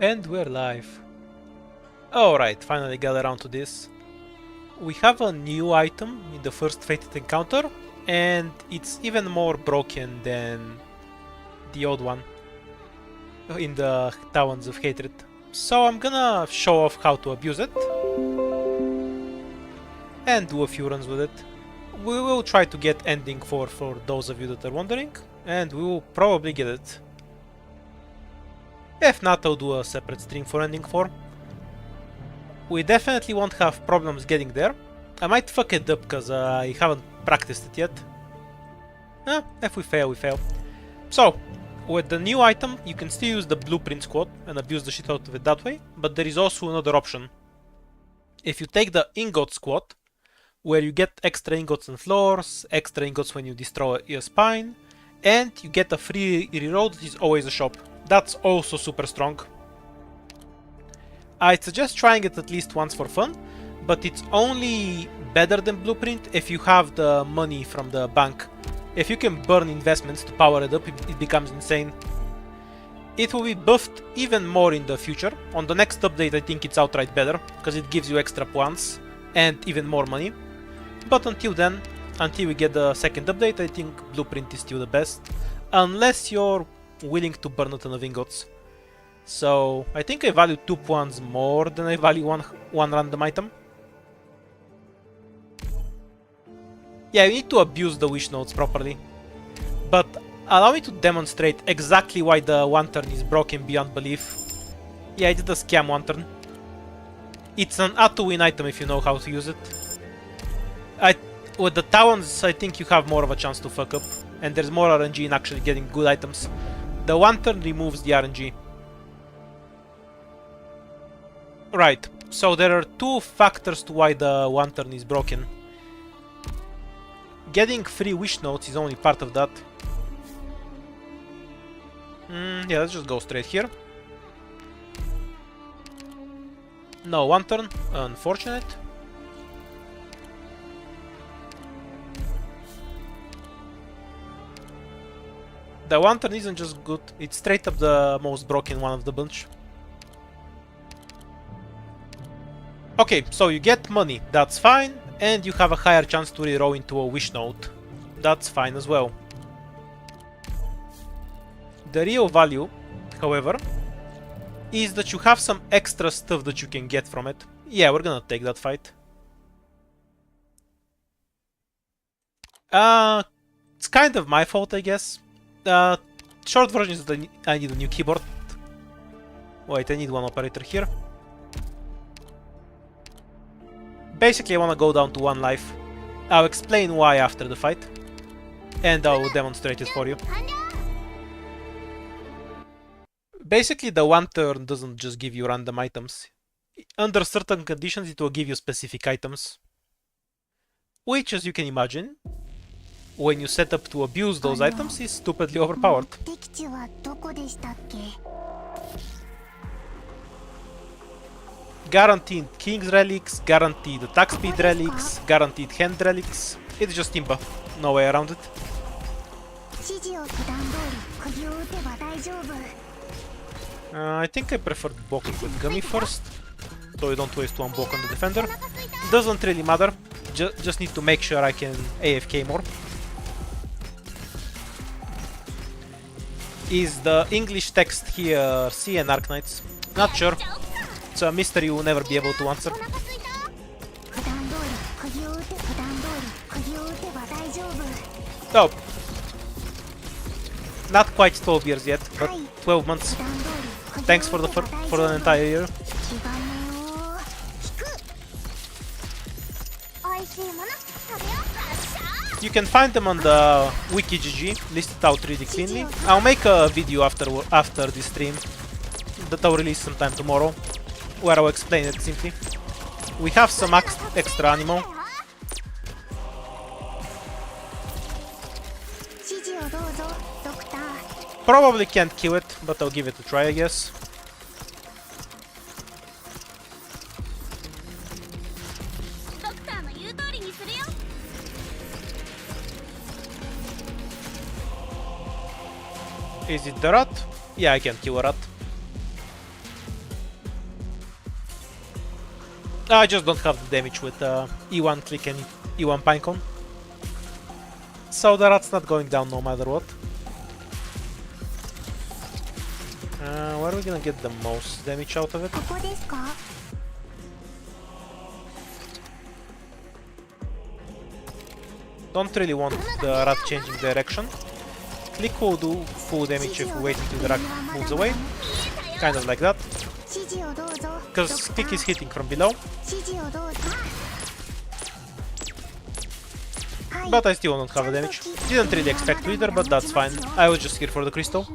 And we're live. Alright, finally got around to this. We have a new item in the first Fated encounter, and it's even more broken than the old one in the Talons of Hatred. So I'm gonna show off how to abuse it and do a few runs with it. We will try to get Ending 4 for those of you that are wondering, and we will probably get it. If not, I'll do a separate stream for Ending 4. We definitely won't have problems getting there. I might fuck it up because I haven't practiced it yet. If we fail, we fail. So, with the new item, you can still use the Blueprint Squad and abuse the shit out of it that way, but there is also another option. If you take the Ingot Squad, where you get extra ingots and floors, extra ingots when you destroy a spine, and you get a free reroll that is always a shop. That's also super strong. I'd suggest trying it at least once for fun, but it's only better than Blueprint if you have the money from the bank. If you can burn investments to power it up, it becomes insane. It will be buffed even more in the future. On the next update I think it's outright better, because it gives you extra points and even more money. But until then, until we get the second update, I think Blueprint is still the best. Unless you're willing to burn a ton of ingots. So I think I value 2 points more than I value one random item. Yeah, you need to abuse the wish notes properly. But allow me to demonstrate exactly why the one turn is broken beyond belief. Yeah, I did a scam one turn. It's an auto-win item if you know how to use it. With the Talons, I think you have more of a chance to fuck up. And there's more RNG in actually getting good items. The one turn removes the RNG. Right, so there are two factors to why the one turn is broken. Getting free wish notes is only part of that. Yeah, let's just go straight here. No one turn, unfortunate. The one turn isn't just good, it's straight up the most broken one of the bunch. Okay, so you get money, that's fine, and you have a higher chance to reroll into a wish note. That's fine as well. The real value, however, is that you have some extra stuff that you can get from it. Yeah, we're gonna take that fight. It's kind of my fault, I guess. Short version is that I need a new keyboard. Wait, I need one operator here. Basically, I want to go down to 1 life. I'll explain why after the fight. And I'll demonstrate it for you. Basically, the one turn doesn't just give you random items. Under certain conditions, it will give you specific items. Which, as you can imagine, when you set up to abuse those items, is stupidly overpowered. Guaranteed King's Relics, guaranteed attack speed relics, guaranteed hand relics. It's just Timba, no way around it. I think I prefer Boking with Gummy first, so you don't waste one Bok on the defender. Doesn't really matter, just need to make sure I can AFK more. Is the English text here C and Arknights? Not sure. It's a mystery you will never be able to answer. Oh. Not quite 12 years yet, but 12 months. Thanks for the entire year. You can find them on the WikiGG, listed out really cleanly. I'll make a video after this stream that I'll release sometime tomorrow, where I'll explain it simply. We have some extra animal. Probably can't kill it, but I'll give it a try, I guess. Is it the rat? Yeah, I can kill a rat. I just don't have the damage with E1 click and E1 pinecone. So the rat's not going down no matter what. Where are we gonna get the most damage out of it? Don't really want the rat changing direction. Click will do full damage if we wait until the rat moves away. Kind of like that. Because click is hitting from below. But I still don't have the damage. Didn't really expect to either, but that's fine. I was just here for the crystal.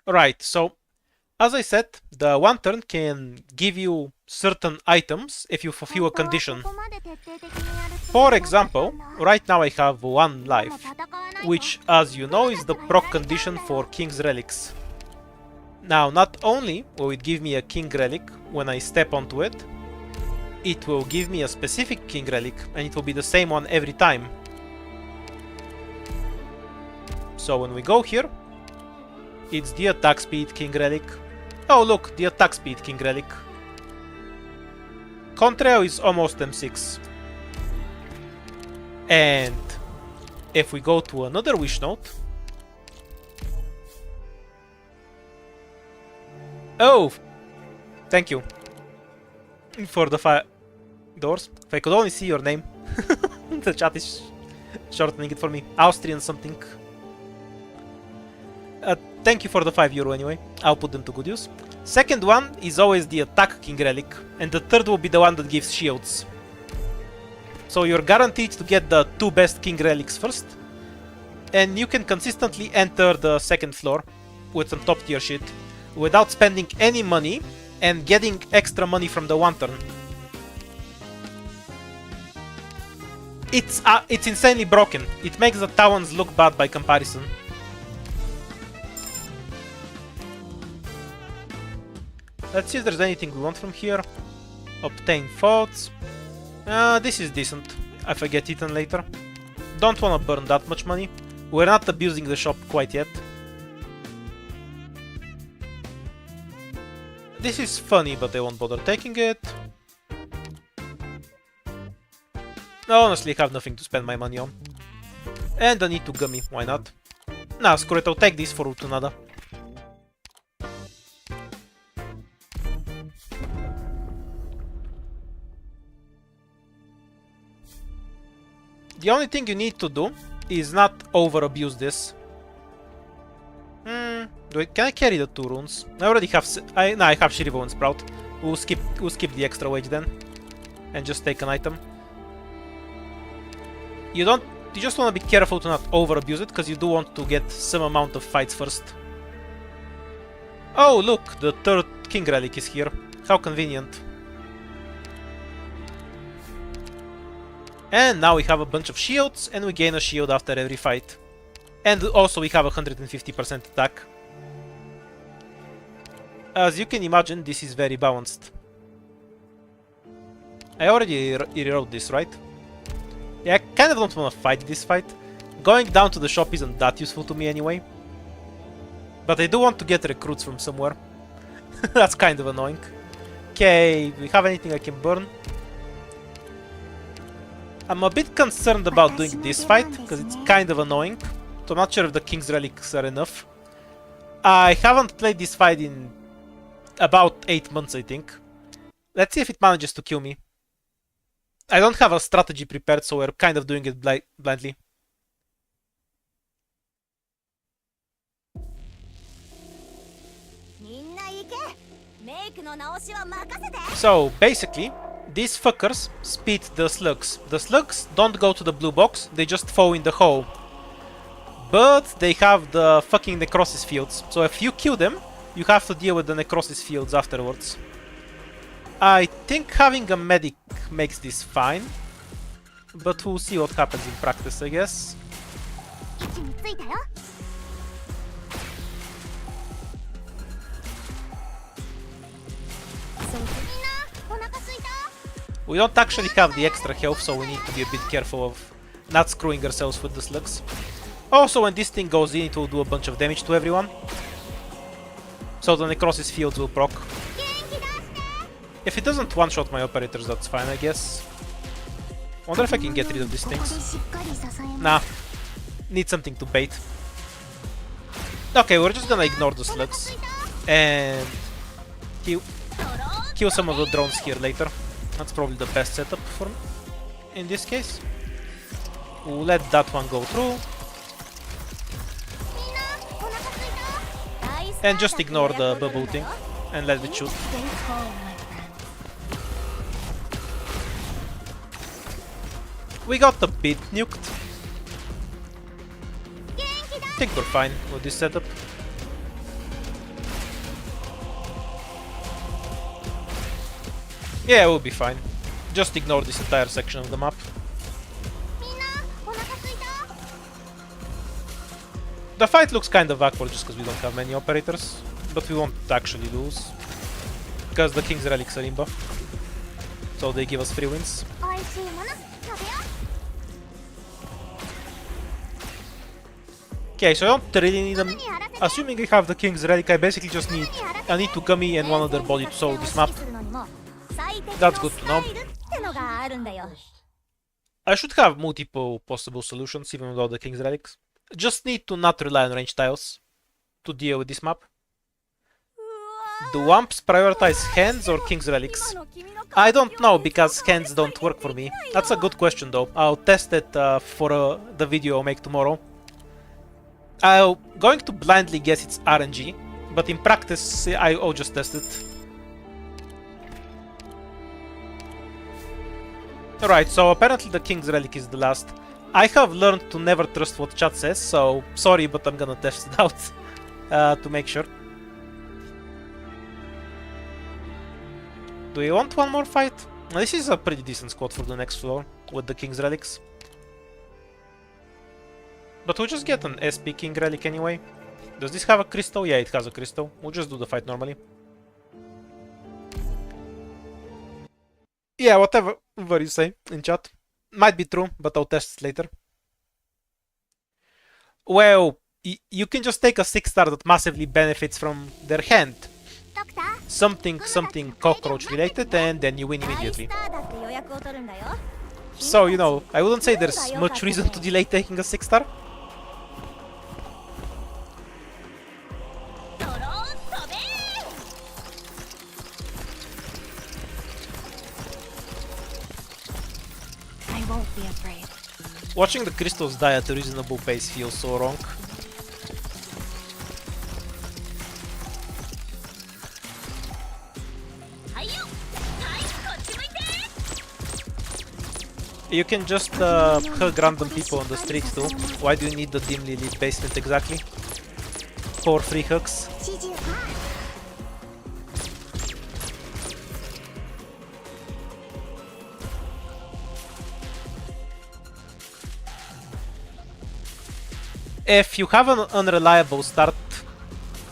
Right, so as I said, the one turn can give you certain items if you fulfill a condition. For example, right now I have 1 life, which, as you know, is the proc condition for King's Relics. Now, not only will it give me a King Relic when I step onto it, it will give me a specific King Relic, and it will be the same one every time. So when we go here, it's the attack speed King Relic. Oh look, the attack speed King Relic. Contrail is almost M6. And if we go to another wish note... Oh! Thank you. For the fire doors. If I could only see your name. The chat is shortening it for me. Austrian something. Thank you for the €5 anyway. I'll put them to good use. Second one is always the attack King Relic, and the third will be the one that gives shields. So you're guaranteed to get the 2 best King Relics first, and you can consistently enter the second floor with some top tier shit without spending any money and getting extra money from the one turn. It's insanely broken. It makes the Talons look bad by comparison. Let's see if there's anything we want from here. Obtain thoughts. This is decent if I get eaten later. Don't want to burn that much money. We're not abusing the shop quite yet. This is funny, but I won't bother taking it. Honestly, I have nothing to spend my money on. And I need to gummy, why not? Nah, screw it, I'll take this for Utunada. The only thing you need to do is not over-abuse this. Can I carry the 2 runes? I already have... I have Shiribo and Sprout. We'll skip the extra wage then. And just take an item. You just want to be careful to not over-abuse it, because you do want to get some amount of fights first. Oh, look! The 3rd King Relic is here. How convenient. And now we have a bunch of shields, and we gain a shield after every fight. And also we have 150% attack. As you can imagine, this is very balanced. I already rewrote this, right? Yeah, I kind of don't want to fight this fight. Going down to the shop isn't that useful to me anyway. But I do want to get recruits from somewhere. That's kind of annoying. Okay, do we have anything I can burn? I'm a bit concerned about doing this fight, because it's kind of annoying. So I'm not sure if the King's Relics are enough. I haven't played this fight in about 8 months, I think. Let's see if it manages to kill me. I don't have a strategy prepared, so we're kind of doing it blindly. So, basically, these fuckers speed the slugs. The slugs don't go to the blue box, they just fall in the hole. But they have the fucking necrosis fields, so if you kill them, you have to deal with the necrosis fields afterwards. I think having a medic makes this fine, but we'll see what happens in practice, I guess. We don't actually have the extra health, so we need to be a bit careful of not screwing ourselves with the slugs. Also, when this thing goes in, it will do a bunch of damage to everyone. So the necrosis fields will proc. If it doesn't one-shot my operators, that's fine, I guess. Wonder if I can get rid of these things. Nah. Need something to bait. Okay, we're just gonna ignore the slugs. And kill some of the drones here later. That's probably the best setup for me in this case. We'll let that one go through. And just ignore the bubble thing and let it shoot. We got a bit nuked. I think we're fine with this setup. Yeah, we'll be fine. Just ignore this entire section of the map. The fight looks kind of awkward just because we don't have many operators, but we won't actually lose because the King's Relics are in buff, so they give us free wins. Okay, so I don't really need them. Assuming I have the King's Relic, I basically just need Kami and one other body to solve this map. That's good to know. I should have multiple possible solutions even without the King's Relics. Just need to not rely on range tiles to deal with this map. Do Wumps prioritize hands or King's Relics? I don't know, because hands don't work for me. That's a good question though. I'll test it for the video I'll make tomorrow. I'm going to blindly guess it's RNG, but in practice I'll just test it. Alright, so apparently the King's Relic is the last. I have learned to never trust what chat says, so sorry, but I'm gonna test it out to make sure. Do we want one more fight? This is a pretty decent squad for the next floor with the King's Relics. But we'll just get an SP King Relic anyway. Does this have a crystal? Yeah, it has a crystal. We'll just do the fight normally. Yeah, whatever you say in chat. Might be true, but I'll test it later. Well, you can just take a 6-star that massively benefits from their hand. Something cockroach related, and then you win immediately. So, you know, I wouldn't say there's much reason to delay taking a 6-star. Won't be afraid. Watching the crystals die at a reasonable pace feels so wrong. You can just hug random people on the streets too. Why do you need the dimly lit basement exactly? 4 free hugs. If you have an unreliable start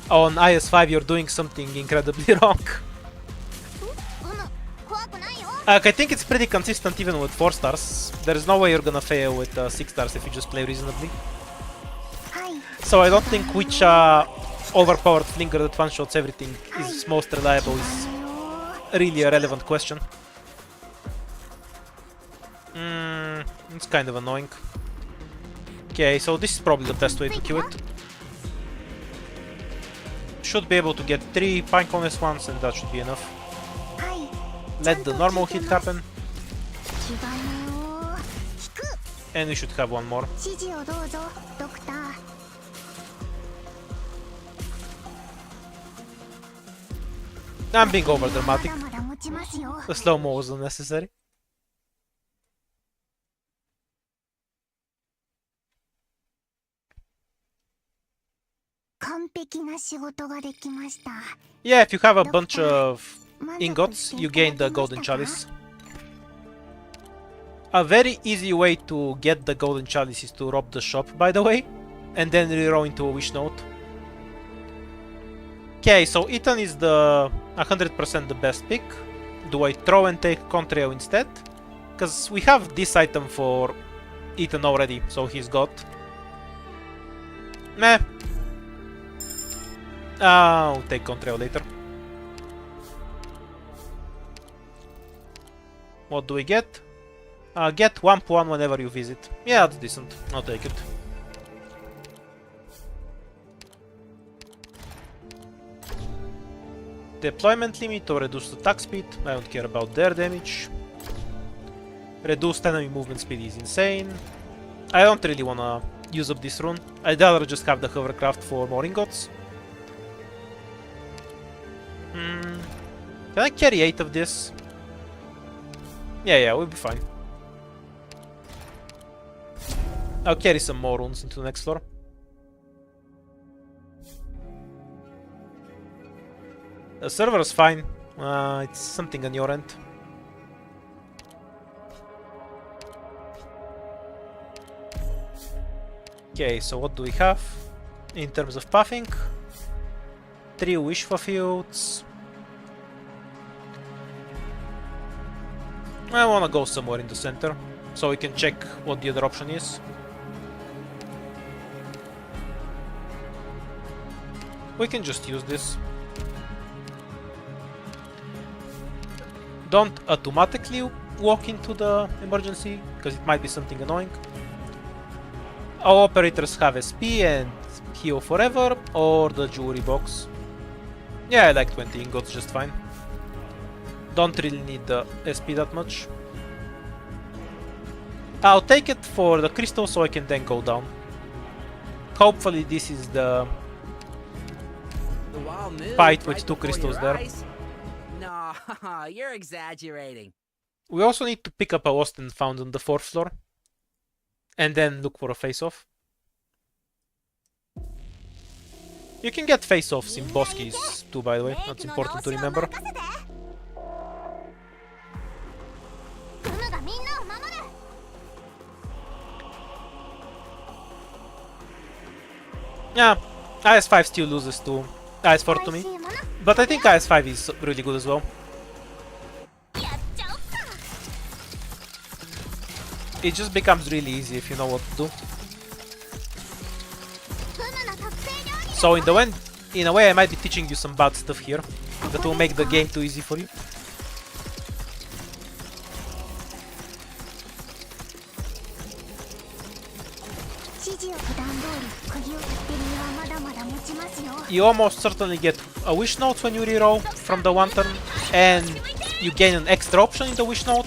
on IS-5, you're doing something incredibly wrong. I think it's pretty consistent even with 4 stars. There's no way you're gonna fail with 6 stars if you just play reasonably. So I don't think which overpowered flinger that one-shots everything is most reliable is really a relevant question. It's kind of annoying. Okay, so this is probably the best way to kill it. Should be able to get 3 Pinecone ones and that should be enough. Let the normal hit happen. And we should have one more. I'm being over dramatic. The slow-mo was unnecessary. Yeah, if you have a bunch of ingots, you gain the golden chalice. A very easy way to get the golden chalice is to rob the shop, by the way, and then reroll into a wish note. Okay, so Ethan is the 100% the best pick. Do I throw and take Contrail instead? Because we have this item for Ethan already, so he's got. Meh. I'll take Contrail later. What do we get? Get 1 pawn whenever you visit. Yeah, that's decent. I'll take it. Deployment limit or reduced attack speed. I don't care about their damage. Reduced enemy movement speed is insane. I don't really wanna use up this rune. I'd rather just have the hovercraft for more ingots. Can I carry 8 of this? Yeah, we'll be fine. I'll carry some more runes into the next floor. The server is fine. It's something on your end. Okay, so what do we have in terms of pathing? 3 wish fulfilled. I wanna go somewhere in the center, so we can check what the other option is. We can just use this. Don't automatically walk into the emergency, because it might be something annoying. Our operators have SP and heal forever, or the jewelry box. Yeah, I like 20 ingots just fine. Don't really need the SP that much. I'll take it for the crystal so I can then go down. Hopefully this is the fight with 2 crystals there. No, you're exaggerating. We also need to pick up a lost and found on the 4th floor. And then look for a face-off. You can get face-offs in boss keys too, by the way. That's important to remember. Yeah, IS-5 still loses to IS-4 to me. But I think IS-5 is really good as well. It just becomes really easy if you know what to do. So in a way I might be teaching you some bad stuff here that will make the game too easy for you. You almost certainly get a wish note when you reroll from the 1 turn, and you gain an extra option in the wish note,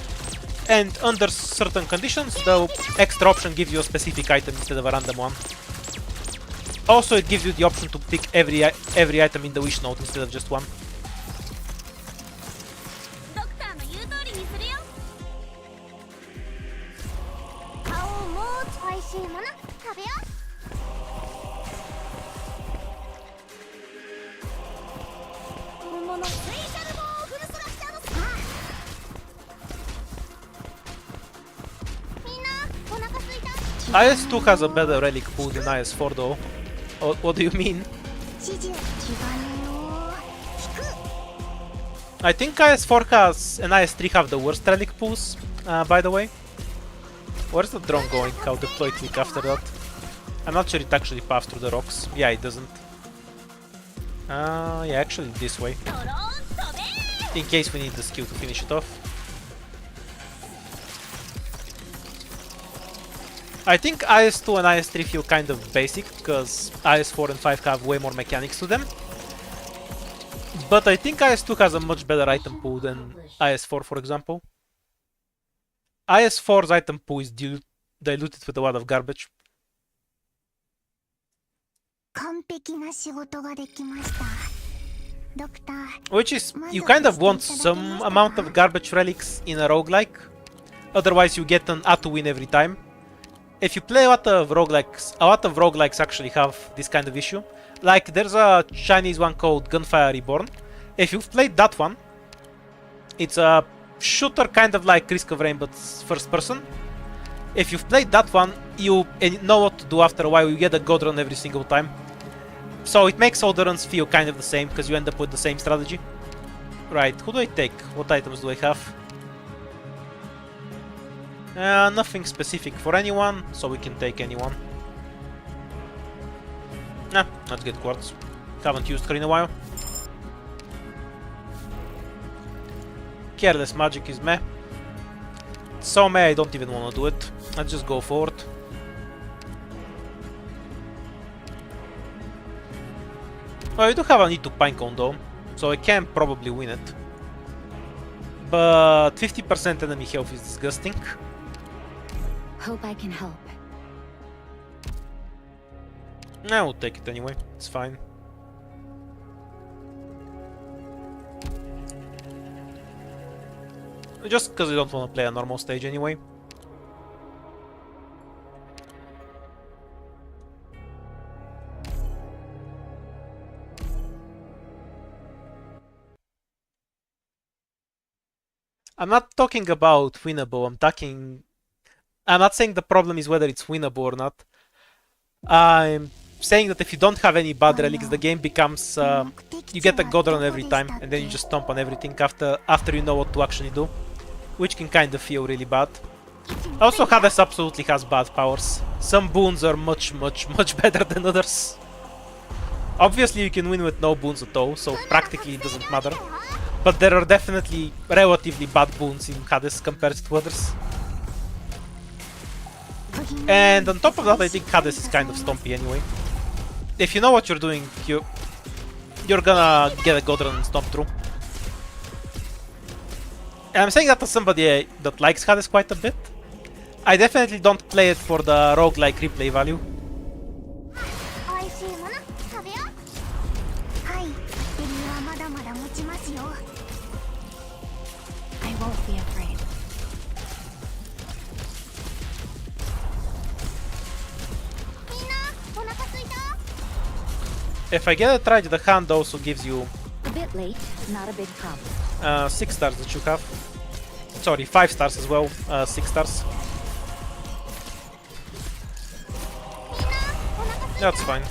and under certain conditions the extra option gives you a specific item instead of a random one. Also, it gives you the option to pick every item in the wish note instead of just one. IS-2 has a better relic pool than IS-4 though. What do you mean? I think IS-4 has and IS-3 have the worst relic pools, by the way. Where's the drone going? I'll deploy click after that. I'm not sure it actually passed through the rocks. Yeah, it doesn't. Yeah, actually this way. In case we need the skill to finish it off. I think IS-2 and IS-3 feel kind of basic, because IS-4 and 5 have way more mechanics to them. But I think IS-2 has a much better item pool than IS-4, for example. IS-4's item pool is diluted with a lot of garbage. Which is, you kind of want some amount of garbage relics in a roguelike. Otherwise you get an A to win every time. If you play a lot of roguelikes actually have this kind of issue. Like, there's a Chinese one called Gunfire Reborn. If you've played that one, it's a shooter kind of like Risk of Rain, but first person. If you've played that one, you know what to do after a while. You get a god run every single time. So it makes all the runs feel kind of the same, because you end up with the same strategy. Right, who do I take? What items do I have? Nothing specific for anyone, so we can take anyone. Let's get quartz. Haven't used her in a while. Careless magic is meh. So I don't even want to do it. Let's just go for it. Well, we do have a need to pinecone though, so I can probably win it. But 50% enemy health is disgusting. Hope I can help. I will take it anyway, it's fine. Just because I don't want to play a normal stage anyway. I'm not talking about winnable, I'm not saying the problem is whether it's winnable or not. I'm saying that if you don't have any bad relics, the game becomes... you get a god run every time, and then you just stomp on everything after you know what to actually do. Which can kind of feel really bad. Also, Hades absolutely has bad powers. Some boons are much better than others. Obviously you can win with no boons at all, so practically it doesn't matter. But there are definitely relatively bad boons in Hades compared to others. And on top of that, I think Hades is kind of stompy anyway. If you know what you're doing, you're gonna get a god run and stomp through. And I'm saying that as somebody that likes Hades quite a bit. I definitely don't play it for the roguelike replay value. I won't be afraid. If I get it right, the hand also gives you A bit late, not a big problem. 6 stars that you have. Sorry, 5 stars as well, 6 stars. That's fine.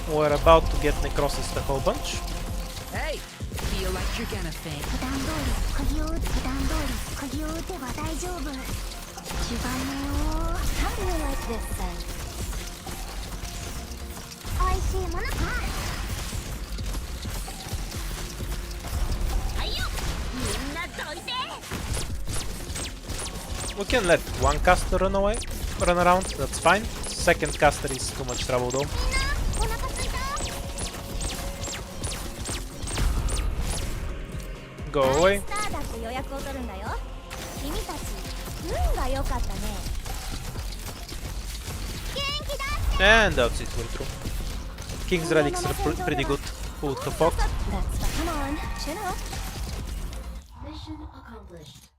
We're about to get necrosis the whole bunch. Hey, feel like you're gonna faint. How do you like this then? We can let one caster run around, that's fine. Second caster is too much trouble though. Go away. And that's it, we're through. King's relics are pretty good. Who would have thought? Come on, chin up. Mission accomplished.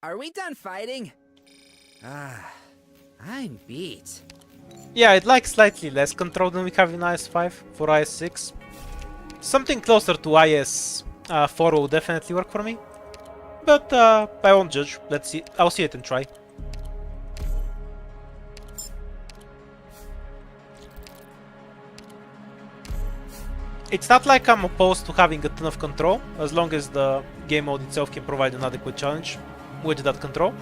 Are we done fighting? I'm beat. Yeah, I'd like slightly less control than we have in IS-5 for IS-6. Something closer to IS-4 will definitely work for me. But I won't judge. Let's see. I'll see it and try. It's not like I'm opposed to having a ton of control, as long as the game mode itself can provide an adequate challenge with that control.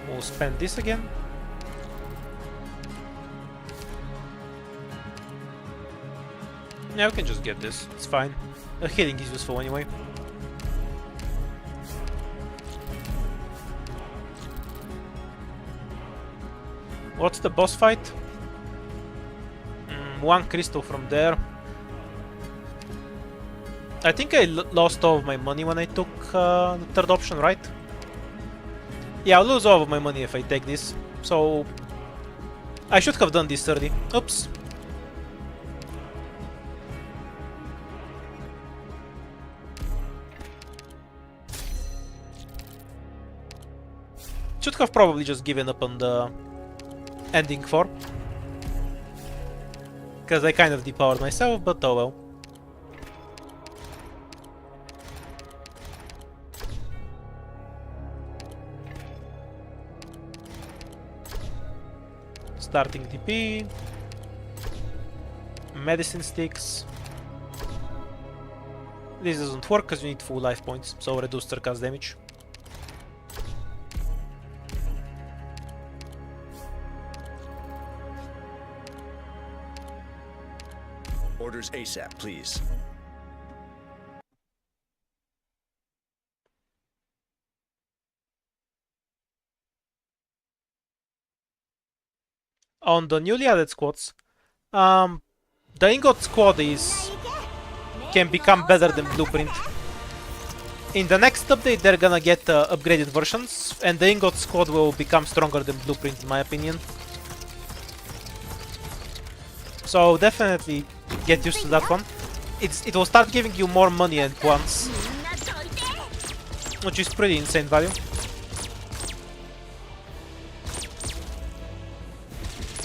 We'll spend this again. Yeah, we can just get this. It's fine. Healing is useful anyway. What's the boss fight? One crystal from there. I think I lost all of my money when I took the third option, right? Yeah, I'll lose all of my money if I take this. So I should have done this early. Oops. Should have probably just given up on the ending 4. Because I kind of depowered myself, but oh well. Starting TP. medicine sticks. This doesn't work because you need full life points, so reduce their cast damage. Orders ASAP, please. On the newly added squads, the Ingot squad can become better than Blueprint. In the next update they're gonna get upgraded versions, and the Ingot squad will become stronger than Blueprint in my opinion. So definitely get used to that one. It will start giving you more money at once, which is pretty insane value.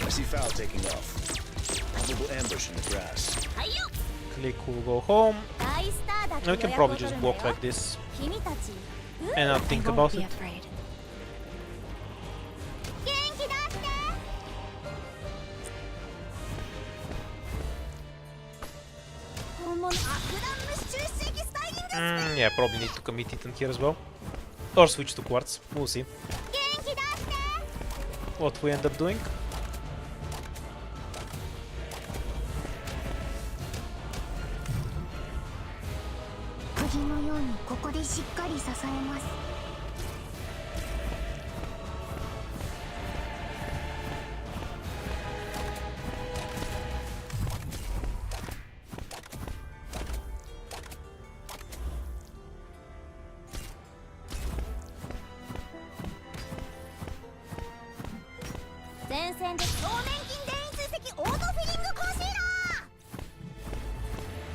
I see Foul taking off. Probable ambush in the grass. Click will go home. And we can probably just walk like this and not think about it. Afraid. Yeah, probably need to commit Titan here as well. Or switch to Quartz. We'll see what we end up doing.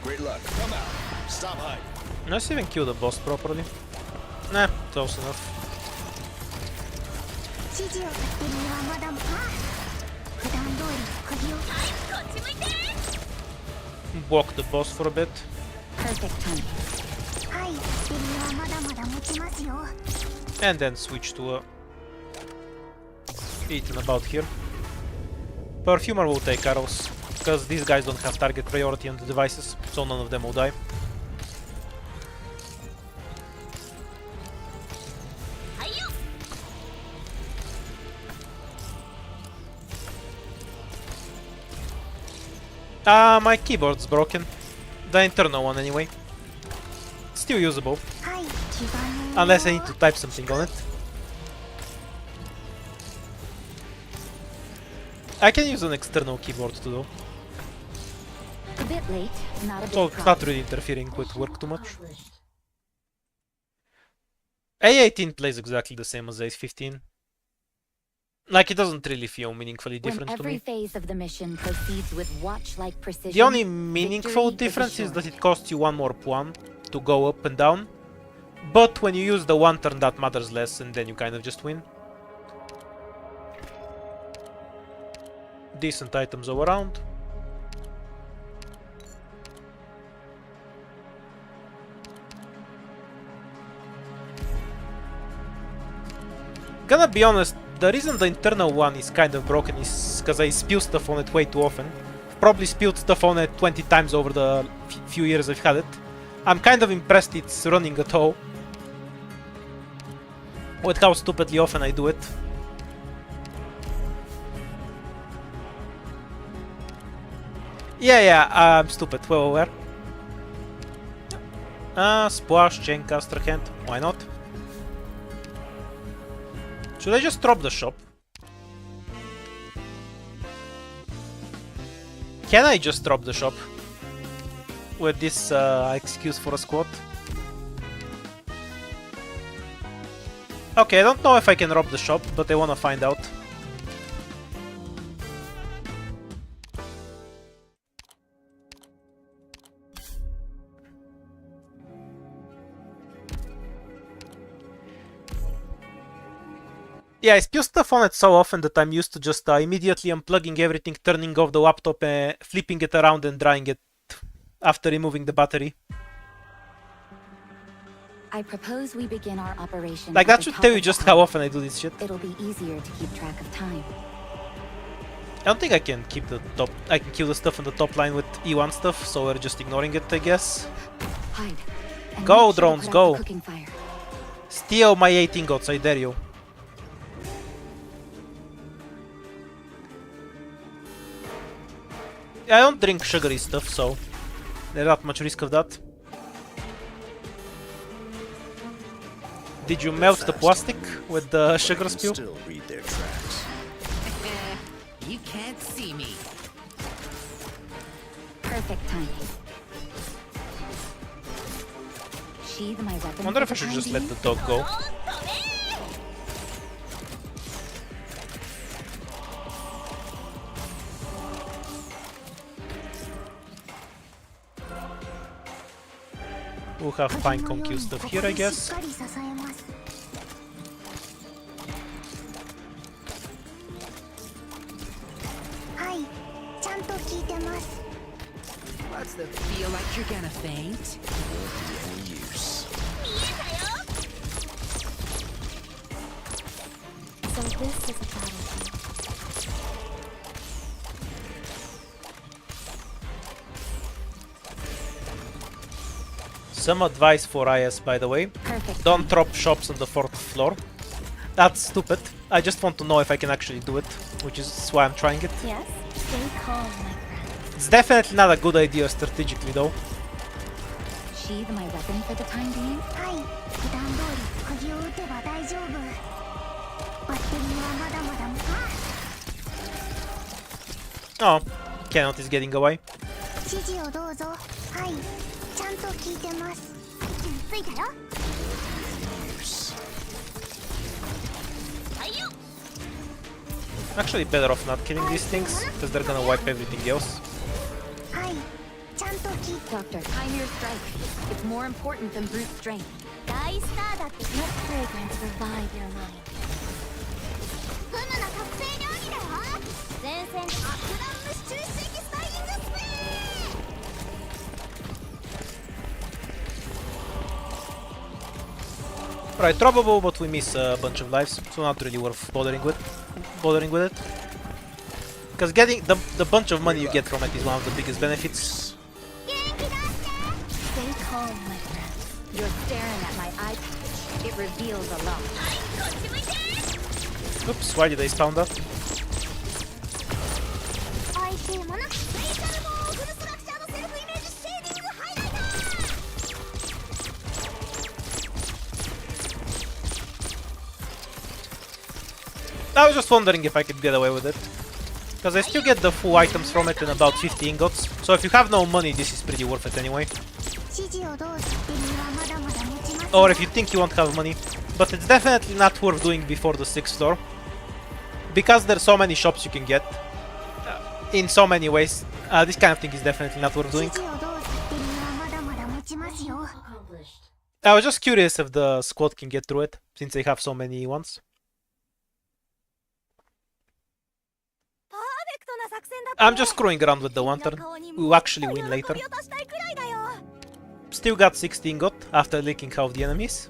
Great luck. Come out. Stop hiding. Let's even kill the boss properly. Nah, close enough. Walk the boss for a bit. Perfect timing. And then switch to Ethan about here. Perfumer will take arrows, because these guys don't have target priority on the devices, so none of them will die. My keyboard's broken. The internal one anyway. Still usable. Unless I need to type something on it. I can use an external keyboard too though. A bit late, not a big So it's problem. not really interfering with work too much. A18 plays exactly the same as A15. Like, it doesn't really feel meaningfully different When to every me. phase of the mission proceeds with watch-like precision. The only meaningful victory difference is that assured. it costs you one more puan to go up and down. But when you use the one turn, that matters less, and then you kind of just win. Decent items all around. Gonna be honest, the reason the internal one is kind of broken is because I spill stuff on it way too often. Probably spilled stuff on it 20 times over the few years I've had it. I'm kind of impressed it's running at all. With how stupidly often I do it. Yeah, I'm stupid, well aware. Splash, Chain Caster Hand, why not? Should I just drop the shop? Can I just drop the shop? With this excuse for a squad? Okay, I don't know if I can rob the shop, but I wanna find out. Yeah, I spill stuff on it so often that I'm used to just immediately unplugging everything, turning off the laptop, flipping it around and drying it after removing the battery. I propose we begin our operation. Like, at that the should top tell you of the just hour. how often I do this shit. It'll be easier to keep track of time. I don't think I can keep the top. I can kill the stuff on the top line with E1 stuff, so we're just ignoring it, I guess. Hide. And Go, make sure to drones, put out go. the cooking fire. Steal my 8 ingots, I dare you. I don't drink sugary stuff, so there's not much risk of that. Did you melt the plastic with the sugar Can spill? still read their tracks. You can't see me. Perfect timing. Sheathe my weapon. I wonder for if I the should just time let the being. dog go. We'll have Pine Conquer stuff here, I guess. What's the feel like you're gonna faint? Any use. So this is a battlefield. Some advice for IS, by the way. Perfect. Don't drop shops on the 4th floor. That's stupid. I just want to know if I can actually do it, which is why I'm trying it. Yes? Stay calm, my friend. It's definitely not a good idea strategically, though. Sheathe my weapon for the time being. Oh, Kenneth is getting away. Use. Actually, better off not killing these things, because they're gonna wipe everything else. Doctor, Chimera strike. It's more important than brute strength. Let fragrance revive your mind. Right, probable, but we miss a bunch of lives, so not really worth bothering with it. Because getting the bunch of money you get from it is one of the biggest benefits. Stay calm, my friend. You're staring at my eye patch. It reveals a lot. Oops, why did I spawn that? I was just wondering if I could get away with it. Because I still get the full items from it and about 50 ingots. So if you have no money, this is pretty worth it anyway. Or if you think you won't have money. But it's definitely not worth doing before the 6th floor. Because there's so many shops you can get. In so many ways. This kind of thing is definitely not worth doing. Accomplished. I was just curious if the squad can get through it. Since they have so many ones. I'm just screwing around with the one turn. We'll actually win later. Still got 60 ingot after leaking half the enemies.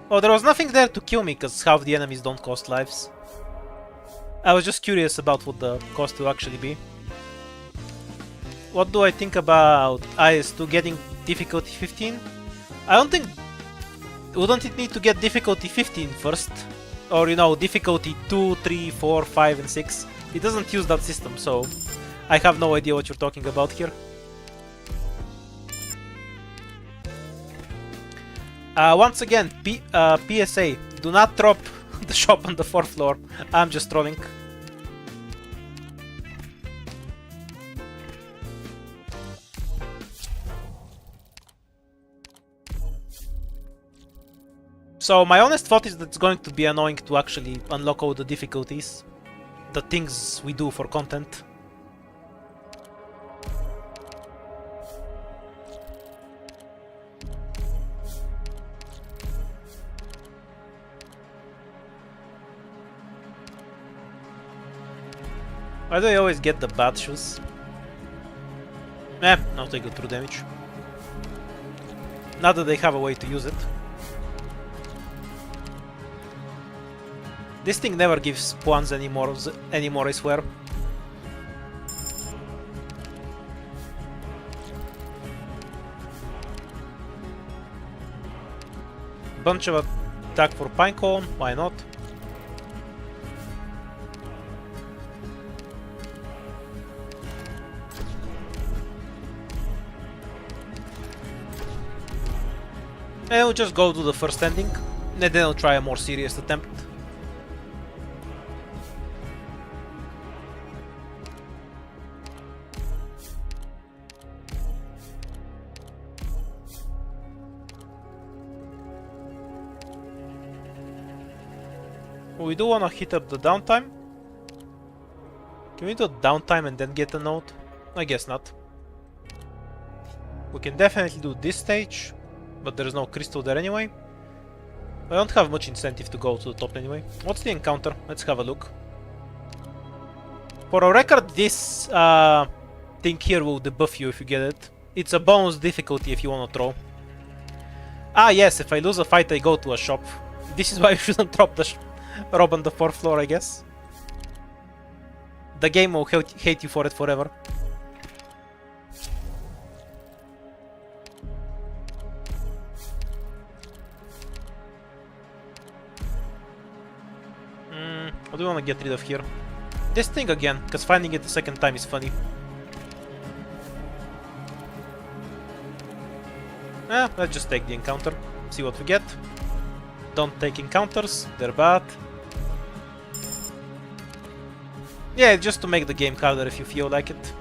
Oh, there was nothing there to kill me because half the enemies don't cost lives. I was just curious about what the cost will actually be. What do I think about IS2 getting difficulty 15? I don't think... Wouldn't it need to get difficulty 15 first? Or, you know, difficulty 2, 3, 4, 5 and 6? It doesn't use that system, so I have no idea what you're talking about here. Once again, PSA, do not drop the shop on the 4th floor. I'm just trolling. So my honest thought is that it's going to be annoying to actually unlock all the difficulties. The things we do for content. Why do I always get the bad shoes? Now they go through damage. Not that they have a way to use it. This thing never gives points anymore, I swear. Bunch of attack for Pinecone, why not? And we'll just go to the first ending, and then I'll try a more serious attempt. We do want to hit up the downtime. Can we do downtime and then get a note? I guess not. We can definitely do this stage, but there's no crystal there anyway. I don't have much incentive to go to the top anyway. What's the encounter? Let's have a look. For a record, this thing here will debuff you if you get it. It's a bonus difficulty if you want to throw. Ah yes, if I lose a fight I go to a shop. This is why you shouldn't drop the rob on the 4th floor, I guess. The game will hate you for it forever. What do we want to get rid of here? This thing again, because finding it the second time is funny. Let's just take the encounter, see what we get. Don't take encounters, they're bad. Yeah, just to make the game harder if you feel like it.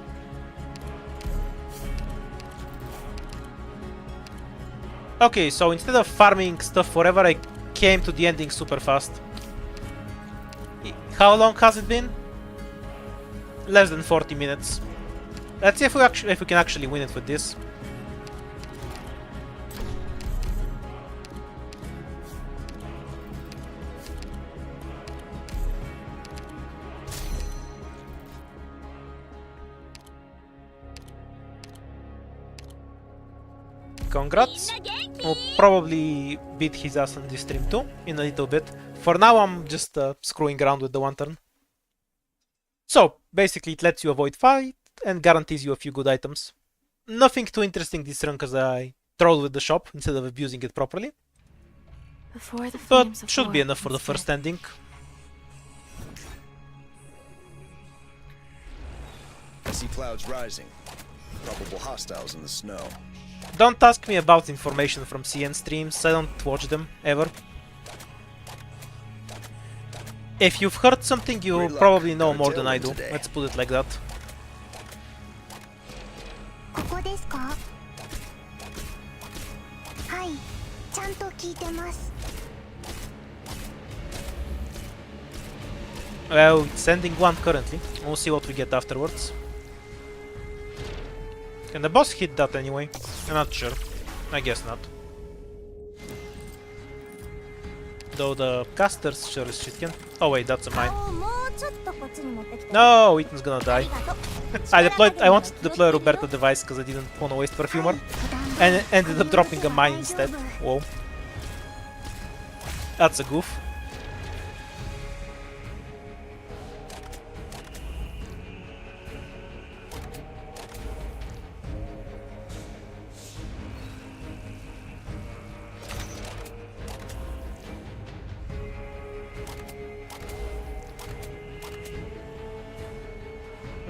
Okay, so instead of farming stuff forever, I came to the ending super fast. How long has it been? Less than 40 minutes. Let's see if we can actually win it with this. Congrats. We'll probably beat his ass on this stream too, in a little bit. For now, I'm just screwing around with the one turn. So, basically it lets you avoid fight and guarantees you a few good items. Nothing too interesting this run because I trolled with the shop instead of abusing it properly. But should be enough for the first ending. I see clouds rising. Probable hostiles in the snow. Don't ask me about information from CN streams, I don't watch them, ever. If you've heard something, you probably know more than I do. Let's put it like that. Well, it's ending 1 currently. We'll see what we get afterwards. Can the boss hit that anyway? I'm not sure. I guess not. Though the casters sure as shit can. Oh wait, that's a mine. No, Ethan's gonna die. I wanted to deploy a Roberta device because I didn't want to waste Perfumer. And ended up dropping a mine instead. Whoa. That's a goof.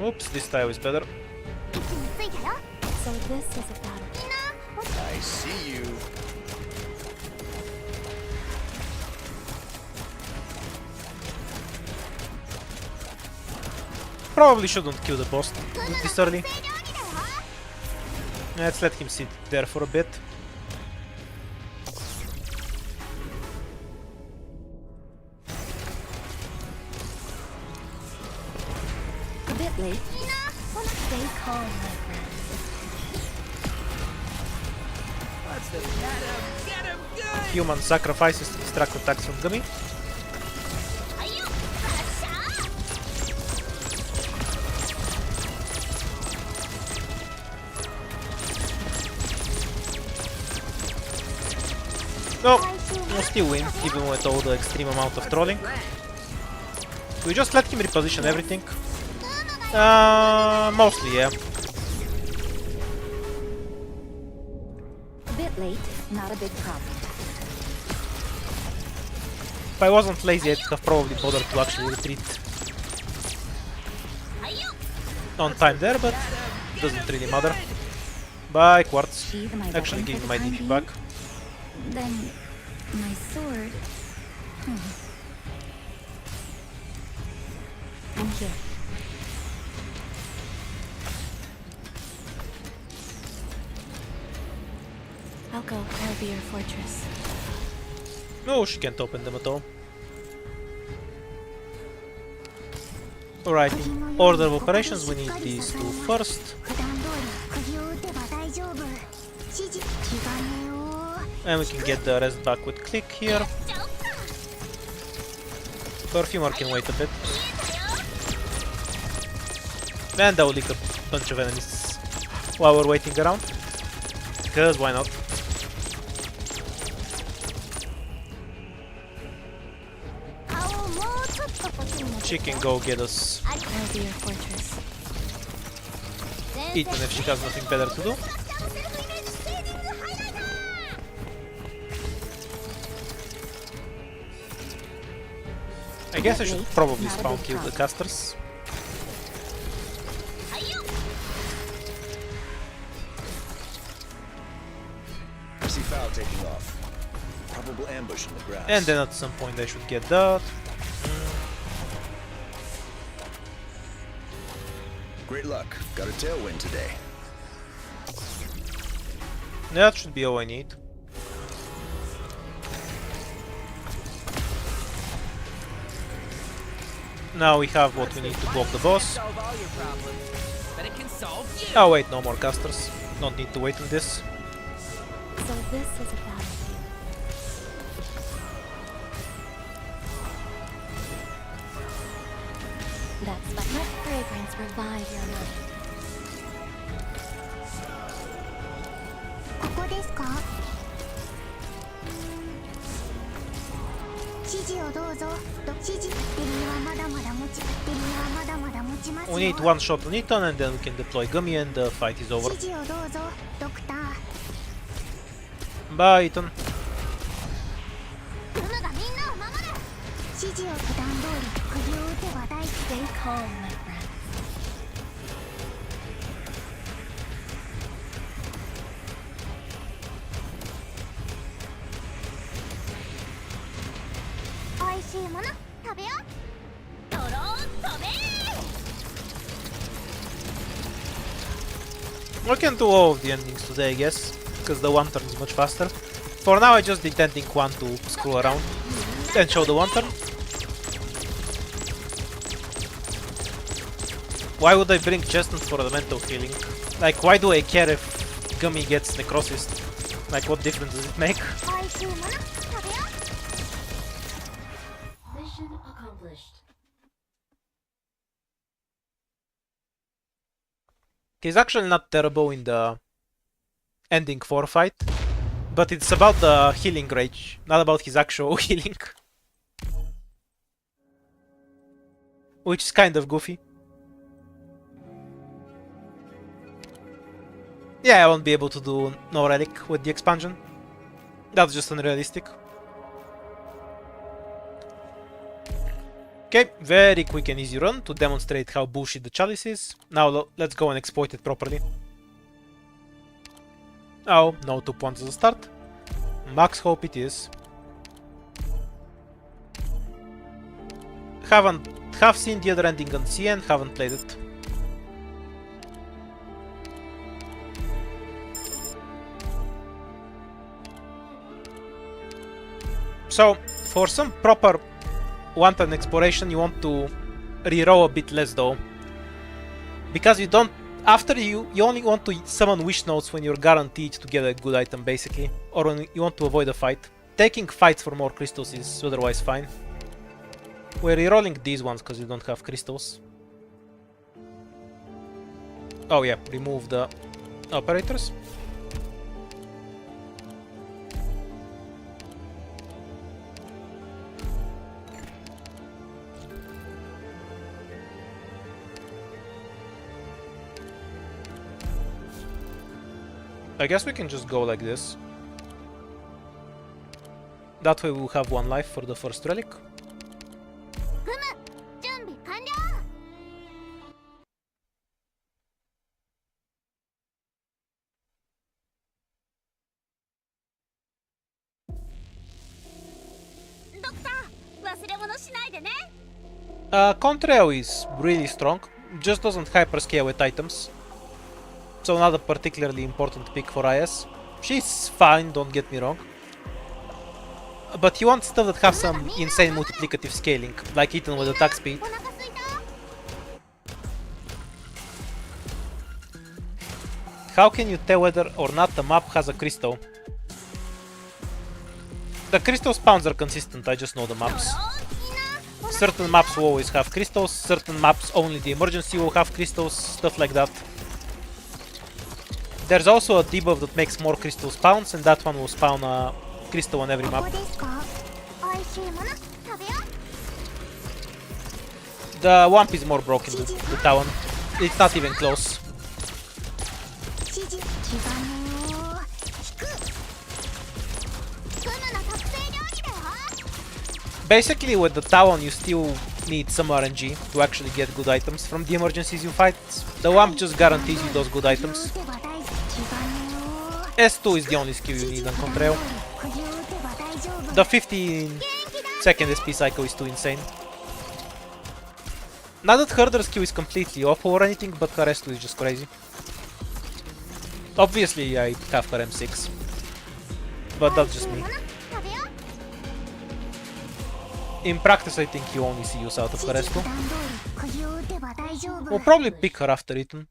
Oops, this tile is better. So this is a battle. I see you. Probably shouldn't kill the boss this early. Let's let him sit there for a bit. A bit late. Stay calm, my friend. Human sacrifices to distract attacks from Gummy. No, we'll still win, even with all the extreme amount of trolling. We just let him reposition everything. Mostly, yeah. A bit late, not a big problem. If I wasn't lazy, I'd have probably bothered to actually retreat on time there, but doesn't really matter. Bye, Quartz. Sheathe my Actually, weapon give for me my the time DP being. back. Then my sword. I'm here. I'll go. I'll be your fortress. No, she can't open them at all. Alright, in order of operations, we need these two first. 普段通り釘を打てば大丈夫。指示気兼ねを。 And we can get the rest back with click here. Perfumer can wait a bit. And I'll lick a bunch of enemies while we're waiting around. Because why not? She can go get us I'll be your fortress. eaten if she has nothing better to do. I guess I should probably spawn kill the casters. I see Foul taking off. Probable ambush in the grass. And then at some point I should get that. Great luck. Got a tailwind today. That should be all I need. Now we have what we need to block the boss. Solve all your problems, but it can solve you. Oh wait, no more casters. Don't need to wait on this. So this is a battlefield. That's but let fragrance revive your mind. ここですか？指示をどうぞ。指示バッテリーはまだまだ持ちバッテリーはまだまだ持ちますよ。 We need one shot on Ethan and then we can deploy Gummy and the fight is over. 指示をどうぞ、ドクター。 Bye Ethan. ルムがみんなを守る。指示を普段通り釘を打てば大。Stay calm, my friend. 美味しいもの食べよう。ドローン飛べ。 I can do all of the endings today, I guess, because the one turn is much faster. For now, I just did ending one to screw around and show the one turn. Why would I bring Chestnut for the mental healing? Like, why do I care if Gummy gets necrosis? Like, what difference does it make? 美味しいもの食べよう。 Mission accomplished. He's actually not terrible in the ending 4 fight, but it's about the healing rage, not about his actual healing. Which is kind of goofy. Yeah, I won't be able to do no relic with the expansion. That's just unrealistic. Okay, very quick and easy run to demonstrate how bullshit the chalice is. Now let's go and exploit it properly. Oh, no 2 points as a start. Max hope it is. Have seen the other ending on CN, haven't played it. So, for some proper one-turn exploration, you want to reroll a bit less though. Because you don't... After you only want to summon wish notes when you're guaranteed to get a good item basically. Or when you want to avoid a fight. Taking fights for more crystals is otherwise fine. We're rerolling these ones because you don't have crystals. Oh yeah, remove the operators. I guess we can just go like this. That way we'll have 1 life for the first relic. ふむ準備完了。ドクター、忘れ物しないでね。Contrail is really strong, just doesn't hyperscale with items. So not a particularly important pick for IS. She's fine, don't get me wrong. But you want stuff that have some insane multiplicative scaling, like Ethan with attack speed. お腹すいた。 How can you tell whether or not the map has a crystal? The crystal spawns are consistent, I just know the maps. Certain maps will always have crystals, certain maps only the emergency will have crystals, stuff like that. There's also a debuff that makes more crystal spawns, and that one will spawn a crystal on every こ map. こですか。おいしいもの食べよう。 The Wamp is more broken than the Talon. It's not even close. 指示。気がねを引く。ふむの特製料理だよ。 Basically, with the Talon, you still need some RNG to actually get good items from the emergencies you fight. The Wamp just guarantees you those good items. 打てば大丈夫。気がねを。 S2 is the only skill you need on Contrail. 釘を打てば大丈夫。 The 15-second SP cycle is too insane. Not that Herder's skill is completely awful or anything, but her S2 is just crazy. Obviously, I have her M6. But that's just me. 食べよう。 In practice, I think you only see use out of her 指示 S2. 段通り釘を打てば大丈夫。 We'll probably pick her after Ethan.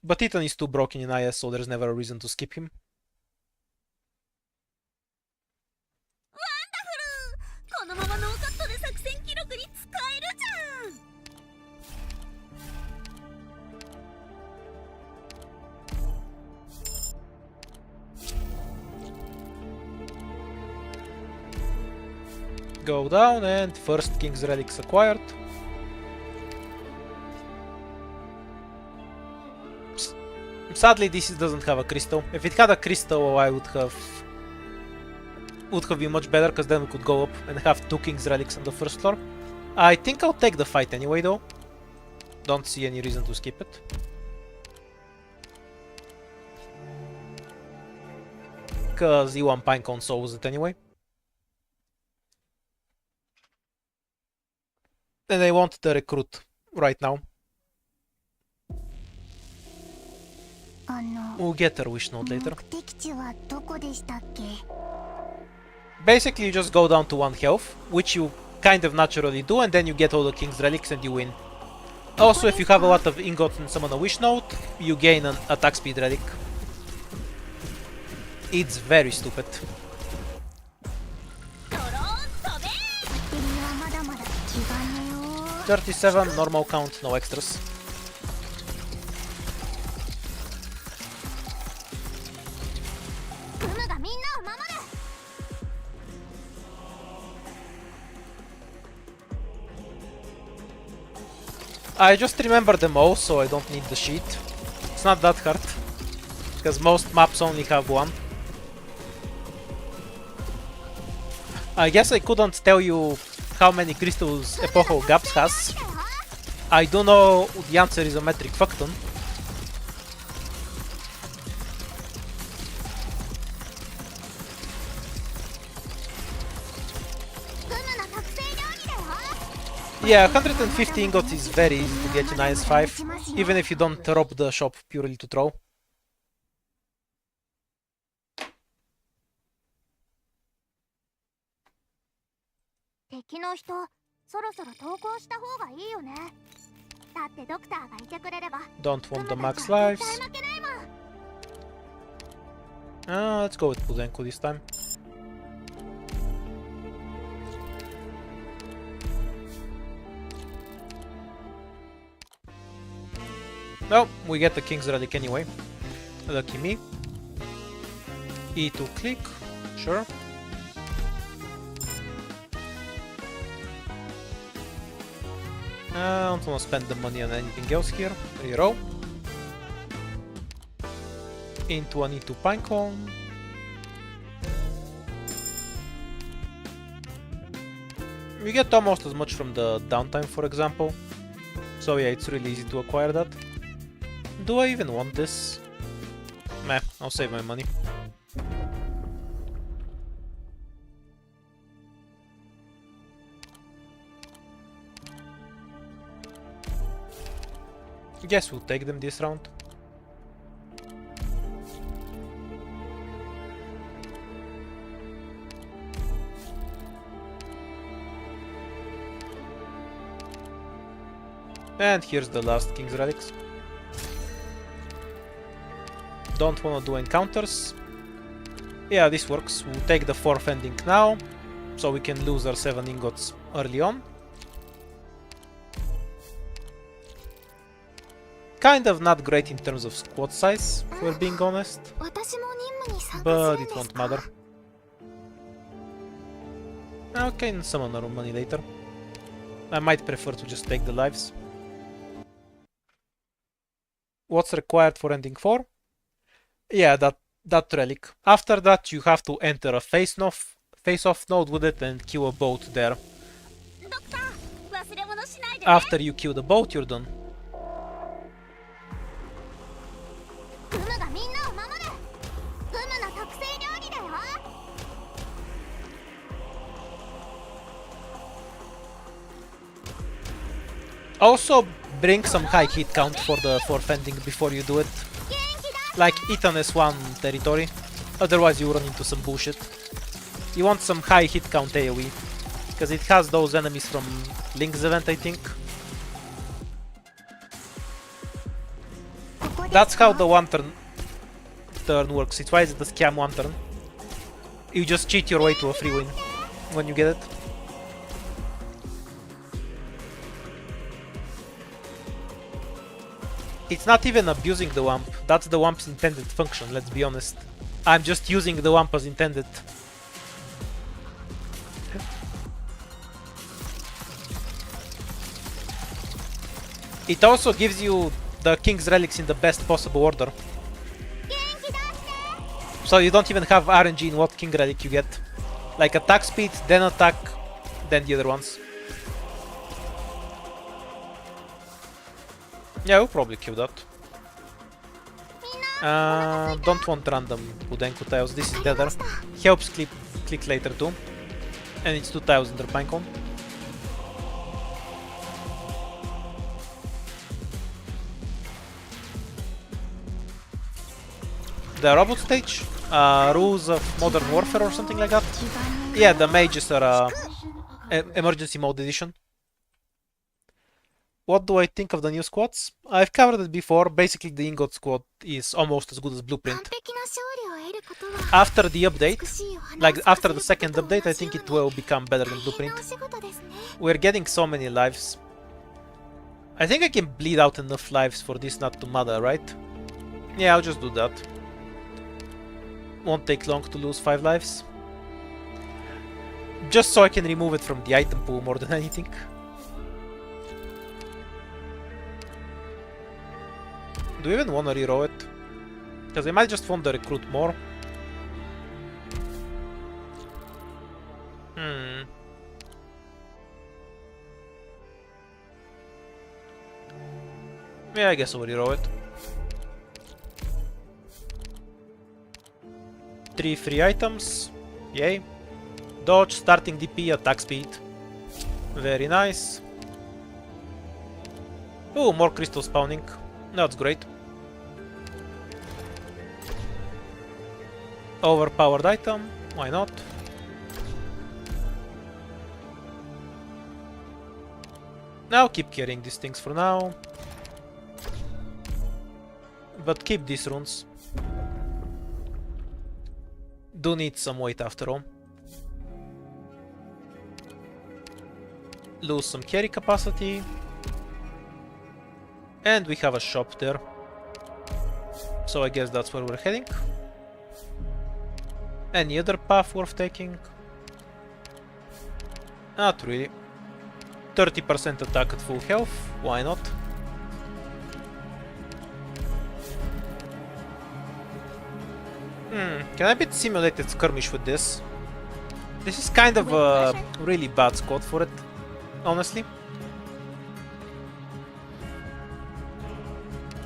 But Ethan is too broken in IS, so there's never a reason to skip him. このままノーカットで作戦記録に使えるじゃん。 Go down and first King's Relics acquired. Sadly, this doesn't have a crystal. If it had a crystal, I would have been much better, because then we could go up and have 2 King's Relics on the first floor. I think I'll take the fight anyway, though. Don't see any reason to skip it. Because E1 Pinecone solves it anyway. And I want the recruit right now. あの We'll get her wish note later. 目的地はどこでしたっけ。 Basically, you just go down to 1 health, which you kind of naturally do, and then you get all the King's Relics and you win. Also, if you have a lot of ingots and summon a wish note, you gain an attack speed relic. It's very stupid. ドローン飛べ。バッテリーはまだまだ。気がねを。 37, normal count, no extras. ふむがみんなを守る。 I just remember them all, so I don't need the sheet. It's not that hard, because most maps only have 1. I guess I couldn't tell you how many crystals Epochal Gaps has. I do know the answer is a metric fuckton. Yeah, 150 ingots is very easy to get in IS5, even if you don't rob the shop purely to throw. 敵の人、そろそろ投降した方がいいよね。だってドクターがいてくれれば。 Don't want the max lives. 絶対負けないもん。 Let's go with Pudenko this time. Well, we get the King's Relic anyway. Lucky me. E2 click, sure. I don't want to spend the money on anything else here. Reroll. Into an E2 Pinecone. You get almost as much from the downtime, for example. So yeah, it's really easy to acquire that. Do I even want this? Meh, I'll save my money. Guess we'll take them this round. And here's the last King's Relics. Don't wanna do encounters. Yeah, this works. We'll take the 4th ending now, so we can lose our 7 ingots early on. Kind of not great in terms of squad size, if we're being honest, 私も任務に参加す but るん it です won't か matter. I can summon our money later. I might prefer to just take the lives. What's required for ending 4? Yeah, that relic. After that you have to enter a face-off node with it and kill a boat there. ドクター忘れ物しないでね After you kill the boat, you're done. フムがみんなを守るフムの特製料理だよ Also, bring some high hit count for the 4th ending before you do it. 元気だ Like Eton S1 territory, otherwise you run into some bullshit. You want some high hit count AoE, because it has those enemies from Link's event, I think. ここで That's how the one turn works. It's why it's the scam one turn. You just cheat your way to a free win when you get it. It's not even abusing the WAMP. That's the WAMP's intended function, let's be honest. I'm just using the WAMP as intended. It also gives you the King's Relics in the best possible order. 元気だって So you don't even have RNG in what King Relic you get. Like attack speed, then attack, then the other ones. Yeah, we'll probably kill that. Don't want random Udenku tiles, this is better. Helps click later too. And it's 2 tiles in their pinecone. The robot stage? Rules of Modern Warfare or something like that? Yeah, the mages are emergency mode edition. What do I think of the new squads? I've covered it before. Basically, the Ingot squad is almost as good as 完 Blueprint. 璧な勝利を得ることは After the update, 美しいお花を like 咲か after せ the る second ことと update, I 同じ think よ it うに will become better than 大変 Blueprint. なお仕事ですね We're getting so many lives. I think I can bleed out enough lives for this not to matter, right? Yeah, I'll just do that. Won't take long to lose 5 lives. Just so I can remove it from the item pool more than anything. Do you even want to reroll it? Because I might just want to recruit more. Yeah, I guess I'll reroll it. 3 free items. Yay. Dodge, starting DP, attack speed. Very nice. Oh, more crystal spawning. That's great. Overpowered item. Why not? Now keep carrying these things for now. But keep these runes. Do need some weight after all. Lose some carry capacity. And we have a shop there. So I guess that's where we're heading. Any other path worth taking? Not really. 30% attack at full health, why not? Can I beat simulated skirmish with this? This is kind of a really bad squad for it, honestly.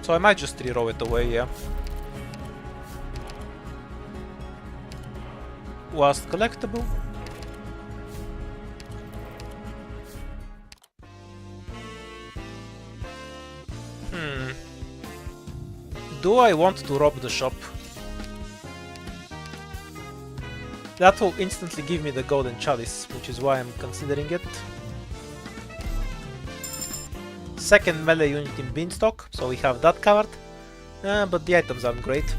So I might just re-roll it away, yeah. Was collectible. Do I want to rob the shop? That will instantly give me the golden chalice, which is why I'm considering it. Second melee unit in Beanstalk, so we have that covered. But the items aren't great.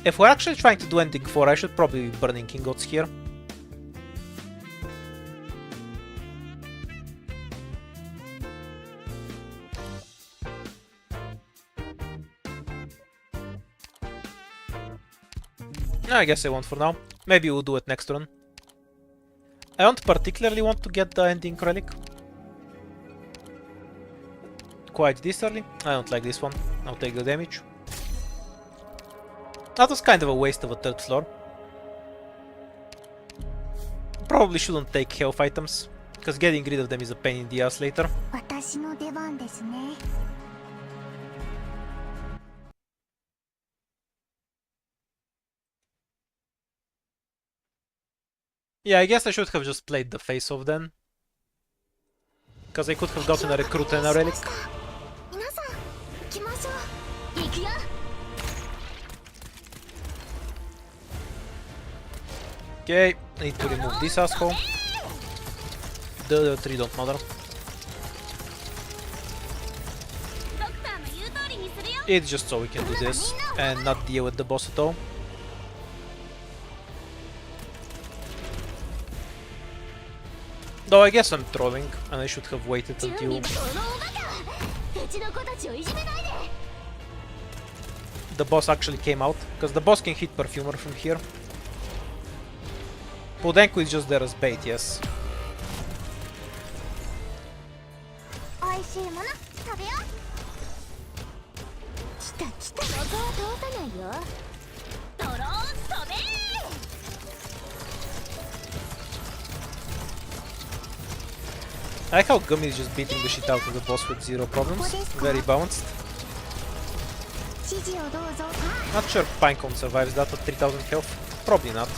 If we're actually trying to do Ending 4, I should probably be burning ingots here. I guess I won't for now. Maybe we'll do it next turn. I don't particularly want to get the Ending Relic quite this early. I don't like this one. I'll take the damage. That was kind of a waste of a third floor. Probably shouldn't take health items, because getting rid of them is a pain in the ass later. 私の出番ですね。 Yeah, I guess I should have just played the face-off then. Because I could have gotten a recruit and a relic. 皆さん、行きましょう。行くよ。 Okay, need to remove this asshole. The other three don't matter. ドクターの言う通りにするよ。 It's just so we can do this and not deal with the boss at all. Though I guess I'm trolling and I should have waited 準備 until このおバカ。うちの子たちをいじめないで。 the boss actually came out, because the boss can hit Perfumer from here. Podenko is just there as bait, yes. 美味しいもの食べよう。来た来た。ここは通さないよ。ドローン飛べ。 I like how Gummy is just beating the shit out of the boss with zero problems. Very balanced. 指示をどうぞ。 Not sure if Pinecone survives that at 3000 health. Probably not.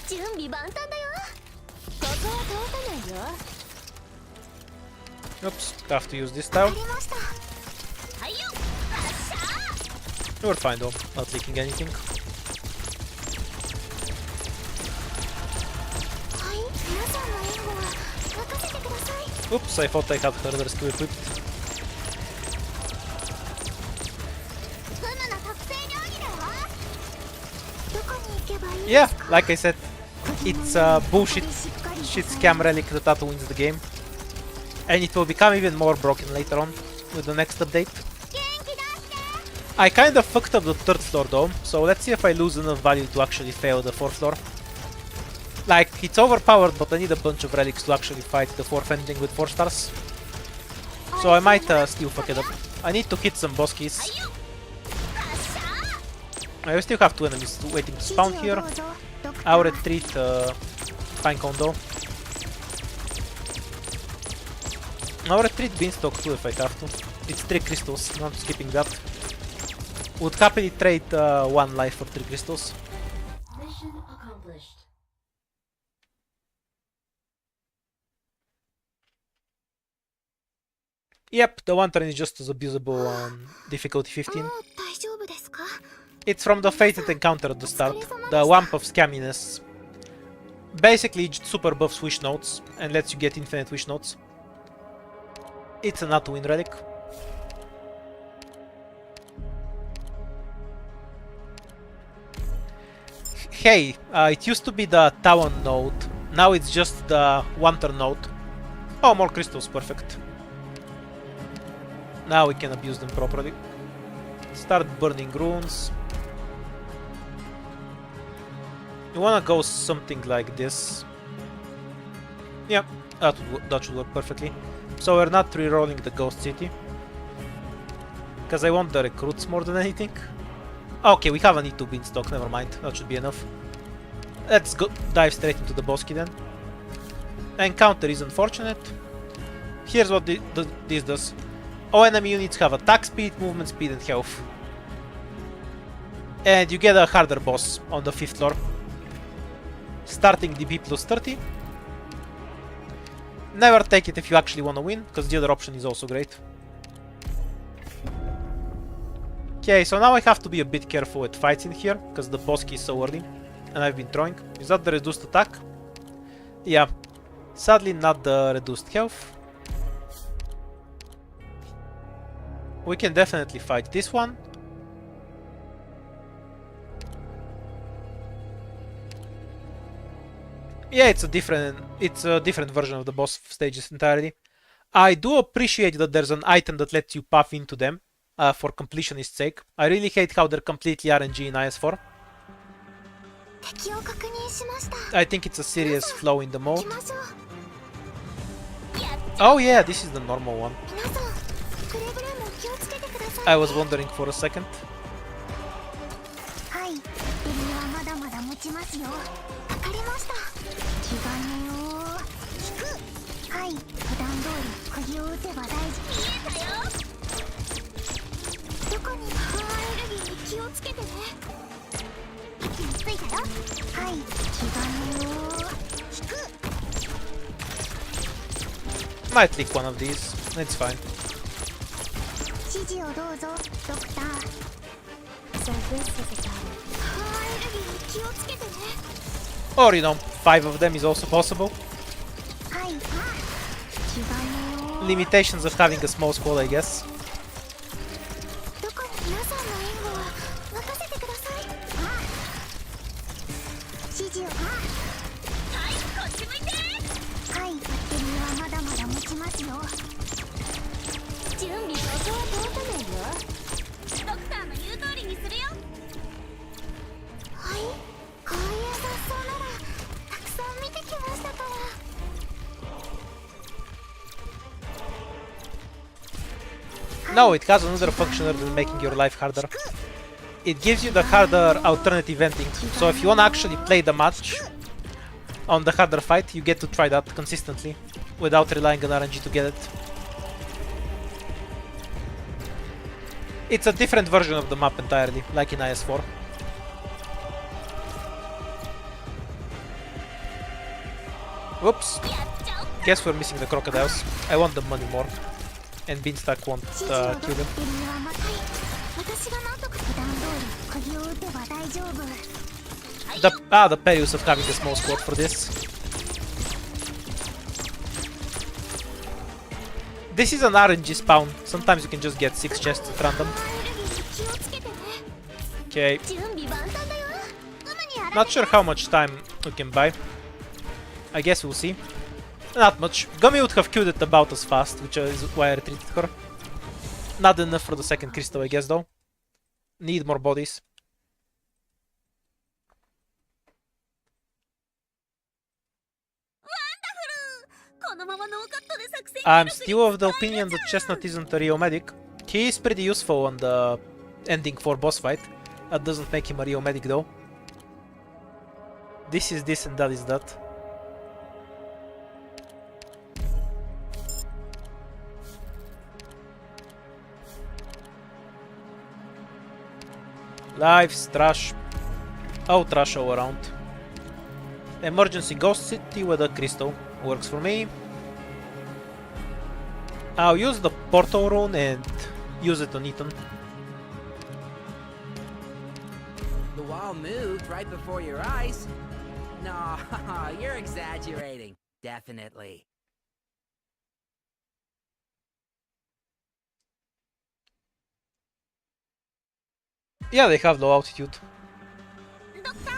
準備万端だよ。ここは通さないよ。 Oops, have to use this tile. ありました。はいよ。発射。 We're fine though, not leaking anything. はい、皆さんの援護は任せてください。 Oops, I thought I had further skill equipped. フムの特製料理だわ。どこに行けばいい Yeah, ですか？ like I said, it's a bullshit shit scam relic that wins the game. And it will become even more broken later on with the next update. 元気出して。 I kind of fucked up the third floor though, so let's see if I lose enough value to actually fail the fourth floor. Like, it's overpowered, but I need a bunch of relics to actually fight the fourth ending with 4 stars. So I might still fuck it up. I need to hit some boss keys. はいよ。発射。 I still have 2 enemies waiting to 指 spawn 示を here. どうぞ。ドクタ I'll ー。 retreat Pinecone though. I'll retreat Beanstalk too if I have to. It's 3 crystals, not skipping that. Would happily trade 1 life for 3 crystals. Mission accomplished. Yep, the one turn is just as abusable on difficulty 15. もう大丈夫ですか？ It's from the fated encounter at the start, the Wamp of Scamminess. Basically, it super buffs wish notes and lets you get infinite wish notes. It's a not to win relic. Hey, it used to be the Talon node, now it's just the Wanter node. Oh, more crystals, perfect. Now we can abuse them properly. Start burning runes. You wanna go something like this. Yeah, that should work perfectly. So we're not re-rolling the Ghost City. Because I want the recruits more than anything. Okay, we have a need to be in stock, never mind. That should be enough. Let's go dive straight into the Bosky then. Encounter is unfortunate. Here's what this does. All enemy units have attack speed, movement speed, and health. And you get a harder boss on the 5th floor. Starting DP plus 30. Never take it if you actually want to win, because the other option is also great. Okay, so now I have to be a bit careful with fights in here, because the boss key is so early, and I've been throwing. Is that the reduced attack? Yeah. Sadly not the reduced health. We can definitely fight this one. Yeah, it's a different version of the boss stages entirely. I do appreciate that there's an item that lets you puff into them for completionist's sake. I really hate how they're completely RNG in IS4. 敵を確認しました I think it's a serious flaw in the 行 mode. きましょう Oh yeah, this is the normal one. 皆さんくれぐれも気をつけてください I was wondering for a second. はいエリはまだまだ持ちますよわかりました気兼ねを引くはい普段通り釘を打てば大事見えたよどこに不安エネルギーに気をつけてね息についたよはい気兼ねを引く Might leak one of these. It's fine. 指示をどうぞドクター不安エネルギーに気をつけてね Or, you know, 5 of them is also possible. はい気兼ねを Limitations of having a small squad, I guess. どこに皆さんの援護は任せてください指示をはいこっち向いてはいバッテリーはまだまだ持ちますよ準備そこは通さないよドクターの言う通りにするよはいこういう雑草ならたくさん見てきましたから No, it has another function other than making your life harder. It gives you the harder alternative ending. So if you want to actually play the match on the harder fight, you get to try that consistently without relying on RNG to get it. It's a different version of the map entirely, like in IS4. Whoops. Guess we're missing the crocodiles. I want the money more. And Beanstalk won't 指示を kill them. エリはまたい私がなんとか普段通り鍵を打てば大丈夫 The perils of having a small squad for this. This is an RNG spawn. Sometimes you can just get 6 chests at random. エネルギーに気をつけてね Okay, 準備万端だようむに not sure how much time we can buy. I guess we'll see. Not much. Gummy would have killed it about as fast, which is why I retreated her. Not enough for the second crystal, I guess, though. Need more bodies. I'm still of the opinion that Chestnut isn't a Rio medic. He is pretty useful on the ending 4 boss fight. That doesn't make him a Rio medic, though. This is this and that is that. Lives, trash. Oh, trash all around. Emergency Ghost City with a crystal. Works for me. I'll use the portal rune and use it on Ethan. The wall moved right before your eyes. No, you're exaggerating. Definitely. Yeah, they have low altitude. ドクター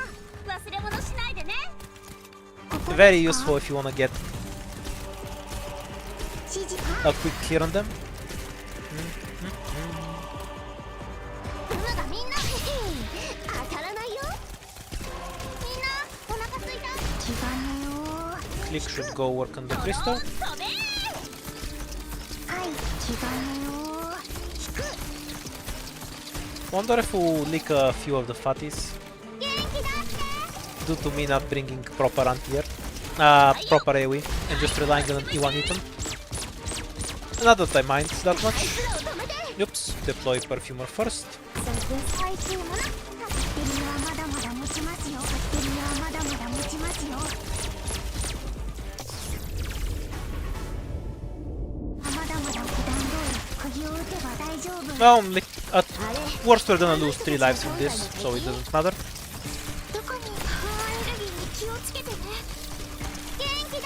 忘れ物しないでね Very useful if you wanna get 指示 a quick clear on them. 馬がみんな当たらないよみんなお腹すいた気兼ねを Click should go work on the crystal. 飛べはい気兼ねを引く Wonder if we'll leak a few of the fatties. Due to me not bringing proper anti-air. Proper AoE. And just relying on E1 item. Not that I mind that much. Oops, deploy Perfumer first. 最終もなバッテリーはまだまだ持ちますよバッテリーはまだまだ持ちますよまだまだ普段通り釘を打てば大丈夫 Well, at worst we're gonna lose 3 lives from this, so it doesn't matter. どこに不安エネルギーに気をつけてね元気出し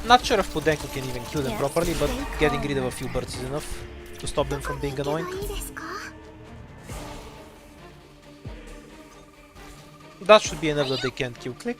て Not sure if Podenko can even kill them properly, but getting rid of a few birds is enough to stop them from being annoying. いいですか That should be enough that they can't kill Click.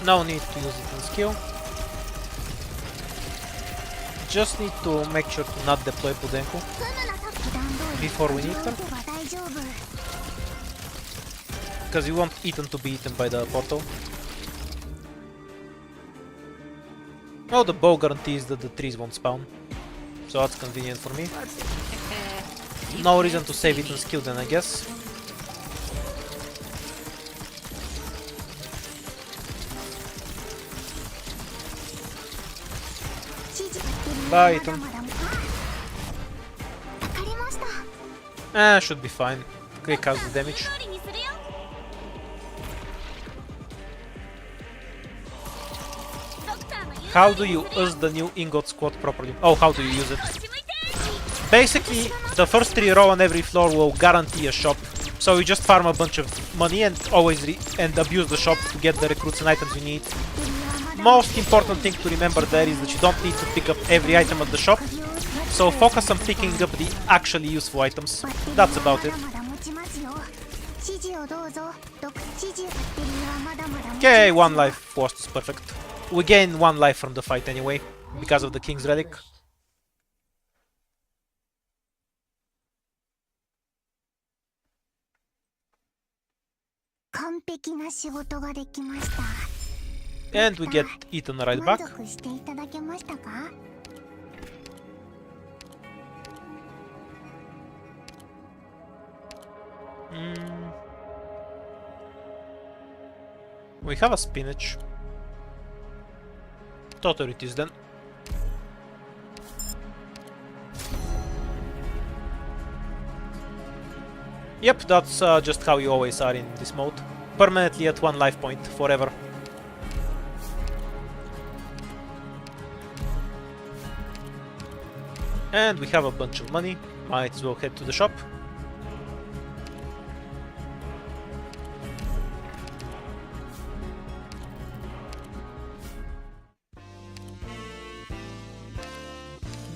No need to use it in skill. Just need to make sure to not deploy Podenko before we need her. Because you want Ethan to be eaten by the portal. Oh, the bow guarantees that the trees won't spawn. So that's convenient for me. No reason to save Ethan's skill then, I guess. Bye, Ethan. Should be fine. Quick has the damage. How do you use the new ingot squad properly? Oh, how do you use it? Basically, the first 3 row on every floor will guarantee a shop. So you just farm a bunch of money and always abuse the shop to get the recruits and items you need. Most important thing to remember there is that you don't need to pick up every item at the shop. So focus on picking up the actually useful items. That's about it. Okay, 1 life forced is perfect. We gain 1 life from the fight anyway, because of the King's Relic. And we get Ethan right back. We have a spinach. Authorities then. Yep, that's just how you always are in this mode. Permanently at 1 life point, forever. And we have a bunch of money. Might as well head to the shop.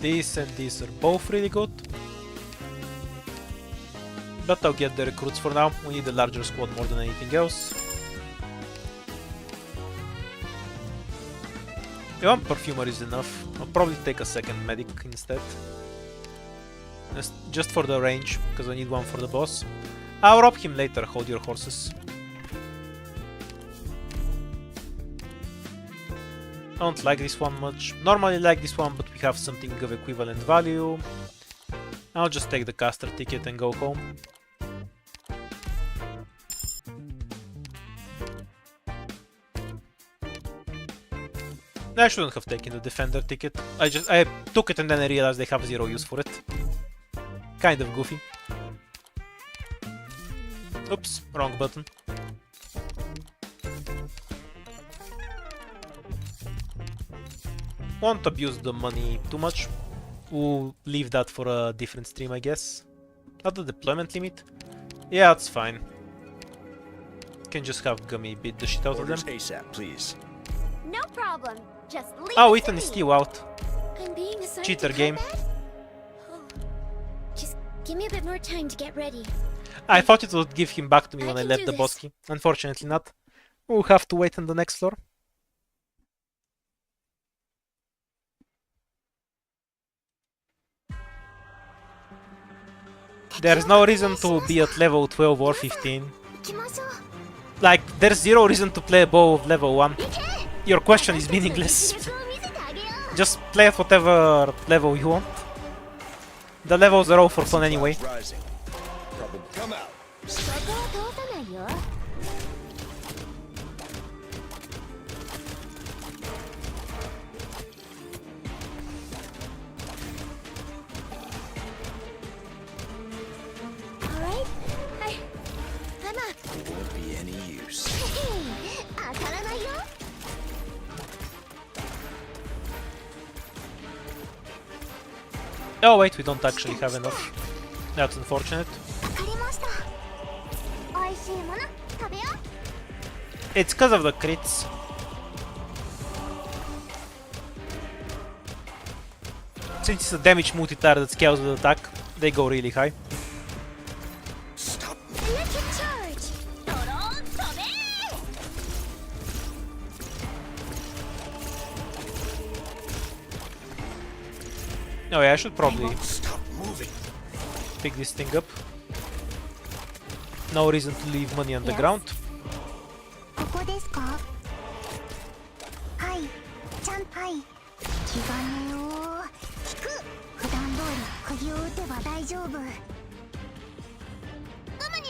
These and these are both really good. But I'll get the recruits for now. We need a larger squad more than anything else. Yeah, one perfumer is enough. I'll probably take a second medic instead. Just for the range, because I need one for the boss. I'll rob him later, hold your horses. I don't like this one much. Normally like this one, but we have something of equivalent value. I'll just take the caster ticket and go home. I shouldn't have taken the defender ticket. I took it and then I realized they have 0 use for it. Kind of goofy. Oops, wrong button. Won't abuse the money too much. We'll leave that for a different stream, I guess. Not the deployment limit. Yeah, that's fine. Can just have Gummy beat the shit out of them. ASAP, please. No problem. Just leave Oh, it Ethan to is me. still out. I'm being assigned Cheater to game. combat? Oh. Just give me a bit more time to get ready. I thought it would give him back to me I when I can left do the this. boss key. Unfortunately not. We'll have to wait on the next floor. There's no reason to be at level 12 or 15. 行きましょう Like, there's zero reason to play above level 1. Your question is meaningless. 実力を見せてあげよう Just play at whatever level you want. The levels are all for fun anyway. Rising. Probably come out. ここは通さないよ Alright. はいハマ It won't be any use. 当たらないよ Oh wait, we don't actually have enough. That's unfortunate. わかりました美味しいもの食べよう It's because of the crits. Since it's a damage multiplier that scales with attack, they go really high. Stop. Electric charge ドローン飛べ Oh yeah, I should probably Stop moving. pick this thing up. No reason to leave money on the Yes. ground. ここですかはいちゃんはい気兼ねを引く普段通り釘を打てば大丈夫うむに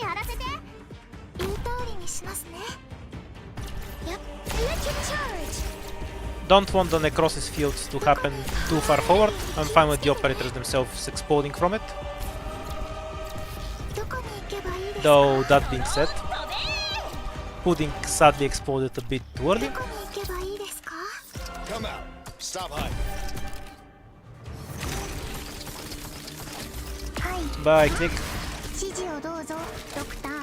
やらせて言う通りにしますねやっ Electric Charge Don't want the necrosis fields to happen too far forward. I'm fine with the operators themselves exploding from it. どこに行けばいいですか Though that being said, Pudding sadly exploded a bit too early. どこに行けばいいですか Come out. Stop hiding. はい Bye, click. 指示をどうぞドクター来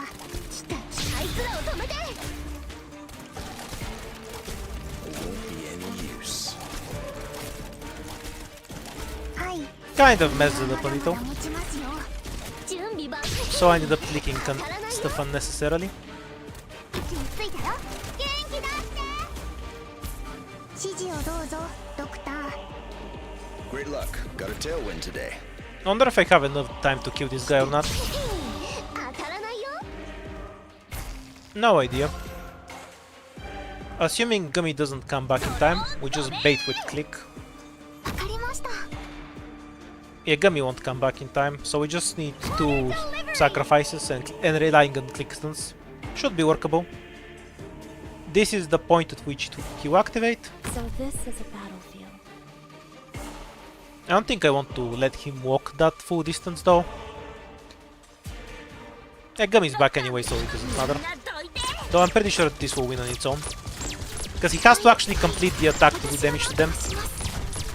たあいつらを止めて It won't be any use. はい Kind of messed it up a little, 持ちますよ準備万 so I ended up clicking stuff unnecessarily. 位置についたよ元気出して指示をどうぞドクター Great luck. Got a tailwind today. Wonder if I have enough time to kill this guy or not. 当たらないよ No idea. Assuming Gummy doesn't come back in time, we just bait with click. わかりました Yeah, Gummy won't come back in time, so we just need 2 sacrifices and relying on click stuns. Should be workable. This is the point at which you activate. So this is a battlefield. I don't think I want to let him walk that full distance though. Yeah, Gummy's back anyway, so it doesn't matter. などいて Though I'm pretty sure this will win on its own. Because he has to actually complete the attack to do damage to them.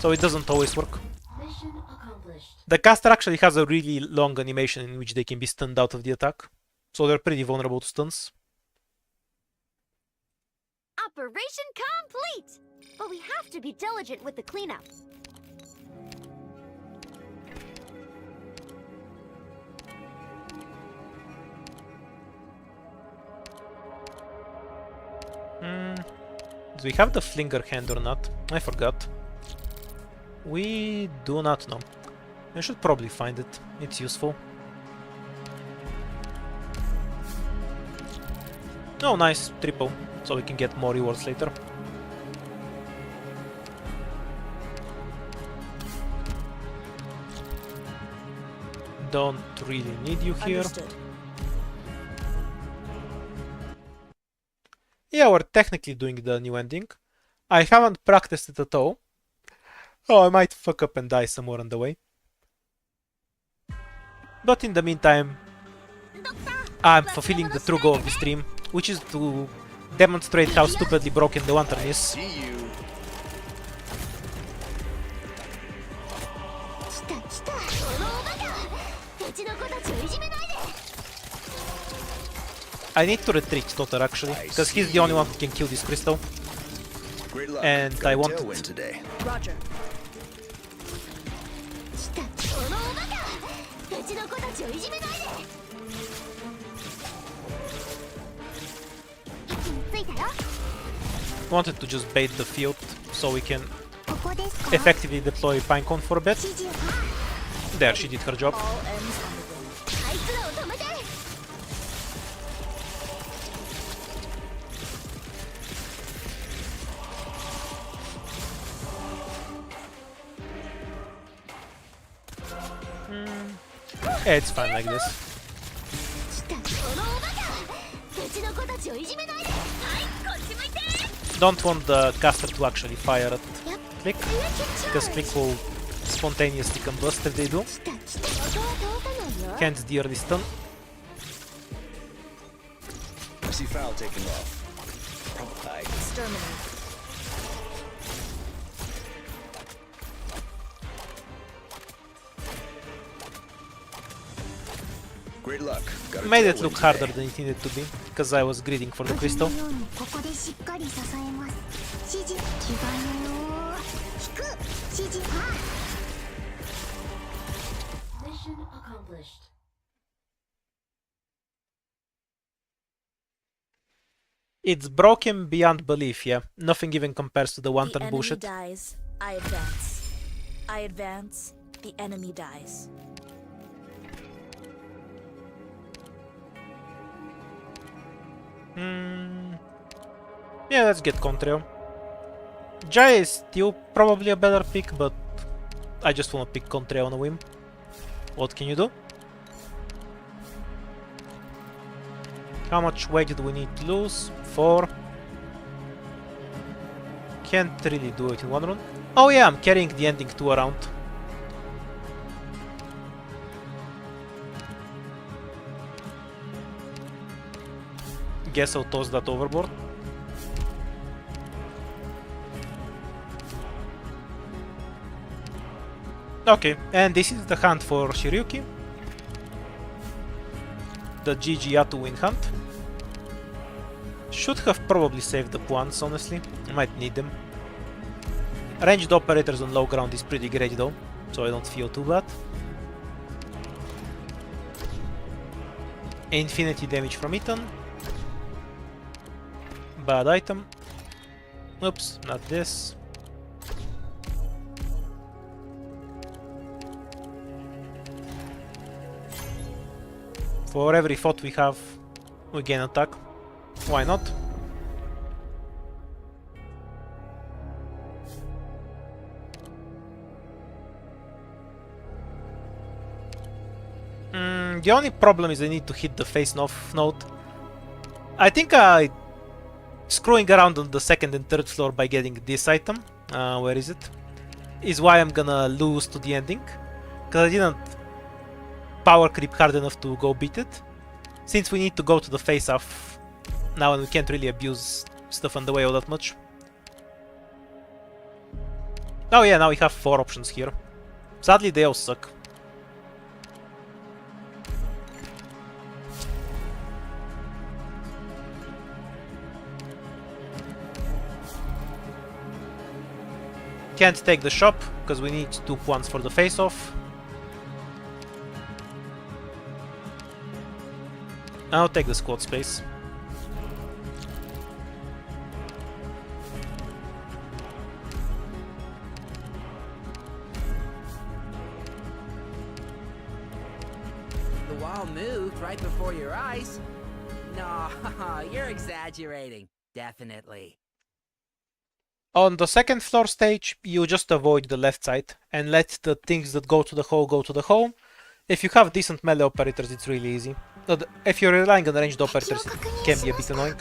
So it doesn't always work. Mission accomplished. The caster actually has a really long animation in which they can be stunned out of the attack. So they're pretty vulnerable to stuns. Operation complete! But we have to be diligent with the cleanup. Do we have the flinger hand or not? I forgot. We do not know. I should probably find it. It's useful. Oh, nice. Triple. So we can get more rewards later. Don't really need you here. Yeah, we're technically doing the new ending. I haven't practiced it at all. Oh, I might fuck up and die somewhere on the way. But in the meantime, I'm fulfilling the true goal of this stream, which is to demonstrate how stupidly broken the lantern is. See you. 来た来たこのおバカうちの子たちをいじめないで I need to retreat Totter actually, because he's the only one who can kill this crystal. Great luck. And Got I a want tailwind it. today. Roger. 来たこのおバカうちの子たちをいじめないで位置についいたよ。 Wanted to just bait the field so we can ここですか。 effectively deploy Pinecone for a bit. 指示は There, she did her job. all ends on the wing. あいつらを止めて。 Yeah, it's fine like this. 来たこのおバカ。うちの子たちをいじめないで。はい、こっち向いて。 Don't want the caster to actually fire at Click, because Electric Click charge. will spontaneously combust if they do. 来た来た。音は通さないよ。 Can't deal this stun. I see Foul taking off. I Exterminate. Great luck. Got a Made it tailwind look today. harder than it needed to be, because I was greeding for the crystal. ここでしっかり支えます。指示着替えよ。引く。指示は。 Mission accomplished. It's broken beyond belief, yeah. Nothing even compares to the The wanton enemy bullshit. dies. I advance. I advance. The enemy dies. Yeah, let's get Contreo. Jai is still probably a better pick, but I just want to pick Contreo on a whim. What can you do? How much weight do we need to lose? 4. Can't really do it in one run. Oh yeah, I'm carrying the ending 2 around. Guess I'll toss that overboard. Okay, and this is the hunt for Shiryuki. The GG Yatu win hunt. Should have probably saved the Puans, honestly. I might need them. Ranged operators on low ground is pretty great though, so I don't feel too bad. Infinity damage from Ethan. Bad item. Oops, not this. For every thought we have, we gain attack. Why not? The only problem is I need to hit the face off note. I think I screwing around on the second and third floor by getting this item. Where is it? Is why I'm gonna lose to the ending. Because I didn't power creep hard enough to go beat it. Since we need to go to the face off now and we can't really abuse stuff on the way all that much. Oh yeah, now we have 4 options here. Sadly they all suck. Can't take the shop, because we need 2 points for the face-off. I'll take the squad space. The wall moved right before your eyes. No, you're exaggerating. Definitely. On the second floor stage, you just avoid the left side and let the things that go to the hole go to the hole. If you have decent melee operators, it's really easy. But if you're relying on ranged operators, it can be a bit annoying.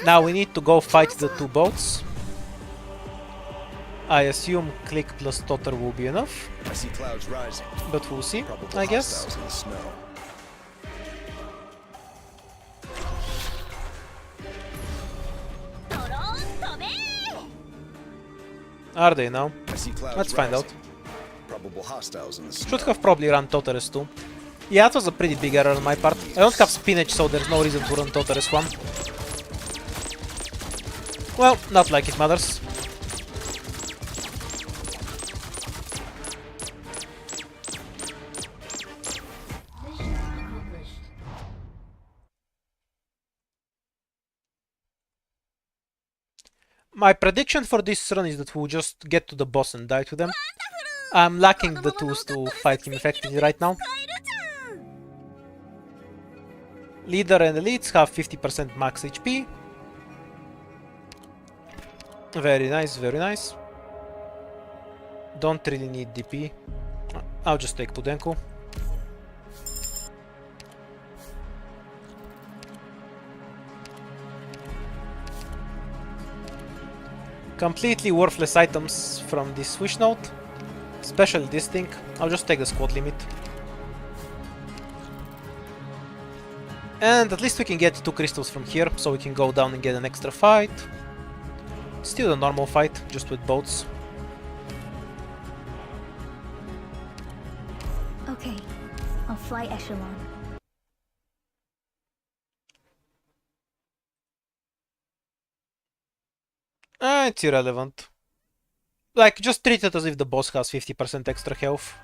Now we need to go fight the 2 boats. I assume Click plus Totter will be enough, I see clouds rising. but we'll see, Probable I guess. hostiles in the snow. Are they now? I see clouds Let's find out. rising. Probable hostiles in the snow. Should have probably run Toteres too. Yeah, that was a pretty big error on my part. I don't have spinach, so there's no reason to run Toteres 1. Well, not like it matters. Mission accomplished. My prediction for this run is that we'll just get to the boss and die to them. I'm lacking the tools to fight him effectively right now. Leader and elites have 50% max HP. Very nice, very nice. Don't really need DP. I'll just take Pudenko. Completely worthless items from this wish note. Especially this thing. I'll just take the squad limit. And at least we can get 2 crystals from here, so we can go down and get an extra fight. Still a normal fight, just with boats. Okay, I'll fly Echelon. It's irrelevant. Like, just treat it as if the boss has 50% extra health.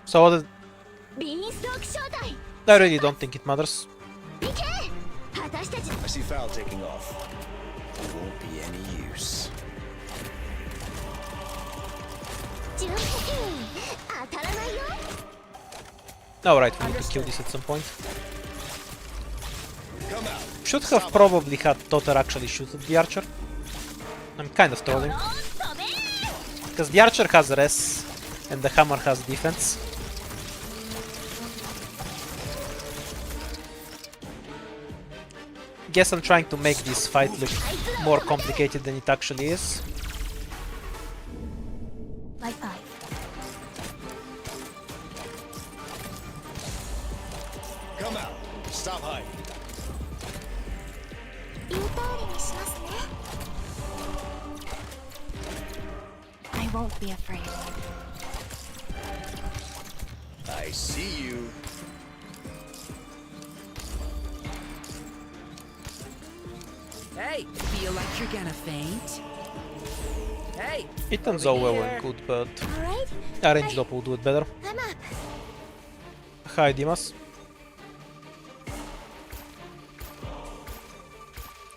So Beanstalk Showtime! I really don't think it matters. I see Foul taking off. It won't be any use. Alright, we need to kill this at some point. Come out. Should have probably had Totter actually shoot at the archer. I'm kind of trolling. Because the archer has res and the hammer has defense. Guess I'm trying to make this fight look more complicated than it actually is. Like I. Come out. Stop hiding. I won't be afraid. I see you. Hey, feel like you're gonna faint? Hey! It turns over out well here. and good, but Alright, a ranged op will do it better. I'm up. Hi, Dimas.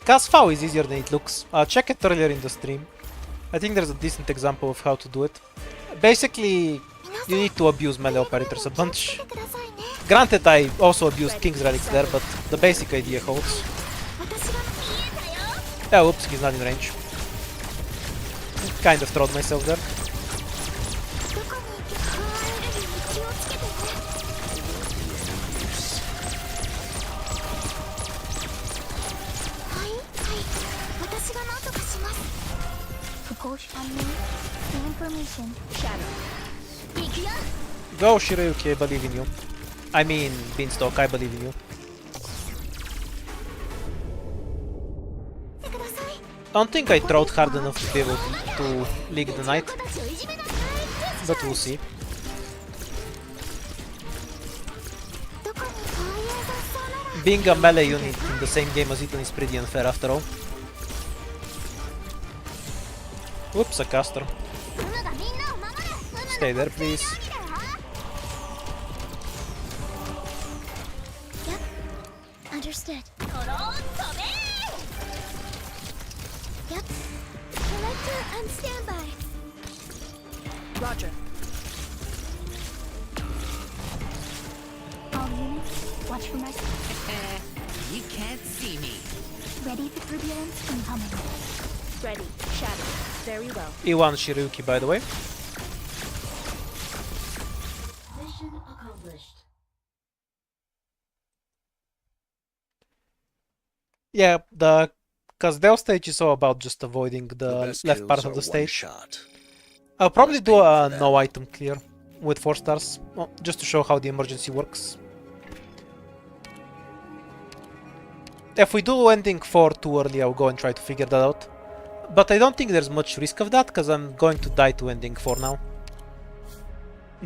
Cast FAO is easier than it looks. Check it earlier in the stream. I think there's a decent example of how to do it. Basically, you need to abuse melee operators a bunch. Granted, I also abused King's Relics there, but the basic idea holds. Yeah, oops, he's not in range. Kind of throwed myself there. Information. Shadow. Go, Shirayuki, I believe in you. I mean, Beanstalk, I believe in you. Don't think I throwed hard enough to be able to League the Knight, but we'll see. Being a melee unit in the same game as Ethan is pretty unfair after all. Whoops, a caster. Stay there, please. Yep, understood. Yep. Collector on standby. Roger. All units, watch for my You can't see me. ready for turbulence incoming. Ready. Shadow. Very well. E1 Shirayuki, by the way. Mission accomplished. Yeah, the Kazdel stage is all about just avoiding the best left part kills of are the one stage. shot. I'll probably Must do pay a for that. no item clear with 4 stars, well, just to show how the emergency works. If we do ending 4 too early, I'll go and try to figure that out. But I don't think there's much risk of that, because I'm going to die to ending 4 now.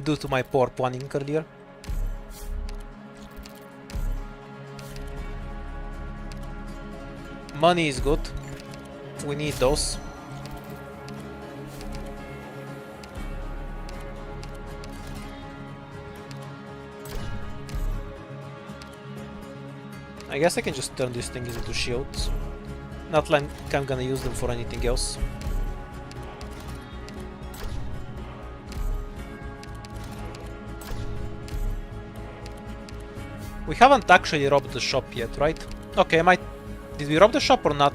Due to my poor planning earlier. Money is good. We need those. I guess I can just turn these things into shields. Not like I'm gonna use them for anything else. We haven't actually robbed the shop yet, right? Okay, did we rob the shop or not?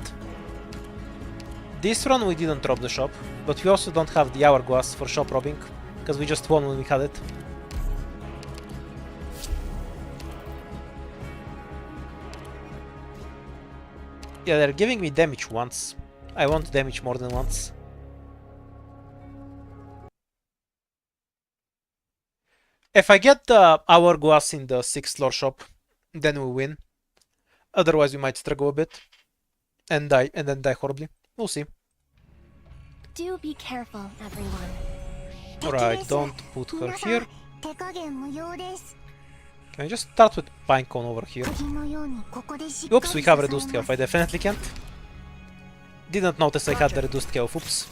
This run we didn't rob the shop, but we also don't have the hourglass for shop robbing, because we just won when we had it. Yeah, they're giving me damage once. I want damage more than once. If I get the hourglass in the 6th floor shop, then we win. Otherwise we might struggle a bit. And die, and then die horribly. We'll see. Do be careful, everyone. Alright, don't put her here. 手加減無用です。 Can I just start with Pinecone over here? 鍵のようにここでしっかり Oops, we have reduced health. I definitely can't. Didn't notice I had the reduced health. Oops.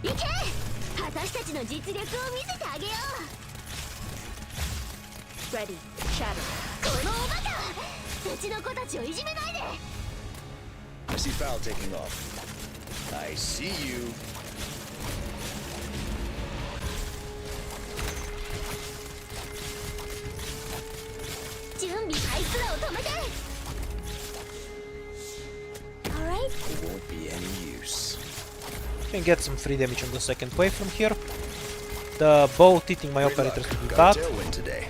行け！私たちの実力を見せてあげよう。 Ready. Shatter. このおバカ！うちの子たちをいじめないで！ I see Foul taking off. I see you. 準備あいつらを止めて！ Alright. It won't be any use. Can get some free damage on the second wave from here. The boat hitting my operators would be Got bad, a tailwind today.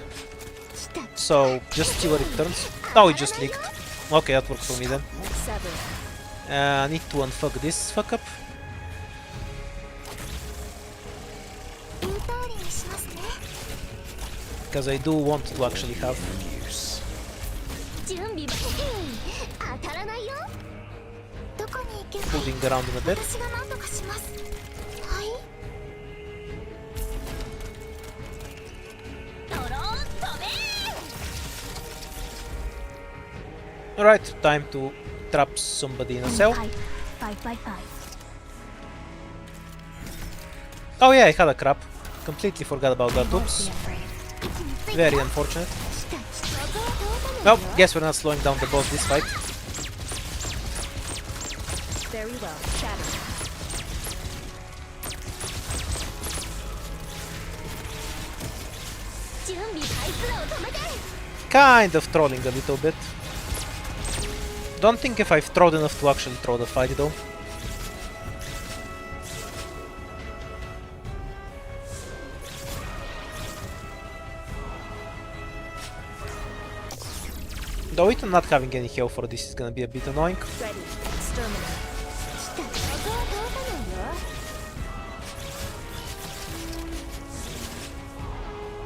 so just see what it turns. Oh, it just leaked. Okay, that works for me then. 7. I need to unfuck this fuck up. インターリンしますね。 Because I do want to actually have. Any use. 準備当たらないよ。どこに行けば Moving around in a bit. 私が何とかします。はい。ドローン飛べ！ Alright, time to trap somebody in a cell. 5 by 5. Oh yeah, I had a crap. Completely forgot about that. Oops. Be afraid. Very unfortunate. 想像を通さない Nope, よ。 guess we're not slowing down the boss this fight. Very well. Shatter. 準備あいつらを止めて！ Kind of trolling a little bit. Don't think if I've trolled enough to actually troll the fight though. Though even not having any health for this is gonna be a bit annoying. Ready. Exterminate. 想像を通さないよ。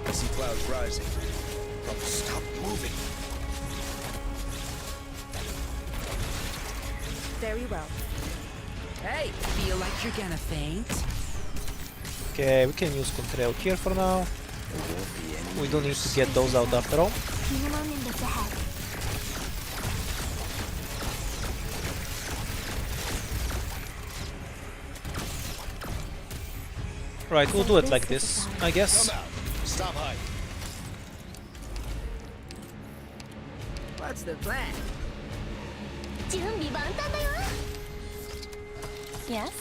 I see clouds rising. Oh, stop moving. Very well. Hey, feel like you're gonna faint? Okay, we can use Contrail here for now. We do need to get those out after all. Minimum minutes ahead. Right, we'll do it like this, I guess. Come out. Stop hiding. What's the plan? 準備万端だよ。 Yes.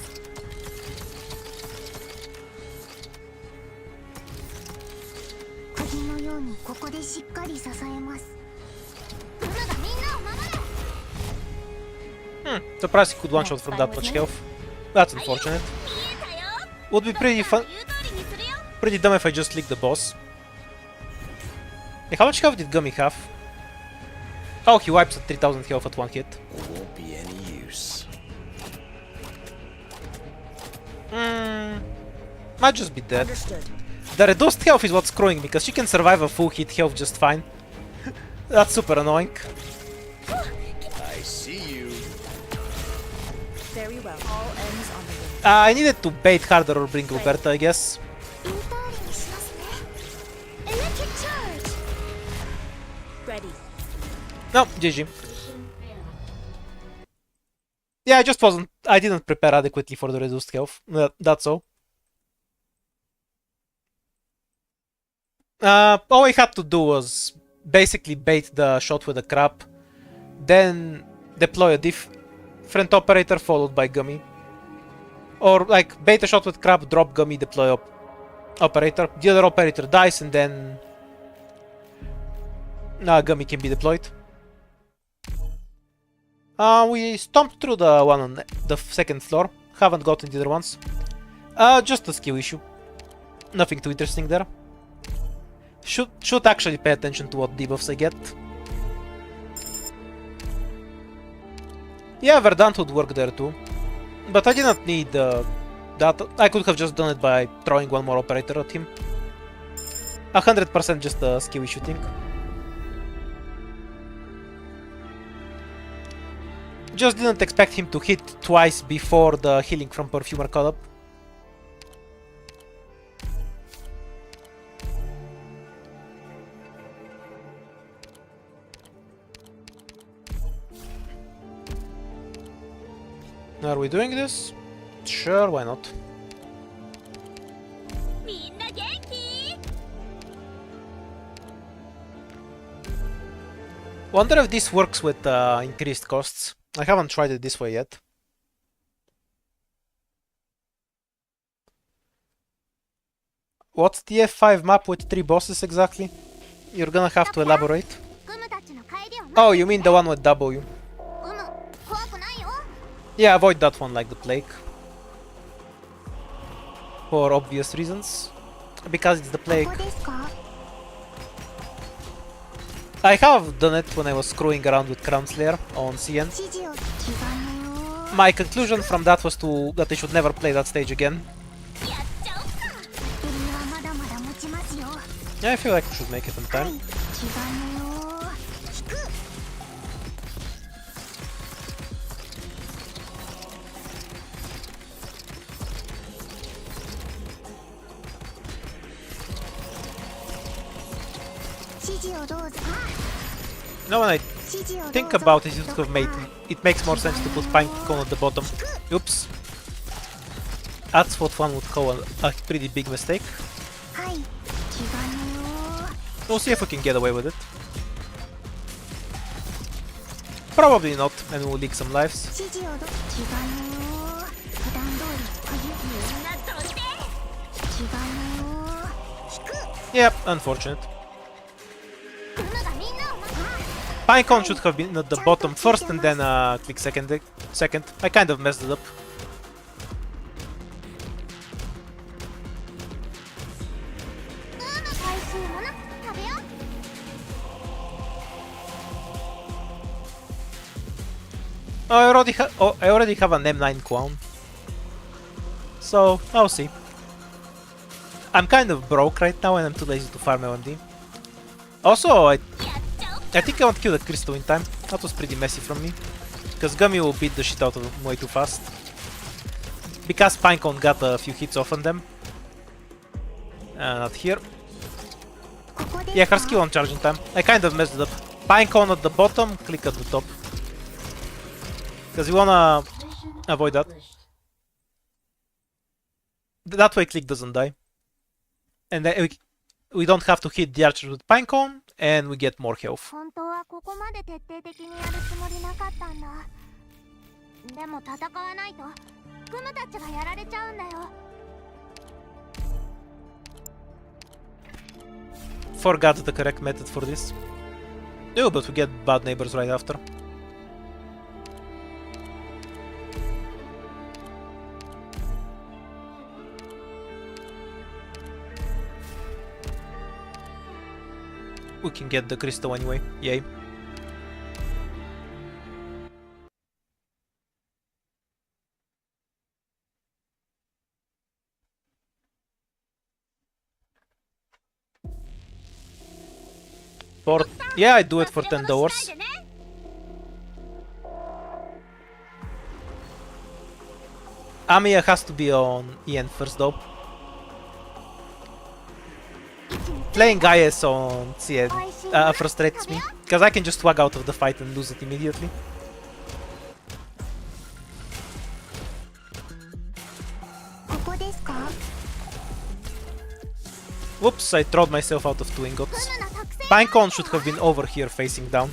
鍵のようにここでしっかり支えます。ブルがみんなを守る。 Surprised he could one shot from that much health. That's unfortunate. 見えたよ。 Would be pretty fun, 言う通りにするよ。 pretty dumb if I just licked the boss. Hey, how much health did Gummy have? Oh, he wipes at 3000 health at one hit. It won't be any use. Might just be dead. Understood. The reduced health is what's screwing me, because she can survive a full hit health just fine. That's super annoying. I see you. Very well. All ends on the way. I needed to bait harder or bring Roberta, I guess. インターリンしますね。Electric charge. Ready. No, GG. Yeah, I just wasn't. I didn't prepare adequately for the reduced health. That's all. All I had to do was basically bait the shot with a crap, then deploy a different operator followed by Gummy. Or like bait a shot with crab, drop Gummy, deploy operator. The other operator dies and then Gummy can be deployed. We stomped through the one on the second floor. Haven't gotten the other ones. Just a skill issue. Nothing too interesting there. Should actually pay attention to what debuffs I get. Yeah, Verdant would work there too. But I didn't need that. I could have just done it by throwing one more operator at him. 100% just a skill issue thing. Just didn't expect him to hit twice before the healing from Perfumer caught up. Are we doing this? Sure, why not? Wonder if this works with increased costs. I haven't tried it this way yet. What's the F5 map with 3 bosses exactly? You're gonna have to elaborate. Oh, you mean the one with W. Yeah, avoid that one like the plague. For obvious reasons. Because it's the plague. I have done it when I was screwing around with Crown Slayer on CN. My conclusion from that was that I should never play that stage again. Yeah, I feel like we should make it in time. No, when I think about it, it makes more sense to put Pinecone at the bottom. Oops. That's what one would call a pretty big mistake. We'll see if we can get away with it. Probably not, and we'll leak some lives. Yep, unfortunate. Pinecone should have been at the bottom first and then click second. I kind of messed it up. I already have an M9 clone. So, I'll see. I'm kind of broke right now and I'm too lazy to farm LMD. Also, I think I won't kill the crystal in time. That was pretty messy from me. Because Gummy will beat the shit out of them way too fast. Because Pinecone got a few hits off on them. Not here. Yeah, her skill won't charge in time. I kind of messed it up. Pinecone at the bottom, click at the top. Because you wanna avoid that. That way click doesn't die. And then we don't have to hit the archer with Pinecone, and we get more health. Forgot the correct method for this. No, but we get bad neighbors right after. We can get the crystal anyway, yay. Yeah, I do it for $10. Amiya has to be on EN first though. Playing IS on CN frustrates me, because I can just swag out of the fight and lose it immediately. Whoops, I throwed myself out of 2 ingots. Pinecone should have been over here facing down.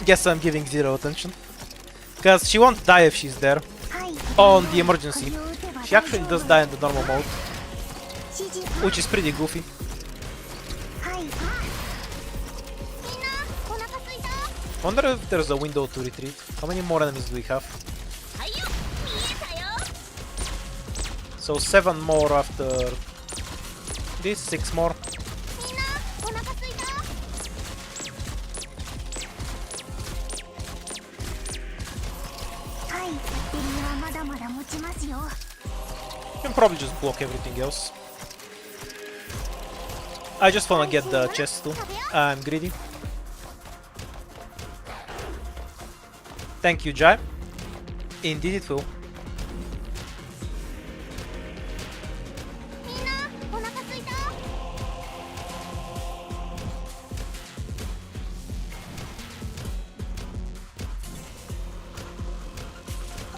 Guess I'm giving zero attention. Because she won't die if she's there. On the emergency. She actually does die in the normal mode. Which is pretty goofy. Wonder if there's a window to retreat. How many more enemies do we have? So 7 more after this, 6 more. Can probably just block everything else. I just wanna get the chest too. I'm greedy. Thank you, Jai. Indeed it will.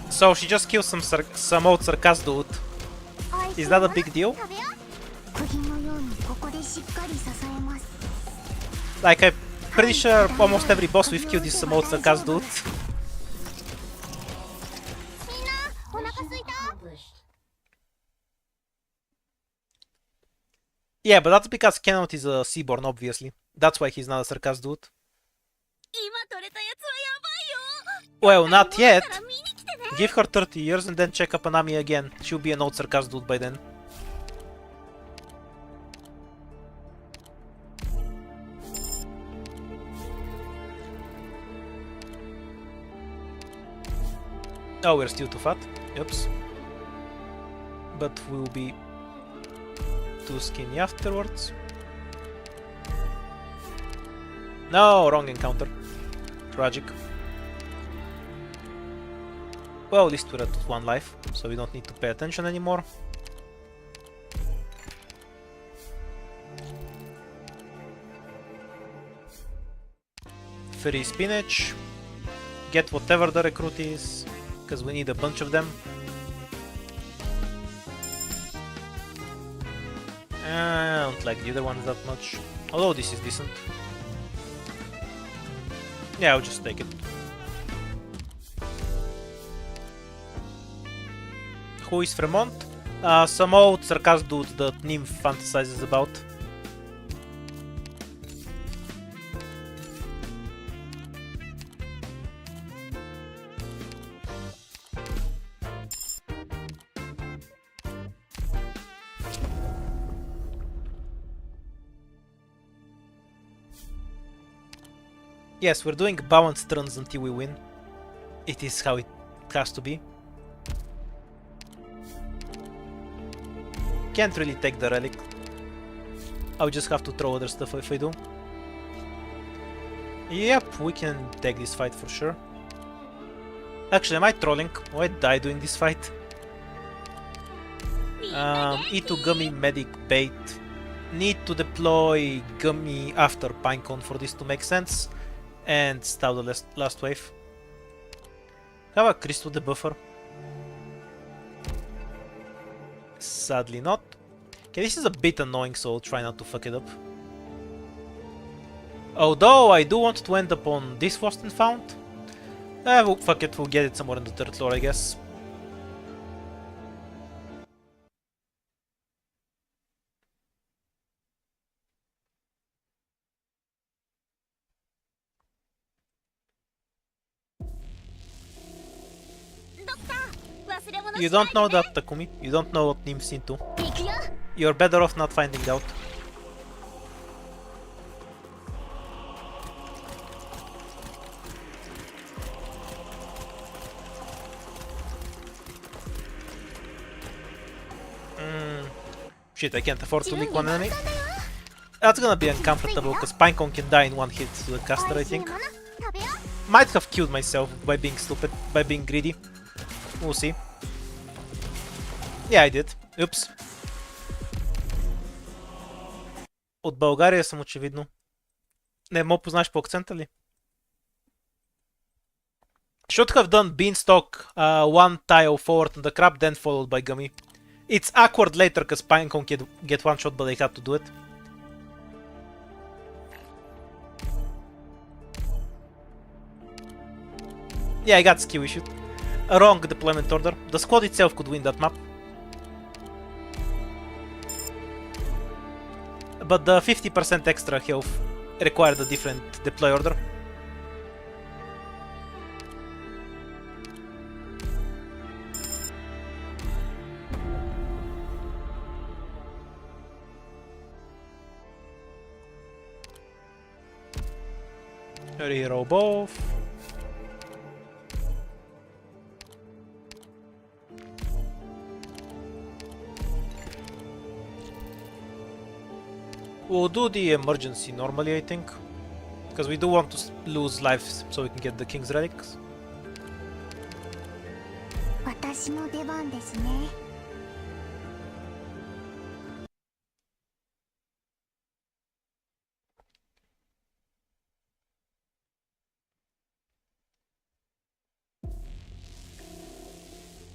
So she just killed some old Sarkaz dude. Is that a big deal? Like, I'm pretty sure almost every boss we've killed is some old Sarkaz dude. Yeah, but that's because Kenot is a Seaborn, obviously. That's why he's not a Sarkaz dude. Well, not yet. Give her 30 years and then check up Anami again. She'll be an old Sarkaz dude by then. Oh, we're still too fat. Oops. But we'll be too skinny afterwards. No, wrong encounter. Tragic. Well, at least we're at 1 life, so we don't need to pay attention anymore. Free spinach. Get whatever the recruit is, because we need a bunch of them. I don't like the other ones that much, although this is decent. Yeah, I'll just take it. Who is Fremont? Some old Sarkaz dude that Nymph fantasizes about. Yes, we're doing balanced turns until we win. It is how it has to be. Can't really take the relic. I'll just have to throw other stuff if I do. Yep, we can take this fight for sure. Actually, am I trolling? Why did I doing this fight? E2 Gummy Medic Bait. Need to deploy Gummy after Pinecone for this to make sense. And stop the last wave. Have a Crystal debuffer. Sadly not. Okay, this is a bit annoying, so I'll try not to fuck it up. Although I do want to end up on this Lost and Found. Well, fuck it, we'll get it somewhere in the 3rd floor, I guess. You don't know that, Takumi. You don't know what Nymph's into. You're better off not finding out. Shit, I can't afford to leak one enemy. That's gonna be uncomfortable, because Pinecone can die in 1 hit to the caster, I think. Might have killed myself by being stupid, by being greedy. We'll see. Yeah, I did. Oops. От България съм очевидно. Не ме познаш по акцента ли? Should have done Beanstalk 1 tile forward on the crab, then followed by Gummy. It's awkward later because Pinecone can get one shot, but they had to do it. Yeah, I got skill issued. A wrong deployment order. The squad itself could win that map. But the 50% extra health required a different deploy order. Hero both. We'll do the emergency normally, I think. Because we do want to lose lives so we can get the King's Relics. 私の出番ですね。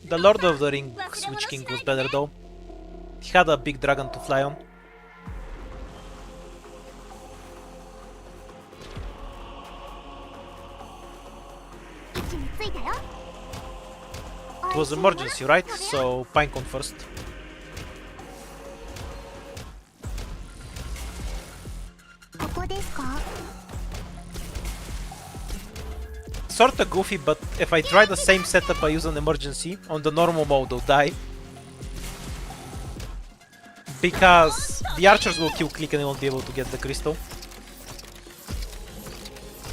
The Lord of the Rings Witch King was better though. He had a big dragon to fly on. It was emergency, right? So Pinecone first. Sorta goofy, but if I try the same setup I use on emergency, on the normal mode I'll die. Because the archers will kill click and I won't be able to get the crystal.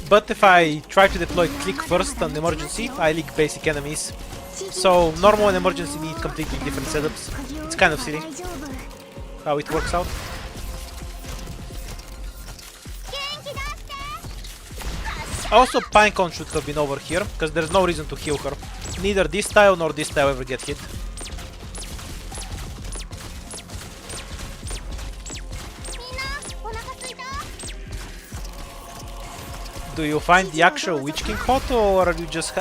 But if I try to deploy click first on emergency, I leak basic enemies. So normal and emergency need completely different setups. It's kind of silly how it works out. Also, Pinecone should have been over here, because there's no reason to heal her. Neither this tile nor this tile ever get hit. Do you find the actual Witch King hot, or you just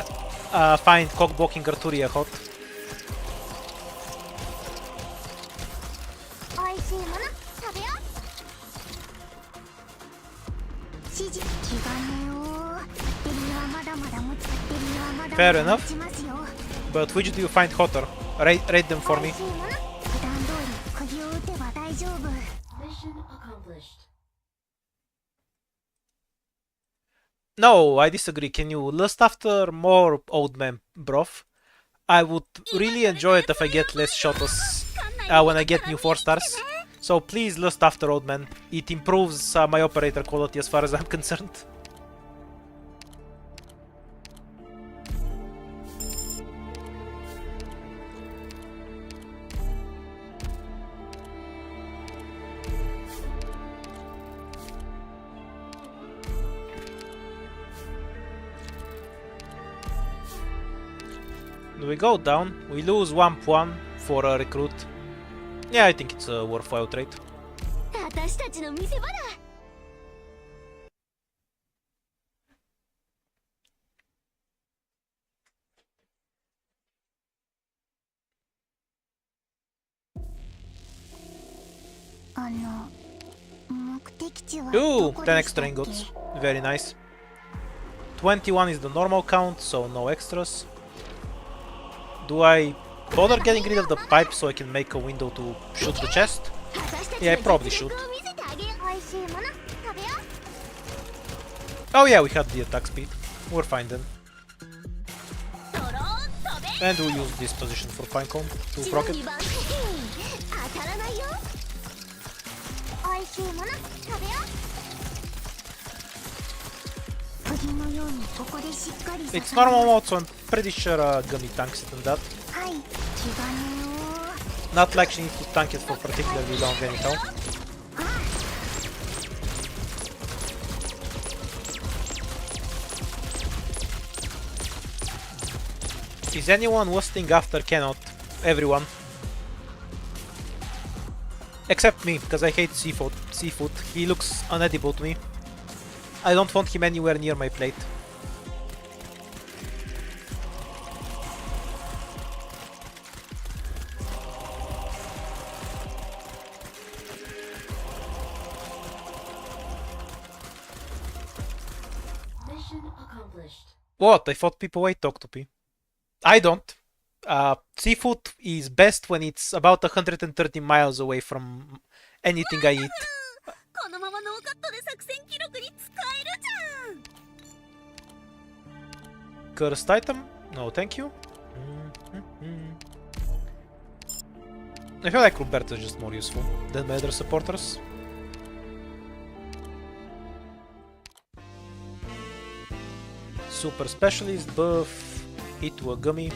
find cockblocking Arturia hot? Fair enough. But which do you find hotter? Rate them for me. Mission accomplished. No, I disagree. Can you lust after more Old Man Broth? I would really enjoy it if I get less shotos when I get new 4 stars. So please lust after Old Man. It improves my operator quality as far as I'm concerned. We go down, we lose 1 for a recruit. Yeah, I think it's a worthwhile trade. 私たちの見せ場だ。目的地は Ooh, どこ 10 でした extra っけ？ ingots. Very nice. 21 is the normal count, so no extras. Do I bother getting rid of the pipe so I can make a window to shoot the chest? Yeah, I probably should. Oh yeah, we had the attack speed. We're fine then. And we'll use this position for Pinecone to proc it. It's normal mode, so I'm pretty sure Gummy tanks it and that. Not like she needs to tank it for particularly long anyhow. Is anyone lusting after Cannot? Everyone. Except me, because I hate seafood. He looks unedible to me. I don't want him anywhere near my plate. Mission accomplished. What? I thought people ate Octopi. I don't. Seafood is best when it's about 130 miles away from anything I eat. このままノーカットで作戦記録に使えるじゃん。 Cursed item? No, thank you. I feel like Roberto is just more useful than my other supporters. Super Specialist buff, hit to a gummy.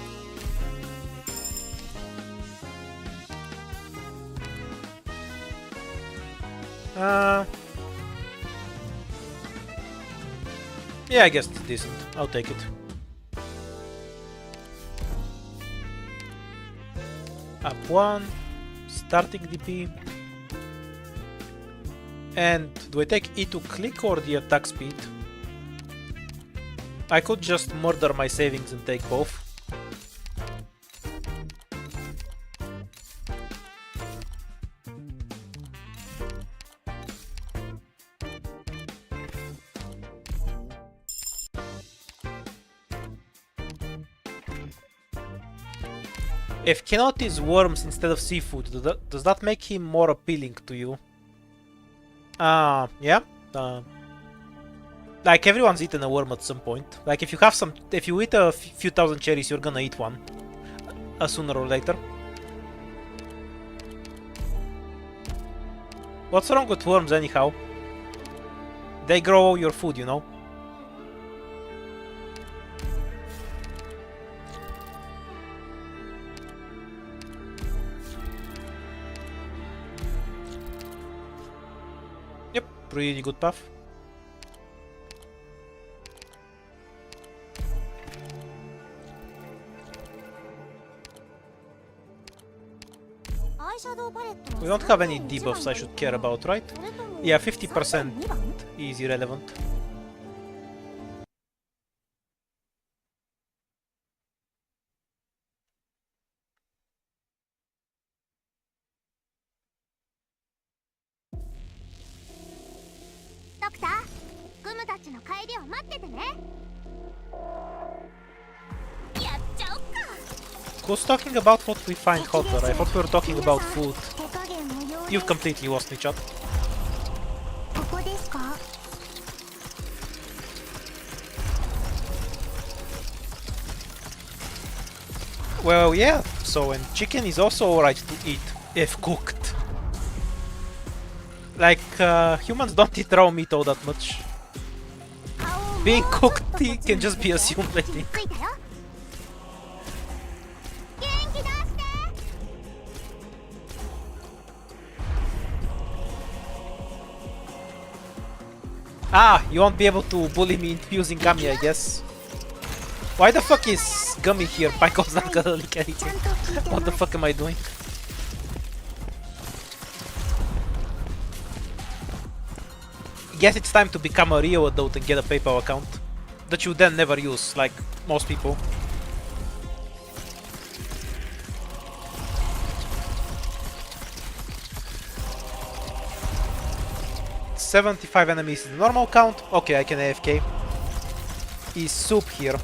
Yeah, I guess it's decent. I'll take it. Up 1, starting DP. And do I take E to click or the attack speed? I could just murder my savings and take both. If Kenot is worms instead of seafood, does that make him more appealing to you? Yeah. Like everyone's eaten a worm at some point. Like if you eat a few thousand cherries, you're gonna eat one, sooner or later. What's wrong with worms anyhow? They grow all your food, you know. Yep, pretty good path. We don't have any debuffs I should care about, right? Yeah, 50% is irrelevant. Doctor, グムたちの帰りを待っててね。やっちゃおっか。 Who's talking about what we find hotter? I thought we were talking about food. You've completely lost me, chat. ここですか? Well, yeah, so and chicken is also alright to eat if cooked. Like, humans don't eat raw meat all that much. Being cooked can just be assumed, I think. Ah, you won't be able to bully me into using Gummy, I guess. Why the fuck is Gummy here? Pyko's not gonna lick anything. What the fuck am I doing? Guess it's time to become a Rio adult and get a PayPal account that you then never use, like most people. $75 enemies in the normal count. Okay, I can AFK. Is Soup here?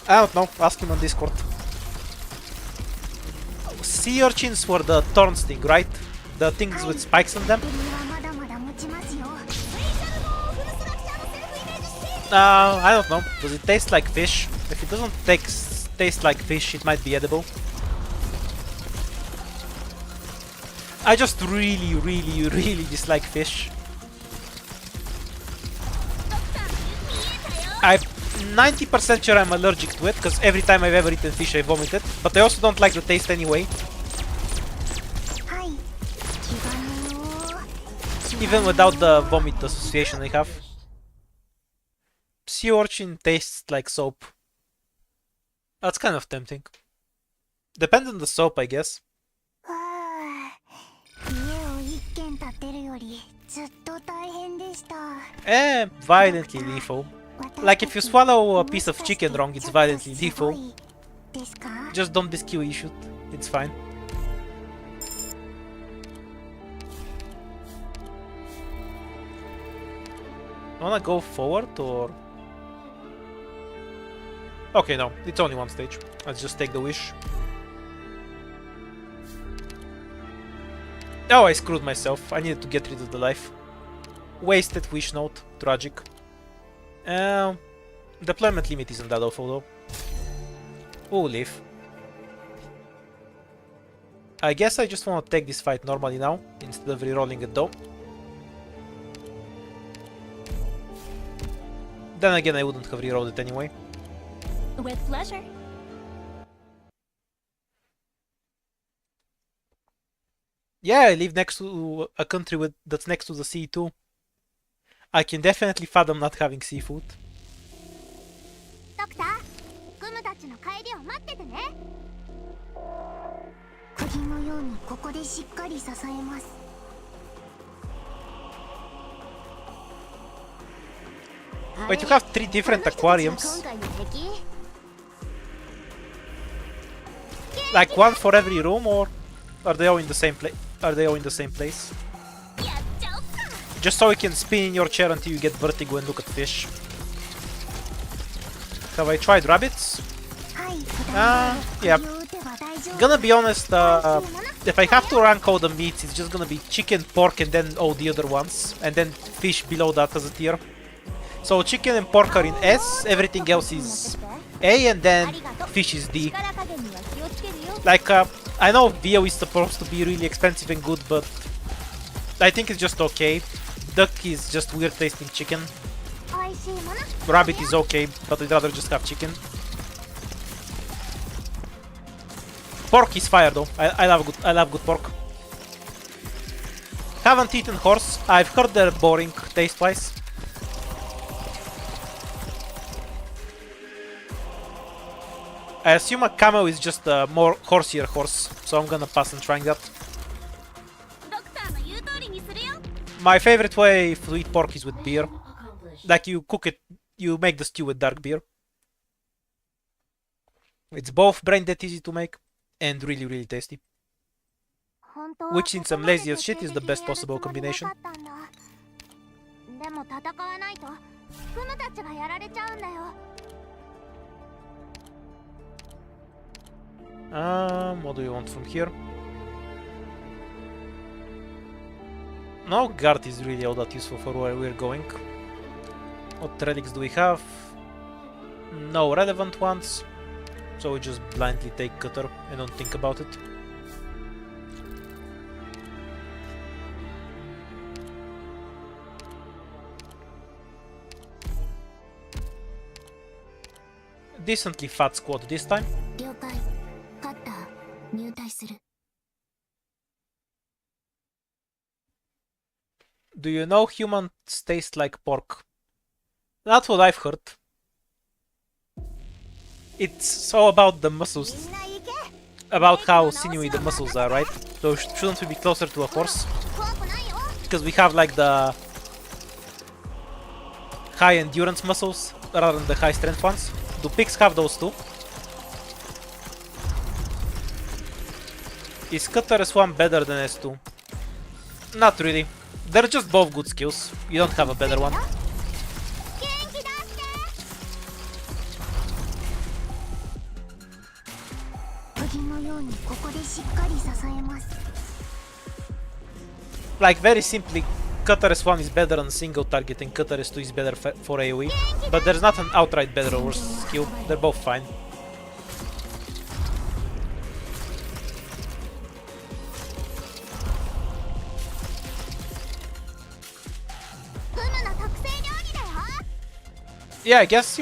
I don't know, ask him on Discord. Sea urchins were the thorn sting, right? The things with spikes on them? I don't know. Does it taste like fish? If it doesn't taste like fish, it might be edible. I just really dislike fish. I'm 90% sure I'm allergic to it, because every time I've ever eaten fish I vomited, but I also don't like the taste anyway. Even without the vomit association I have. Sea urchin tastes like soap. That's kind of tempting. Depends on the soap, I guess. Violently lethal. Like if you swallow a piece of chicken wrong, it's violently lethal. Just don't biscuit shoot. It's fine. Wanna go forward or? Okay, no, it's only one stage. Let's just take the wish. Oh, I screwed myself. I needed to get rid of the life. Wasted wish note. Tragic. Deployment limit isn't that awful though. Oh, leave. I guess I just want to take this fight normally now, instead of rerolling it though. Then again, I wouldn't have rerolled it anyway. With pleasure. Yeah, I live next to a country that's next to the sea too. I can definitely fathom not having seafood. ドクター、グムたちの帰りを待っててね。釘のようにここでしっかり支えます。Wait, you have 3 different aquariums? 今回の敵。 Like one for every room, or are they all in the same place? Are they all in the same place? やっちゃおっか。 Just so you can spin in your chair until you get vertigo and look at fish. Have I tried rabbits? はい。 Yeah. 打てば大丈夫。 Gonna be honest, if I have to rank all the meats, it's just gonna be chicken, pork, and then all the other ones, and then fish below that as a tier. So chicken and pork are in S, everything else is A, and then fish is D. 力加減には気をつけるよ。 Like, I know VO is supposed to be really expensive and good, but I think it's just okay. Duck is just weird tasting chicken. 美味しいもの。 Rabbit is okay, but I'd rather just have chicken. Pork is fire though. I love good pork. Haven't eaten horse. I've heard they're boring taste-wise. I assume a camel is just a more horseier horse, so I'm gonna pass on trying that. ドクターの言う通りにするよ。 My favorite way to eat pork is with beer. Accomplished. Like you cook it, you make the stew with dark beer. It's both brain dead easy to make and really, really tasty. 本当は Which, since I'm lazy as shit, is the best possible combination. でも戦わないとグムたちがやられちゃうんだよ。 What do you want from here? No guard is really all that useful for where we're going. What relics do we have? No relevant ones. So we just blindly take Cutter and don't think about it. Decently fat squad this time. 了解。カッター、入隊する。 Do you know humans taste like pork? That's what I've heard. It's all about the muscles. みんな行け。 About how sinewy the muscles are, right? So shouldn't we be closer to a horse? 怖くないよ。 Because we have like the high endurance muscles rather than the high strength ones. Do pigs have those too? Is Cutter S1 better than S2? Not really. They're just both good skills. You don't have a better one. 元気出して。釘のようにここでしっかり支えます。 Like very simply, Cutter S1 is better on single target and Cutter S2 is better for AoE. But there's not an outright better or worse skill. They're both fine. グムの特製料理だよ。 Yeah, I guess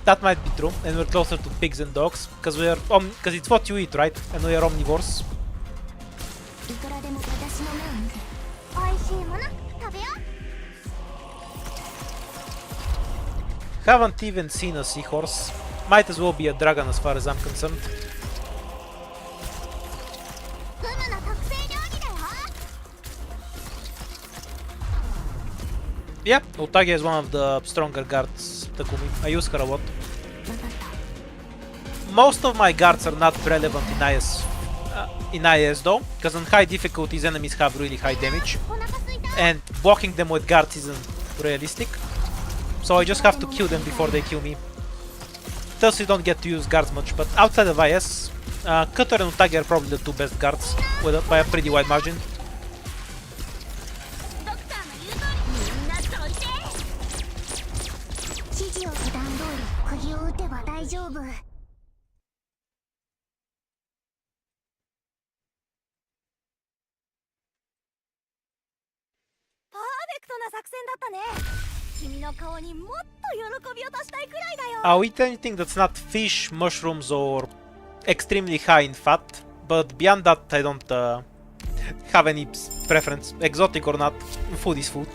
that might be true, and we're closer to pigs and dogs, because because it's what you eat, right? And we are omnivores. いくらでも私の目を見て。美味しいもの食べよう。 Haven't even seen a seahorse. Might as well be a dragon as far as I'm concerned. グムの特製料理だよ。 Yeah, Otage is one of the stronger guards, Takumi. I use her a lot. わかった。 Most of my guards are not relevant in IS though, because on high difficulties enemies have really high damage, お腹すいた。 and blocking them with guards isn't realistic. So I just have to kill them before they kill me. thus you don't get to use guards much, but outside of IS, Cutter and Utage are probably the two best guards, by a pretty wide margin. ドクターの言う通りみんなどいて指示を普段通り釘を打てば大丈夫 パーフェクトな作戦だったね君の顔にもっと喜びを足したいくらいだよ I'll eat anything that's not fish, mushrooms, or extremely high in fat, but beyond that I don't have any preference. Exotic or not, food is food.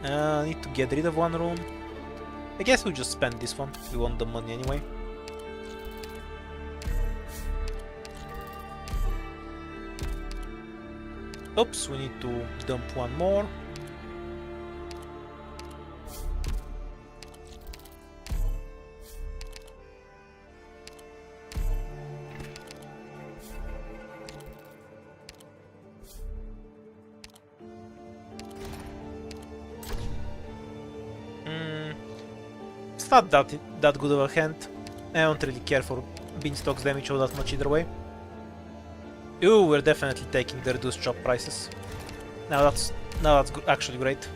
Need to get rid of one room. I guess we'll just spend this one, we want the money anyway. Oops, we need to dump one more. It's not that good of a hand. I don't really care for Beanstalk's damage all that much either way. Ooh, we're definitely taking the reduced shop prices. Now that's actually great.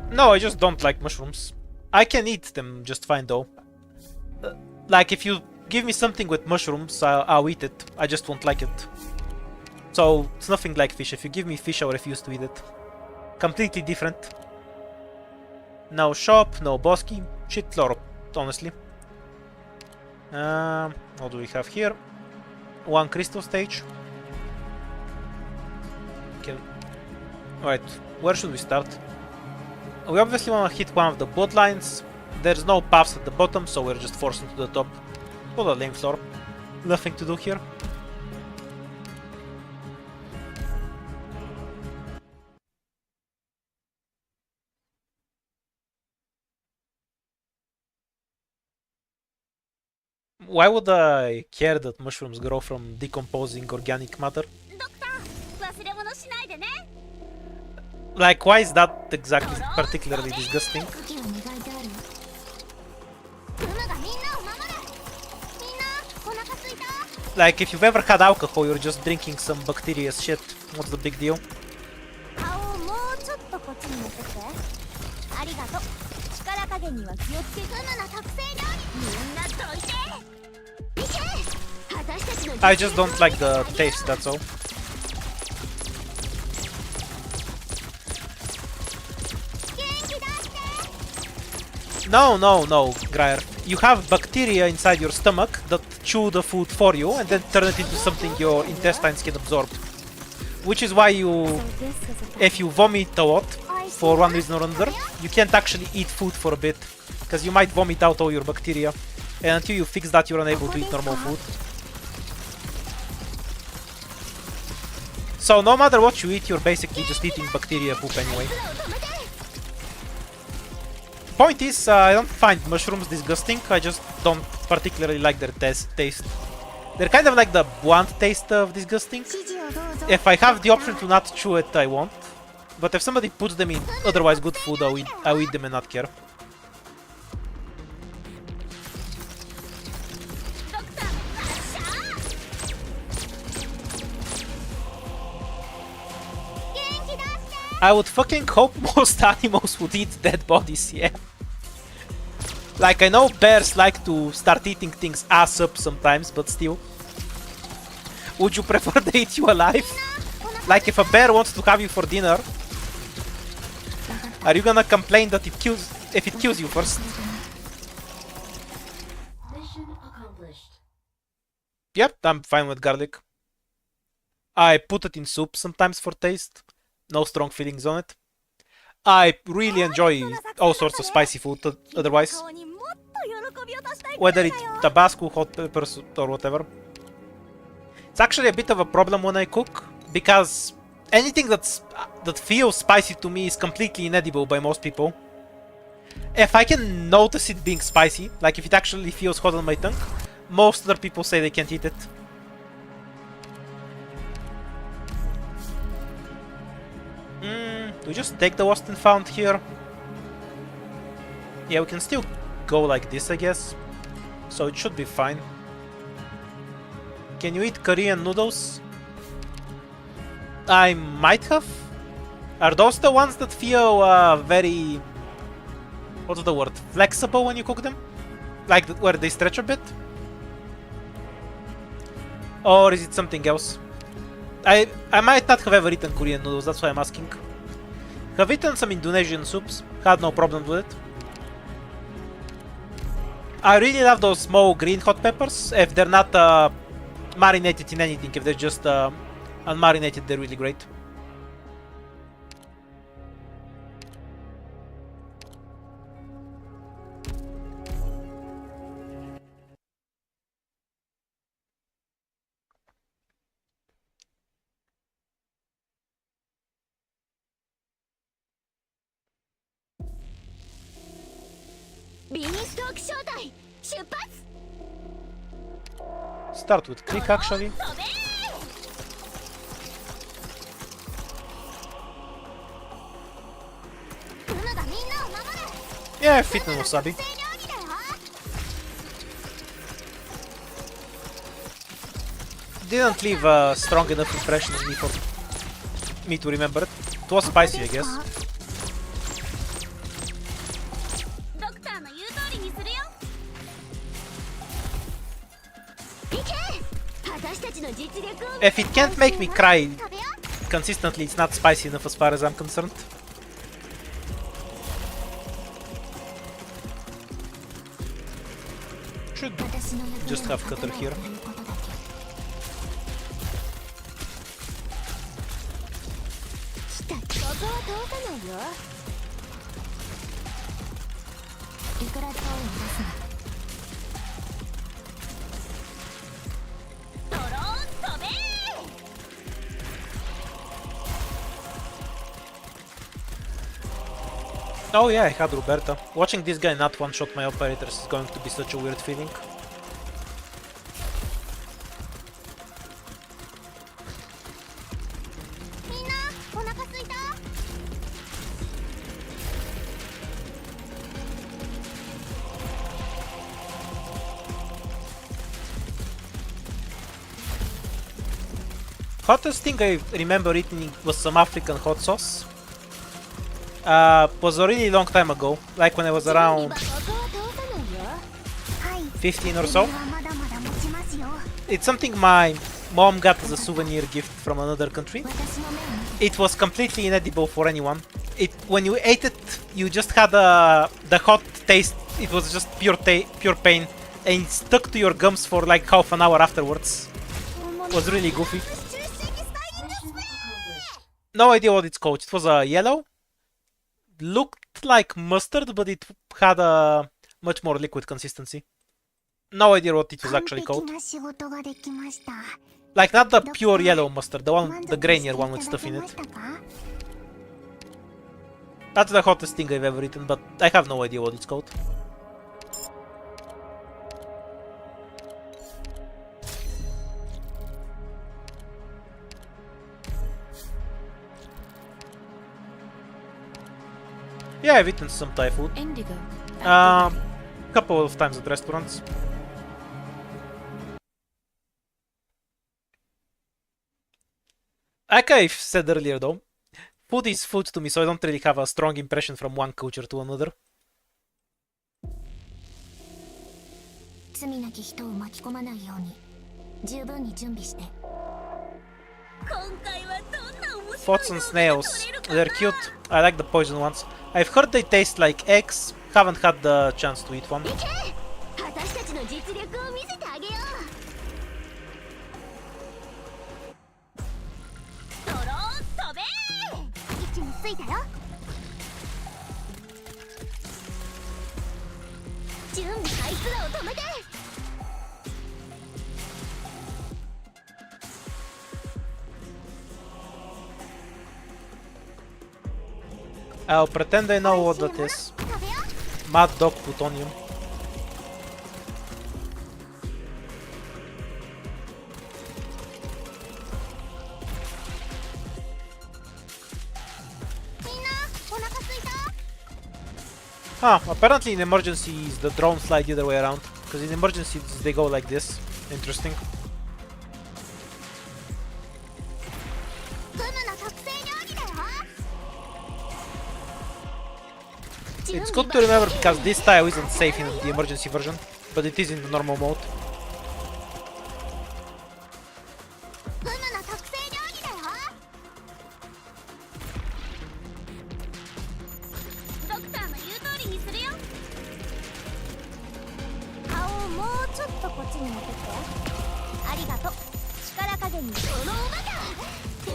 No, I just don't like mushrooms. I can eat them just fine though. Like if you give me something with mushrooms, I'll eat it. I just won't like it. So it's nothing like fish. If you give me fish, I'll refuse to eat it. Completely different. No shop, no bosky. Shit lore, honestly. What do we have here? One crystal stage. Okay. Alright, where should we start? We obviously want to hit one of the bot lines. There's no paths at the bottom, so we're just forced into the top. What a lame floor. Nothing to do here. Why would I care that mushrooms grow from decomposing organic matter? ドクター忘れ物しないでね Like, why is that exactly particularly disgusting? 鍵を磨いてあるクムがみんなを守るみんなお腹すいた Like, if you've ever had alcohol, you're just drinking some bacterious shit. What's the big deal? 顔をもうちょっとこっちに持ってきてありがとう力加減には気をつけクムの特製料理みんなどいて見て私たちの I just don't like the taste, that's all. 元気出して No, Graer. You have bacteria inside your stomach that chew the food for you and then turn it into something your intestines can absorb. Which is why if you vomit a lot, for one reason or another, you can't actually eat food for a bit. Because you might vomit out all your bacteria. And until you fix that, you're unable to eat normal food. So no matter what you eat, you're basically just eating bacteria poop anyway. Point is, I don't find mushrooms disgusting, I just don't particularly like their taste. They're kind of like the blunt taste of disgusting. 指示をどうぞ If I have the option to not chew it, I won't. But if somebody puts them in otherwise good food, I'll eat them and not care. ドクターの発射元気出して I would fucking hope most animals would eat dead bodies, yeah. Like, I know bears like to start eating things ass up sometimes, but still. Would you prefer they eat you alive? Like, if a bear wants to have you for dinner, are you gonna complain that if it kills you first? Mission accomplished. Yep, I'm fine with garlic. I put it in soup sometimes for taste. No strong feelings on it. I really enjoy all sorts of spicy food otherwise. 顔にもっと喜びを足したいくら Whether いだ it's よ Tabasco, hot peppers, or whatever. It's actually a bit of a problem when I cook, because anything that feels spicy to me is completely inedible by most people. If I can notice it being spicy, like if it actually feels hot on my tongue, most other people say they can't eat it. Do we just take the lost and found here? Yeah, we can still go like this, I guess. So it should be fine. Can you eat Korean noodles? I might have. Are those the ones that feel very... what's the word? Flexible when you cook them? Like where they stretch a bit? Or is it something else? I might not have ever eaten Korean noodles, that's why I'm asking. Have eaten some Indonesian soups, had no problem with it. I really love those small green hot peppers. If they're not marinated in anything, if they're just unmarinated, they're really great. Beanstalk 招待出発 Start with click actually. 飛べ ルナがみんなを守る Yeah, fit and wasabi. 清料理だよ Didn't leave a strong enough impression on me for me to remember it. It was spicy, I guess. ドクターの言う通りにするよいけ私たちの実力を If it can't make me cry 食べよ consistently, it's not spicy enough as far as I'm concerned. Should just have cutter here. ここは通さないよいくらでも出すなドローン飛べ Oh yeah, I had Roberta. Watching this guy not one-shot my operators is going to be such a weird feeling. Hottest thing I remember eating was some African hot sauce. Was a really long time ago, like when I was around 15 or so. It's something my mom got as a souvenir gift from another country. It was completely inedible for anyone. When you ate it, you just had the hot taste. It was just pure pain, and it stuck to your gums for like half an hour afterwards. It was really goofy. No idea what it's called. It was a yellow. Looked like mustard, but it had a much more liquid consistency. No idea what it was actually called. Like not the pure yellow mustard, the grainier one with stuff in it. That's the hottest thing I've ever eaten, but I have no idea what it's called. Yeah, I've eaten some Thai food. Indigo. Couple of times at restaurants. Like I said earlier though, food is food to me, so I don't really have a strong impression from one culture to another. 罪なき人を巻き込まないように十分に準備して Thoughts on snails. They're cute. I like the poison ones. I've heard they taste like eggs. Haven't had the chance to eat one. 私たちの実力を見せてあげようドローン飛べ位置についたよ準備あいつらを止めて I'll pretend I know what that is. Mad Dog Plutonium. Ah, apparently in emergencies the drones fly the other way around. Because in emergencies they go like this. Interesting. フムの特製料理だよ It's good to remember because this style isn't safe in the emergency version, but it is in the normal mode. フムの特製料理だよドクターの言う通りにするよ顔をもうちょっとこっちに持ってきてありがとう力加減にそのおバカ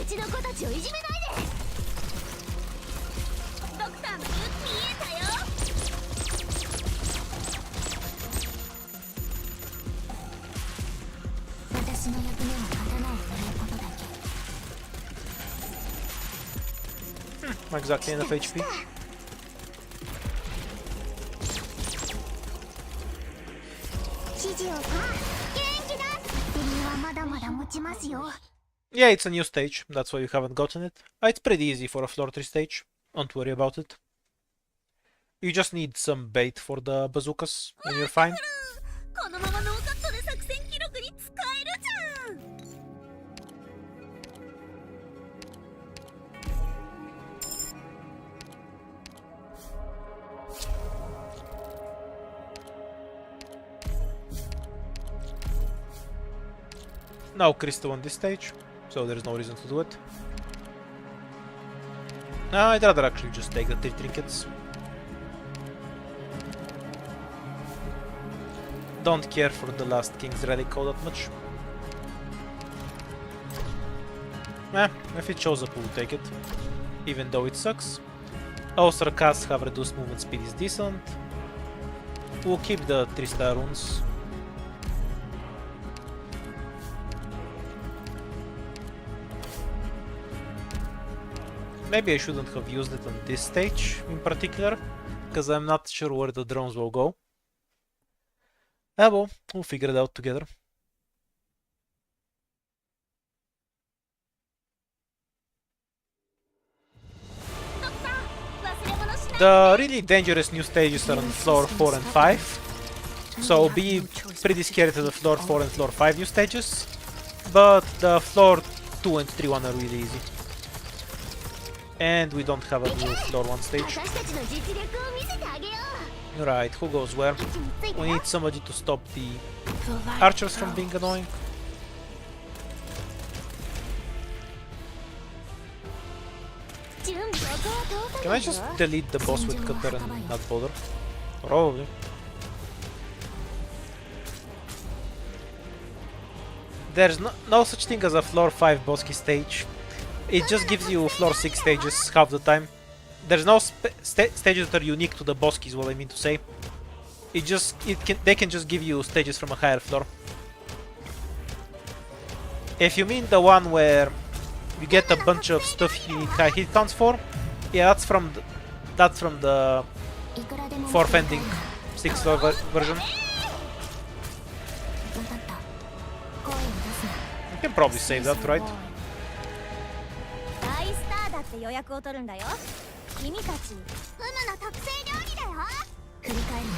うちの子たちをいじめないでドクターの言う見えたよ私の役目は刀を振ることだけ Not exactly enough HP. 指示をさ元気だバッテリーはまだまだ持ちますよ Yeah, it's a new stage, that's why you haven't gotten it. It's pretty easy for a floor 3 stage, don't worry about it. You just need some bait for the bazookas, and you're fine. このままノーカットで作戦記録に使えるじゃん No crystal on this stage, so there's no reason to do it. I'd rather actually just take the 3 trinkets. Don't care for the last King's Relic all that much. If it shows up, we'll take it. Even though it sucks. Also, casts have reduced movement speed is decent. We'll keep the 3-star runes. Maybe I shouldn't have used it on this stage in particular, because I'm not sure where the drones will go. Ah well, we'll figure it out together. The really dangerous new stages are on floor 4 and 5, so be pretty scared of the floor 4 and floor 5 new stages, but the floor 2 and 3 one are really easy. And we don't have a new floor 1 stage. 私たちの実力を見せてあげよ Right, who goes where? う位置について We よ need somebody to stop the archers from being annoying. Can I just delete the boss with cutter and not bother? Probably. There's no such thing as a floor 5 bosky stage. It just gives you floor 6 stages half the time. There's no stages that are unique to the boskies, what I mean to say. They can just give you stages from a higher floor. If you mean the one where you get a bunch of stuff you need high hit counts for, yeah, that's from the 4th ending 6th floor version. 分かった声を出すな You can probably save that, right? 大スターだって予約を取るんだよ君たちフムの特製料理だよ振り返るな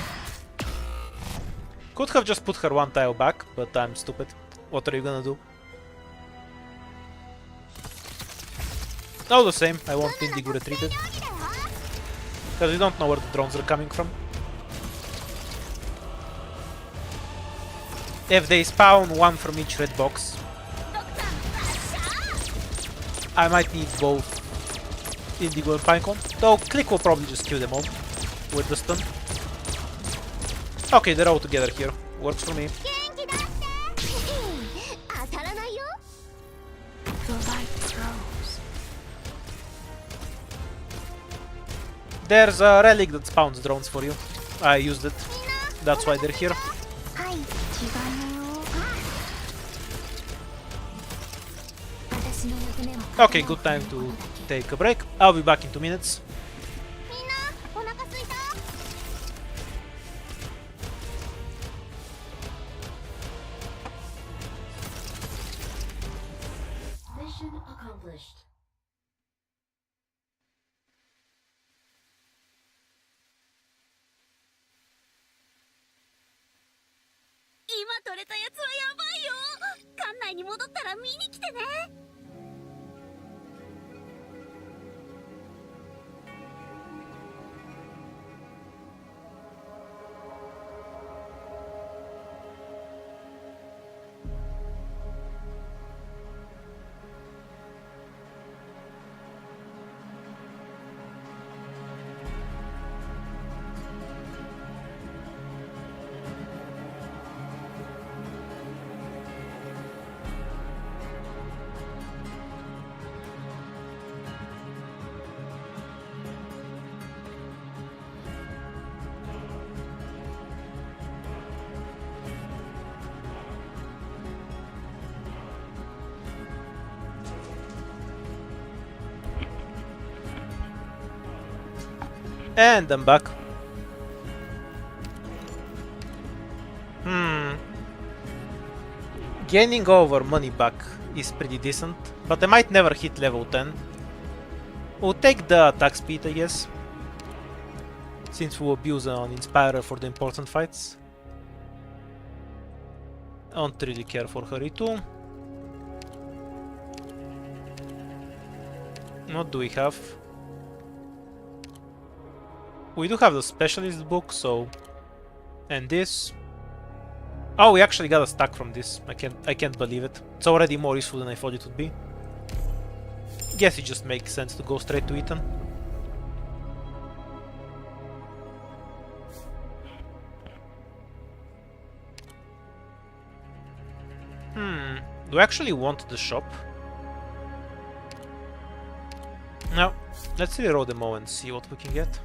Could have just put her 1 tile back, but I'm stupid. What are you gonna do? All the same, I want Indigo retreated. Because we don't know where the drones are coming from. If they spawn 1 from each red box, I might need both Indigo and Pinecone. Though Click will probably just kill them all with the stun. Okay, they're all together here. Works for me. 元気だって当たらないよ There's a relic that spawns drones for you. I used it. That's why they're here. はい着替えよ私の役目は Okay, good time to take a break. I'll be back in 2 minutes. みんなお腹すいた Mission accomplished. 取れたやつはやばいよ。館内に戻ったら見に来てね。And I'm back. Gaining over money back is pretty decent, but I might never hit level 10. We'll take the attack speed, I guess, since we'll abuse on Inspirer for the important fights. I don't really care for Haritu. What do we have? We do have the specialist book, so... And this... Oh, we actually got a stack from this. I can't believe it. It's already more useful than I thought it would be. Guess it just makes sense to go straight to Ethan. Do I actually want the shop? No. Let's reroll the mo and see what we can get.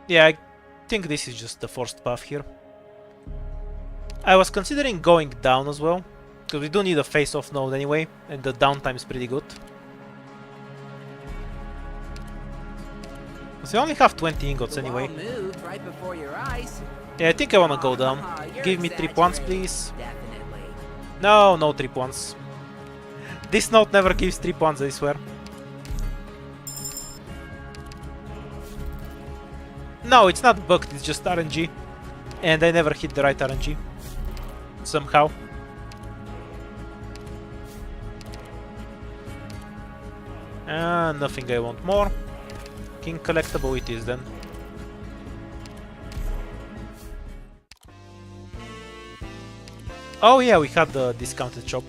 Yeah, I think this is just the first path here. I was considering going down as well, because we do need a face-off node anyway, and the downtime is pretty good. So we only have 20 ingots anyway. Moved right before your eyes. Yeah, I think I wanna go down. You're Give me 3 points, please. Definitely. No, no 3 points. This node never gives 3 points, I swear. No, it's not bugged, it's just RNG. And I never hit the right RNG. Somehow. Nothing I want more. King collectible it is then. Oh yeah, we had the discounted shop.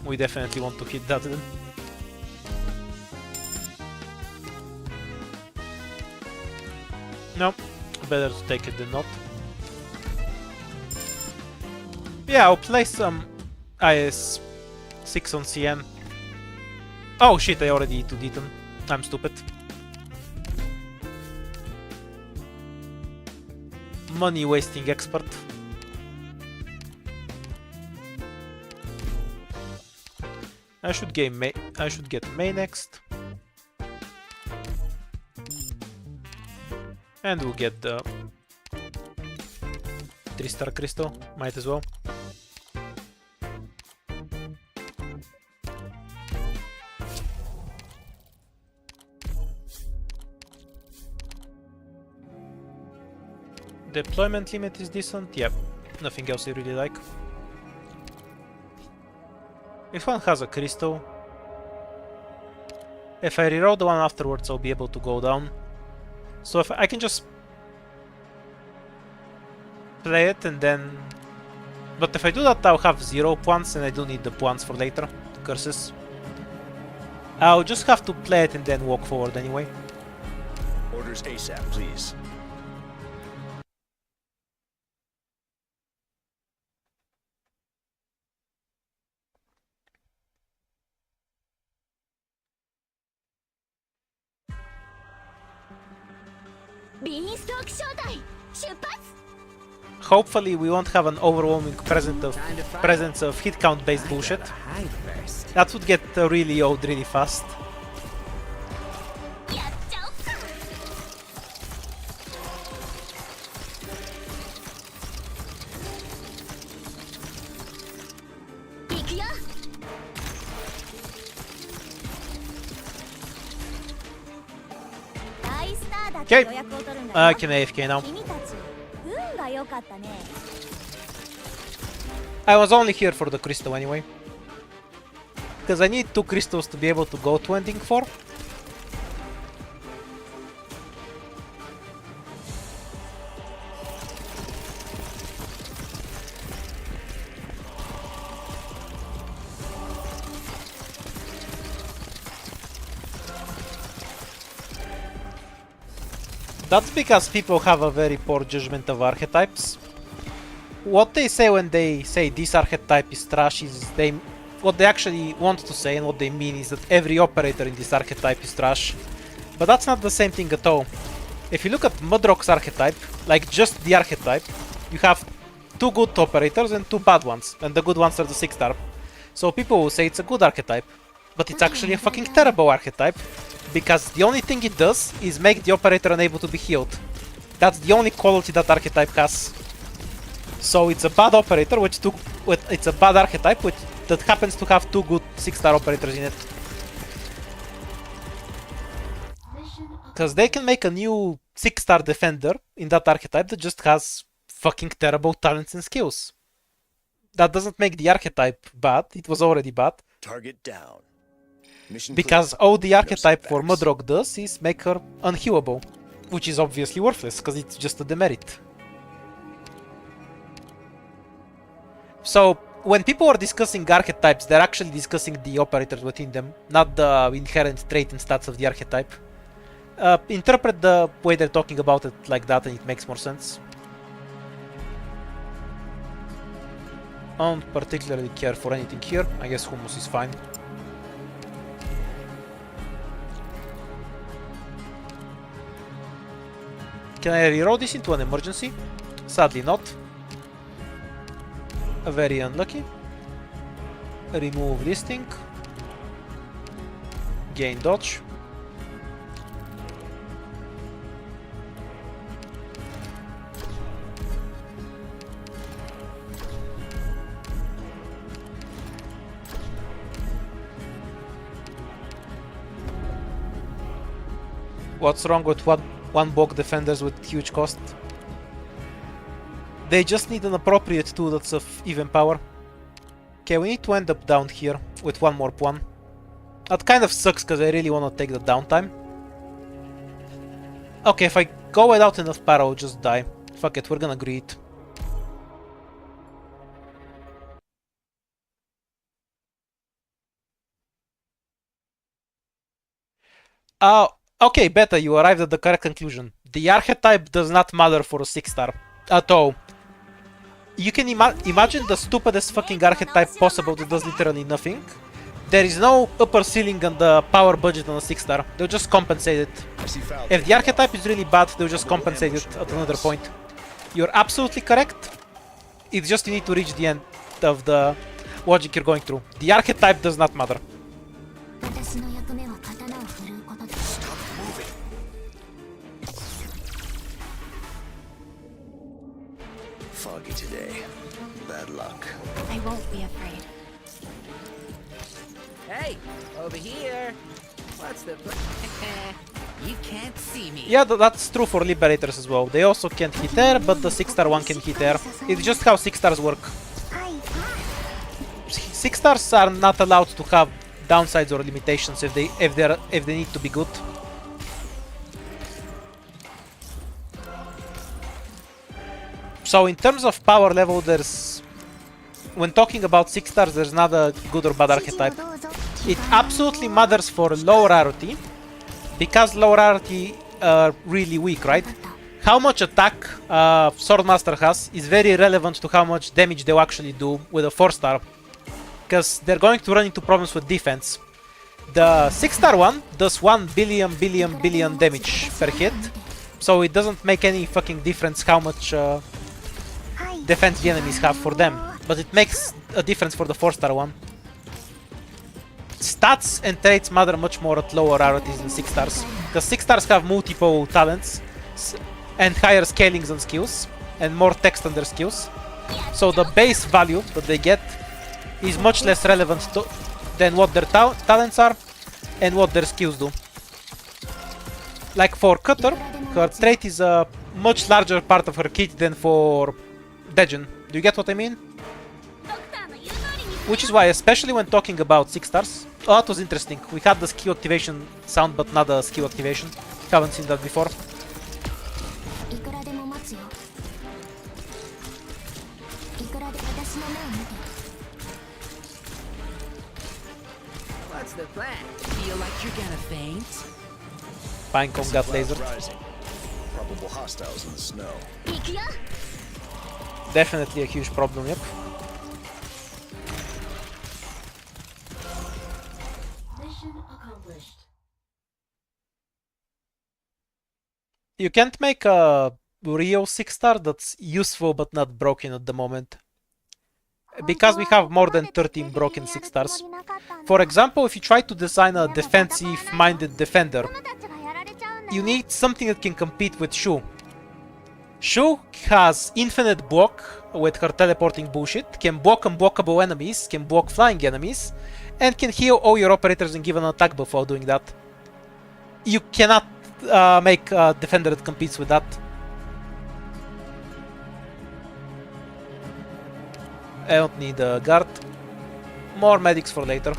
We definitely want to hit that then. No, better to take it than not. Yeah, I'll play some IS 6 on CN. Oh shit, I already E2'd Ethan. I'm stupid. Money wasting expert. I should get May next. And we'll get the 3-star crystal, might as well. Deployment limit is decent, yep. Nothing else I really like. This one has a crystal. If I reroll the one afterwards, I'll be able to go down. So if I can just play it and then... But if I do that, I'll have 0 points and I do need the points for later. Curses. I'll just have to play it and then walk forward anyway. Orders ASAP, please. Beanstalk 招待出発。 Hopefully we won't have an overwhelming presence of hit count based bullshit. Hide first. That would get really old really fast. やっちゃおっか。行くよ。大スターだって予約を取るんだよ。 I can AFK now. 君たち運が良かったね。I was only here for the crystal anyway. Because I need 2 crystals to be able to go to ending 4. That's because people have a very poor judgment of archetypes. What they say when they say this archetype is trash is what they actually want to say, and what they mean is that every operator in this archetype is trash. But that's not the same thing at all. If you look at Mudrock's archetype, like just the archetype, you have 2 good operators and 2 bad ones, and the good ones are the 6-star. So people will say it's a good archetype, but it's actually a fucking terrible archetype, because the only thing it does is make the operator unable to be healed. That's the only quality that archetype has. So it's a bad operator, it's a bad archetype that happens to have 2 good 6-star operators in it. Because they can make a new 6-star defender in that archetype that just has fucking terrible talents and skills. That doesn't make the archetype bad, it was already bad. Target down. Mission Because clear. all the No archetype for setbacks. Mudrock does is make her unhealable, which is obviously worthless because it's just a demerit. So when people are discussing archetypes, they're actually discussing the operators within them, not the inherent trait and stats of the archetype. Interpret the way they're talking about it like that and it makes more sense. I don't particularly care for anything here. I guess Hummus is fine. Can I reroll this into an emergency? Sadly not. Very unlucky. Remove this thing. Gain dodge. What's wrong with one Bog defenders with huge cost? They just need an appropriate tool that's of even power. Okay, we need to end up down here with one more pawn. That kind of sucks because I really want to take the downtime. Okay, if I go without enough power, I'll just die. Fuck it, we're gonna greed. Okay, Beta, you arrived at the correct conclusion. The archetype does not matter for a 6-star at all. You can imagine the stupidest fucking archetype possible that does literally nothing. There is no upper ceiling on the power budget on a 6-star. They'll just compensate it. I see foul If taking the archetype off. is really bad, they'll just compensate it at another point. You're absolutely correct. It's just you need to reach the end of the logic you're going through. The archetype does not matter. 私の役目は刀を振るうことです Foggy today. Bad luck. I won't be afraid. Hey, over here. What's the... You can't see me. Yeah, that's true for Liberators as well. They also can't hit air, but the 6-star one can hit air. It's just how 6-stars work. 6-stars are not allowed to have downsides or limitations if they need to be good. So in terms of power level, when talking about 6-stars, there's not a good or bad archetype. It absolutely matters for low rarity, because low rarity are really weak, right? How much attack Swordmaster has is very relevant to how much damage they'll actually do with a 4-star, because they're going to run into problems with defense. The 6-star one does 1 billion damage per hit, so it doesn't make any fucking difference how much defense the enemies have for them, but it makes a difference for the 4-star one. Stats and traits matter much more at lower rarities than 6-stars, because 6-stars have multiple talents and higher scalings on skills and more text on their skills, so the base value that they get is much less relevant than what their talents are and what their skills do. Like for Cutter, her trait is a much larger part of her kit than for Dejin. Do you get what I mean? Which is why, especially when talking about 6 stars, oh, that was interesting. We had the skill activation sound, but not the skill activation. Haven't seen that before. いくらでも待つよ。いくらで私の目を見て。 What's the plan? Feel like you're gonna faint? Pinecone got laser. Rising. Probable hostiles in the snow. 行くよ。 Definitely a huge problem, yep. Mission accomplished. You can't make a real 6 star that's useful but not broken at the moment. Because we have more than 13 broken 6 stars. For example, if you try to design a defensive-minded defender, you need something that can compete with Shu. Shu has infinite block with her teleporting bullshit, can block unblockable enemies, can block flying enemies, and can heal all your operators and give an attack buff while doing that. You cannot make a defender that competes with that. I don't need a guard. More medics for later.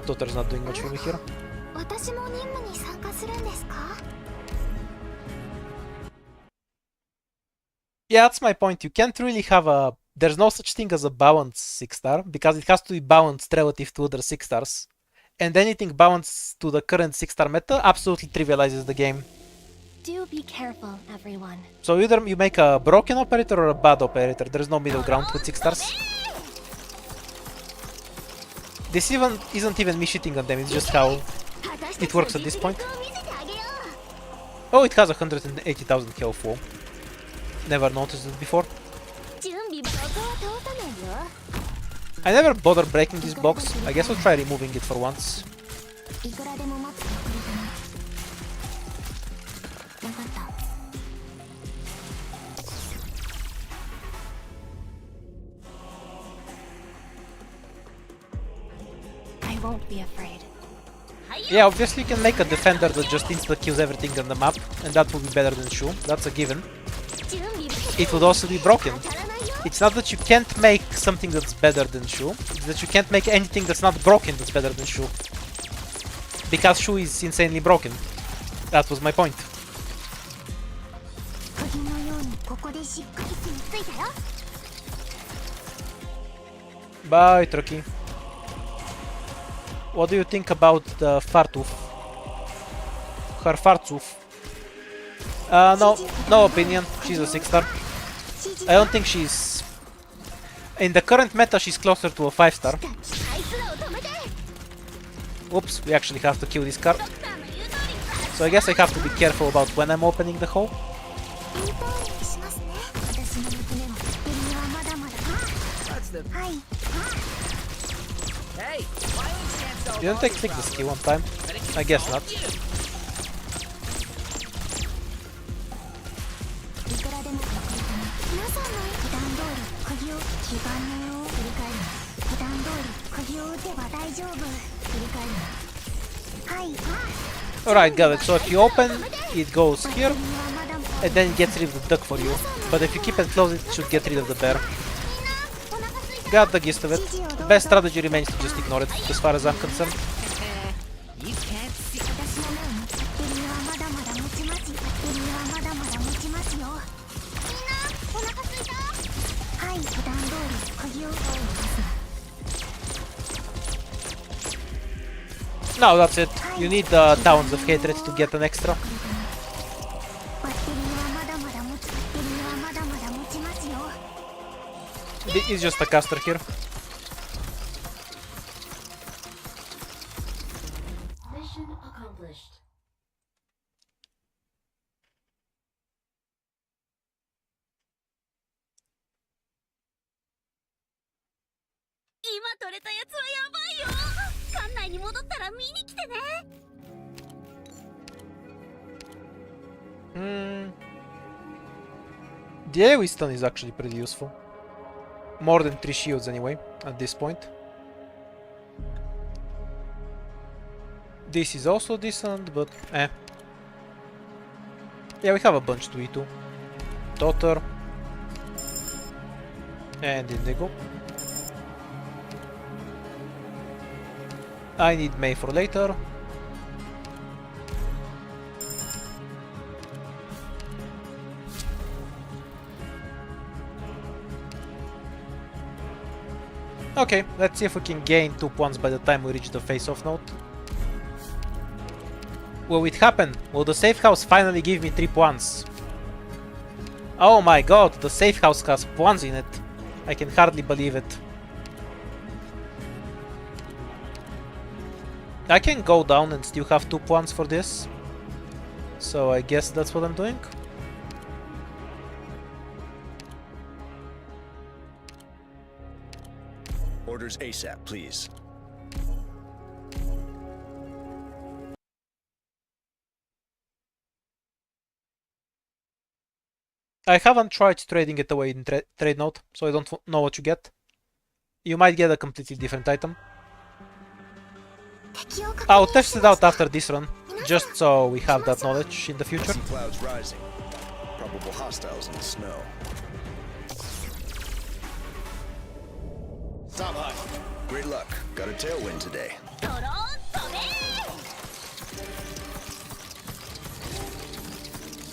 Toter's not doing much for me here. 私も任務に参加するんですか？ Yeah, that's my point. You can't really have a... There's no such thing as a balanced 6 star, because it has to be balanced relative to other 6 stars. And anything balanced to the current 6 star meta absolutely trivializes the game. Do be careful, everyone. So either you make a broken operator or a bad operator. There's no middle ground with 6 stars. This isn't even me shitting on them, it's just how it works at this point. Oh, it has 180,000 health wall. Never noticed it before. 準備ここは通さないよ。 I never bother breaking this box. I guess I'll try removing it for once. いくらでも待つよ、これでも。わかった。I won't be afraid. Yeah, obviously you can make a defender that just insta-kills everything on the map, and that would be better than Shu. That's a given. 準備 It would also be broken. 当たらないよ。 It's not that you can't make something that's better than Shu, it's that you can't make anything that's not broken that's better than Shu. Because Shu is insanely broken. That was my point. 釘のようにここでしっかり住み着いたよ。 Bye, Trucky. What do you think about the Fartooth? Her Fartooth? No opinion. She's a 6 star. I don't think she's... In the current meta, she's closer to a 5 star. あいつらを止めて。 Oops, we actually have to kill this car. So I guess I have to be careful about when I'm opening the hole. インポールしますね。私の娘は君はまだまだ。 What's the... はい。 Hey, why don't you stand so Didn't I click the skill one time? I guess not. いくらでも皆さんの普段通り釘を時間の振り返る普段通り釘を打てば大丈夫振り返るはい Alright, got it. So if you open, it goes here, 君はまだまだ and then it gets rid of the duck for you. But if you keep it closed, it should get rid of the bear. お腹すいた Got the gist of it. The best strategy remains to just ignore it, as far as I'm concerned. You can't see. 私の目を見て君はまだまだ持ちますよ君はまだまだ持ちますよみんなお腹すいたはい普段通り釘を打つ No, that's it. You need the Talons of Hatred to get an extra. バッテリーはまだまだ持つバッテリーはまだまだ持ちますよ It's just a caster here. Mission accomplished. 今取れたやつはやばいよ。館内に戻ったら見に来てね。The AoE stun is actually pretty useful. More than 3 shields anyway, at this point. This is also decent, but eh. Yeah, we have a bunch to E2. Daughter. And Indigo. I need May for later. Okay, let's see if we can gain 2 points by the time we reach the face-off node. Will it happen? Will the safe house finally give me 3 points? Oh my god, the safe house has points in it. I can hardly believe it. I can go down and still have 2 points for this. So I guess that's what I'm doing. Orders ASAP, please. I haven't tried trading it away in trade node, so I don't know what you get. You might get a completely different item. I'll test it out after this run, just so we have that knowledge in the I future. see clouds rising. Probable hostiles in the snow. Stop high. Great luck. Got a tailwind today.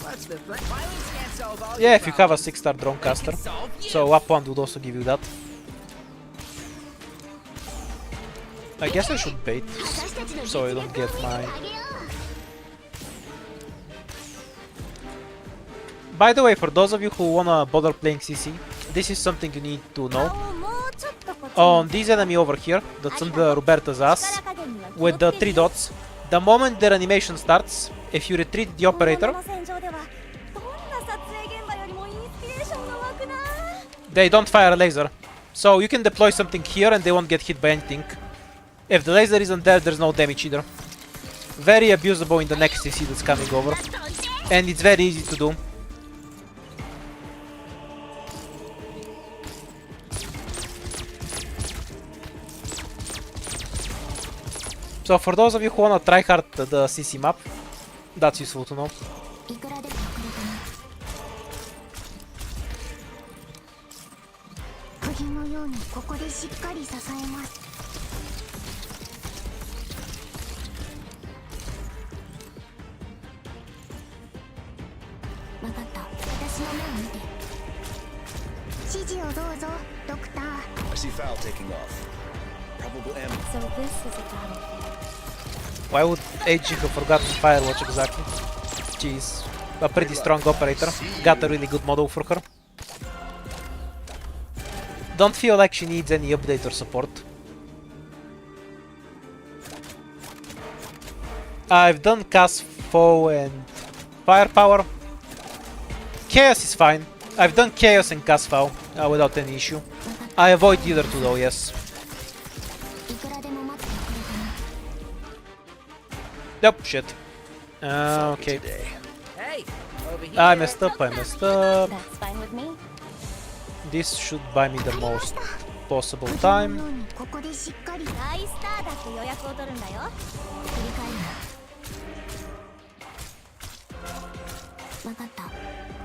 What's the violence can't solve all Yeah, your if you have a problems. 6-star drone caster. It can solve you. So up one would also give you that. I guess I should bait, so I don't get my... By the way, for those of you who wanna bother playing CC, this is something you need to know. On this enemy over here, that's under Roberta's ass, with the 3 dots, the moment their animation starts, if you retreat the operator, they don't fire a laser. So you can deploy something here and they won't get hit by anything. If the laser isn't there, there's no damage either. Very abusable in the next CC that's coming over. And it's very easy to do. So for those of you who wanna try hard the CC map, that's useful to know. いくらでもくれたな釘のようにここでしっかり支えます分かった私の目を見て指示をどうぞドクター I see foul taking off. Probable ambush. So this is a battlefield. Why would AG have forgotten Firewatch exactly? She's a pretty strong operator. Got a really good model for her. Don't feel like she needs any update or support. I've done Cast Foe and Firepower. Chaos is fine. I've done Chaos and Cast Foe without any issue. I avoid either two though, yes. いくらでも待ってくれたな Yep, shit. Falcon Okay. today. Hey, over here. I messed up, I messed up. That's fine with me This should buy me the most possible 釘の time. ようにここでしっかり繰り大スターだって予約を取るんだよ。返る分かった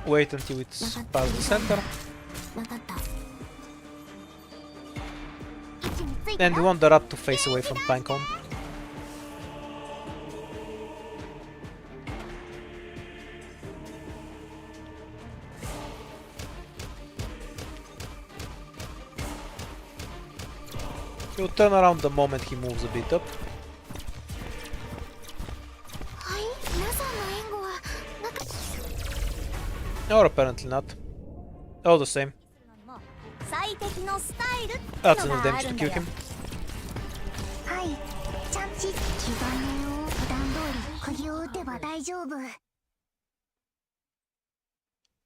Wait until it's past the center. 分かった And we want the rat to face away from Pinecone. He'll turn around the moment he moves a bit up. はい皆さんの援護はなか Or apparently not. All the same. 最適のスタイルって That's の enough があ damage る to んだ kill よ him. はいちゃんち気がねよ普段通り釘を打てば大丈夫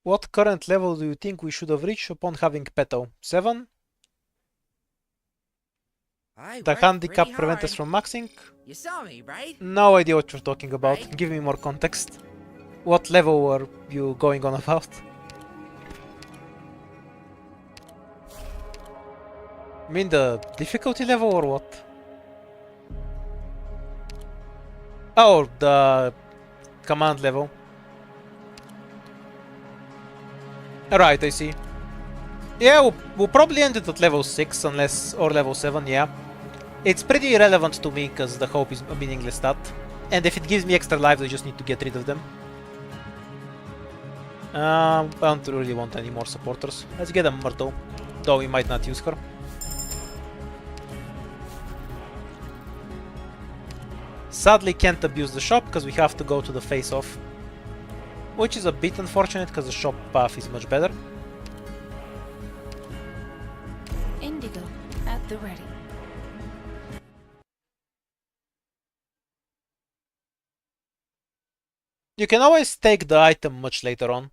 What current level do you think we should have reached upon having Peto? 7? I The worked handicap pretty prevent us hard. from maxing? You saw me, right? No idea what you're talking about. Give me more context. What level were you going on about? I mean the difficulty level or what? Oh, the command level. Right, I see. Yeah, we'll probably end it at level 6 unless, or level 7, yeah. It's pretty irrelevant to me because the hope is a meaningless stat. And if it gives me extra lives, I just need to get rid of them. I don't really want any more supporters. Let's get a Myrtle, though we might not use her. Sadly can't abuse the shop because we have to go to the face-off. Which is a bit unfortunate because the shop path is much better. Indigo at the ready. You can always take the item much later on.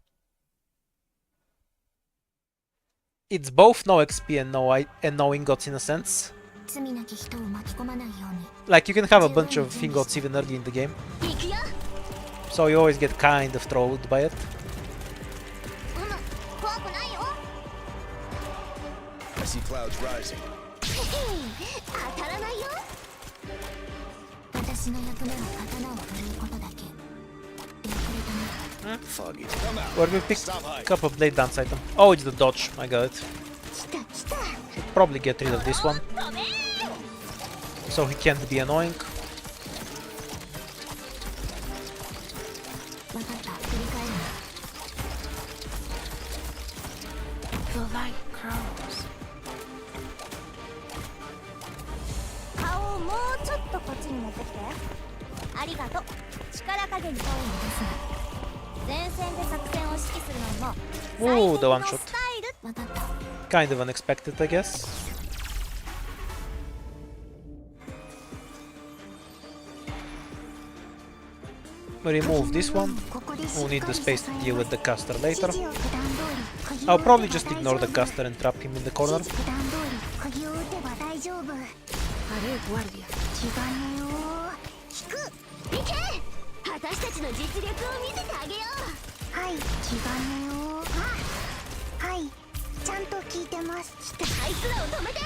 It's both no XP and no ingots in a sense. 罪なき人を巻き込まないように Like you can have a bunch of ingots even early in the game. 行くよ So you always get kind of trolled by it. 怖くないよ I see clouds rising. 当たらないよ私の役目は刀を振るうことだけ出遅れたね Foggy. Come out. Where we pick Stop hiding. up a blade dance item. Oh, it's the dodge. I got it. 来た来た Should probably get rid of this one. So he can't be annoying. 分かった振り返る The light grows. 顔をもうちょっとこっちに持ってきてありがとう力加減に遠いのですが前線で作戦を指揮するのも Ooh, the one 最 shot. 適のスタイル分かった Kind of unexpected, I guess. Remove this one. We'll need the space to deal with the caster later. I'll probably just ignore the caster and trap him in the corner. 普段通り釘を打てば大丈夫 Haré guardia. 気がねよ引く行け私たちの実力を見せてあげようはい気がねよあはいちゃんと聞いてますあいつらを止めて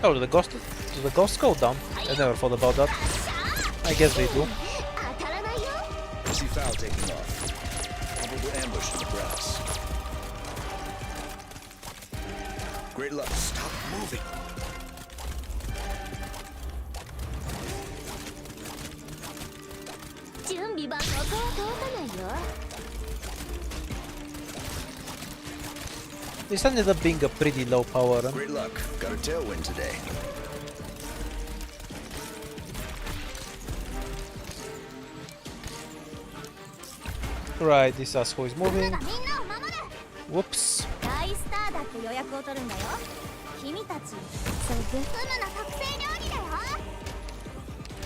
Oh, do the ghosts go down? I never thought about that. I guess they do. 当たらないよ I see foul taking off. Probable ambush in the grass. Great luck. Stop moving. 準備番ここは通さないよ This ended up being a pretty low power run. Great luck. Got a tailwind today. Right, this asshole is moving. みんなを守る Whoops. 大スターだって予約を取るんだよ君たちそうグフムの特製料理だよ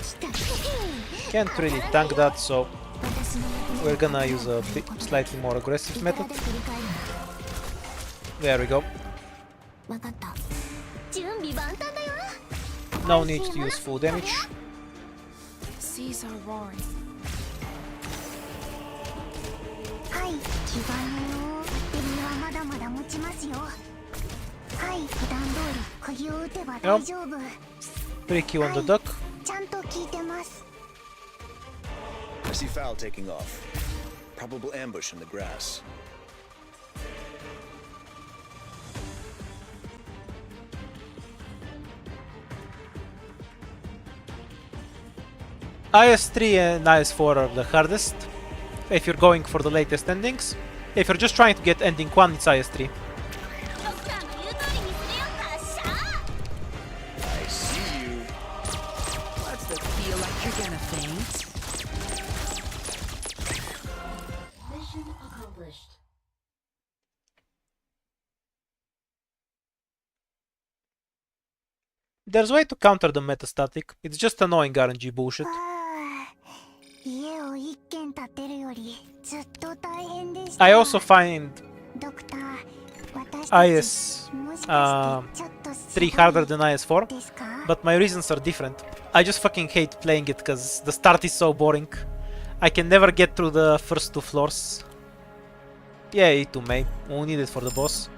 来た Can't really tank that, so 私の役目 we're gonna use a bit slightly more aggressive いくら method. で振り返る There we go. の分かった準備万端だよ No need to use full damage. Seas are roaring. はい気がねよバッテリーはまだまだ持ちますよはい普段通り釘を打てば大丈夫 Tricky on the duck. ちゃんと聞いてます I see foul taking off. Probable ambush in the grass. IS3 and IS4 are the hardest if you're going for the latest endings. If you're just trying to get ending 1, it's IS3. ドクターの言う通りにするよ発射 I see you. What's the feel like you're gonna faint? Mission accomplished. There's a way to counter the metastatic. It's just annoying RNG bullshit. 家を一軒建てるよりずっと大変でした I also find ドクター私たち IS もしかしてちょっと 3 harder than IS4. ですか but my reasons are different. I just fucking hate playing it because the start is so boring. I can never get through the first 2 floors. Yeah, E2 Mei. We need it for the boss.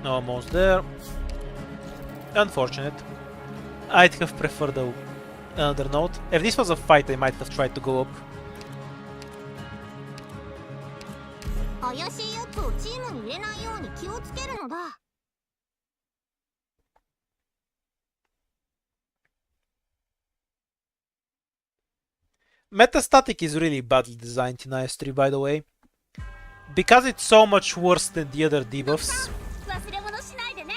Almost there. Unfortunate. I'd have preferred another node. If this was a fight, I might have tried to go up. 怪しいやつをチームに入れないように気をつけるのだ。Metastatic is really badly designed in IS-3, by the way. Because it's so much worse than the other debuffs, 忘れ物しないでね。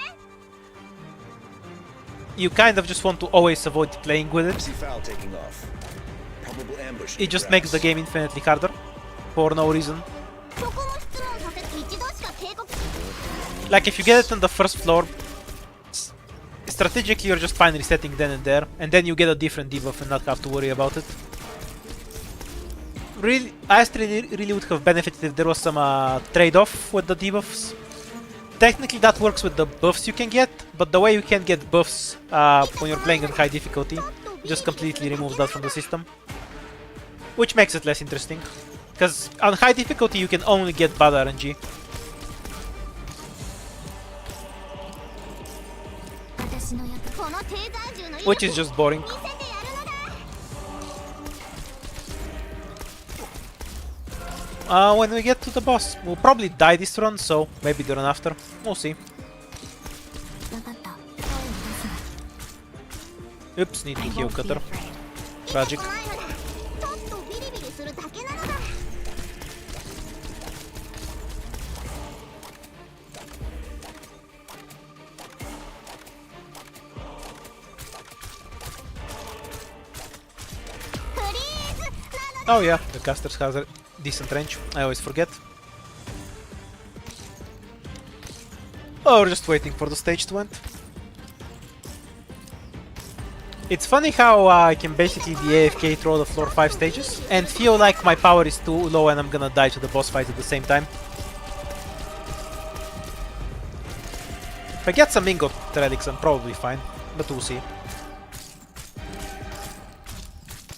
you kind of just want to always avoid playing with I it. see Foul taking off. Probable ambush. in It the just makes the grass. game infinitely harder. For no reason. そこも質問させて一度しか警告。 Like, if you get it on the first floor, strategically you're just fine resetting then and there, and then you get a different debuff and not have to worry about it. Really, IS-3 really would have benefited if there was some trade-off with the debuffs. Technically that works with the buffs you can get, but the way you can get buffs when you're playing on high difficulty just completely removes that from the system. Which makes it less interesting. Because on high difficulty you can only get bad RNG. 私の役このテーザー銃の威 Which 力 is just boring. 見せてやるのだ。 When we get to the boss, we'll probably die this run, so maybe the run after. We'll see. わかった。声を出すな。 Oops, need to heal cutter. Tragic. 痛くないのだ。ちょっとビリビリするだけなのだ。 フリーズなのだ。 Oh yeah, the casters has a decent range. I always forget. Oh, we're just waiting for the stage to end. It's funny how I can basically the AFK through the floor 5 stages and feel like my power is too low and I'm gonna die to the boss fight at the same time. If I get some ingot relics, I'm probably fine, but we'll see.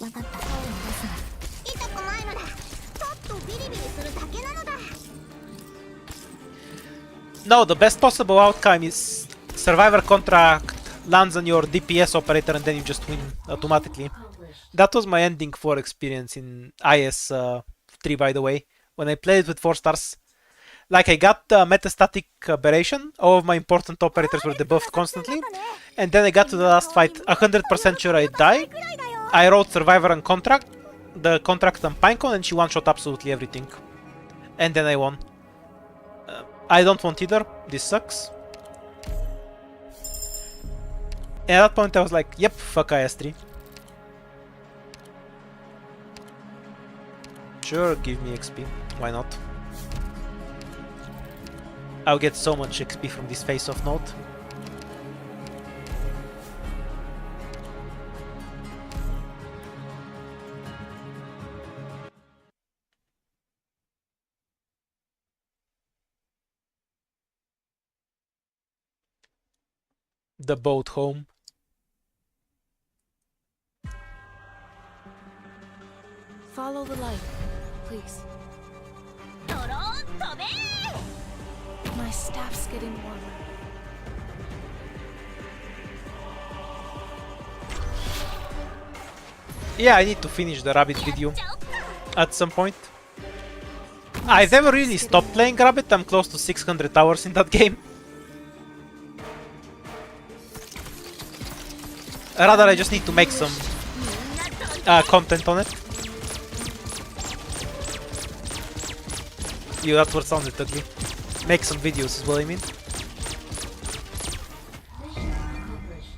わかった。声を出すな。痛くないのだ。ちょっとビリビリするだけなのだ。 No, the best possible outcome is Survivor Contract lands on your DPS operator and then you just win automatically. Accomplished. That was my ending 4 experience in IS-3, by the way, when I played with 4 stars. Like, I got Metastatic Aberration, all of my important operators were debuffed constantly, and then I got to the last fight, 100% sure I'd die. I wrote Survivor and Contract, the Contract on Pinecone, and she one-shot absolutely everything. And then I won. I don't want either, this sucks. And at that point I was like, yep, fuck IS-3. Sure, give me XP, why not? I'll get so much XP from this face-off node. The boat home. Follow the light, please. ドローン飛べ My staff's getting warmer. Yeah, I need to finish the Rabbit video ちゃおっか at some point. I've never really stopped playing Rabbit, I'm close to 600 hours in that game. Rather, I just need to make some content on it. You, that word sounded ugly. Make some videos is what I mean. Mission accomplished.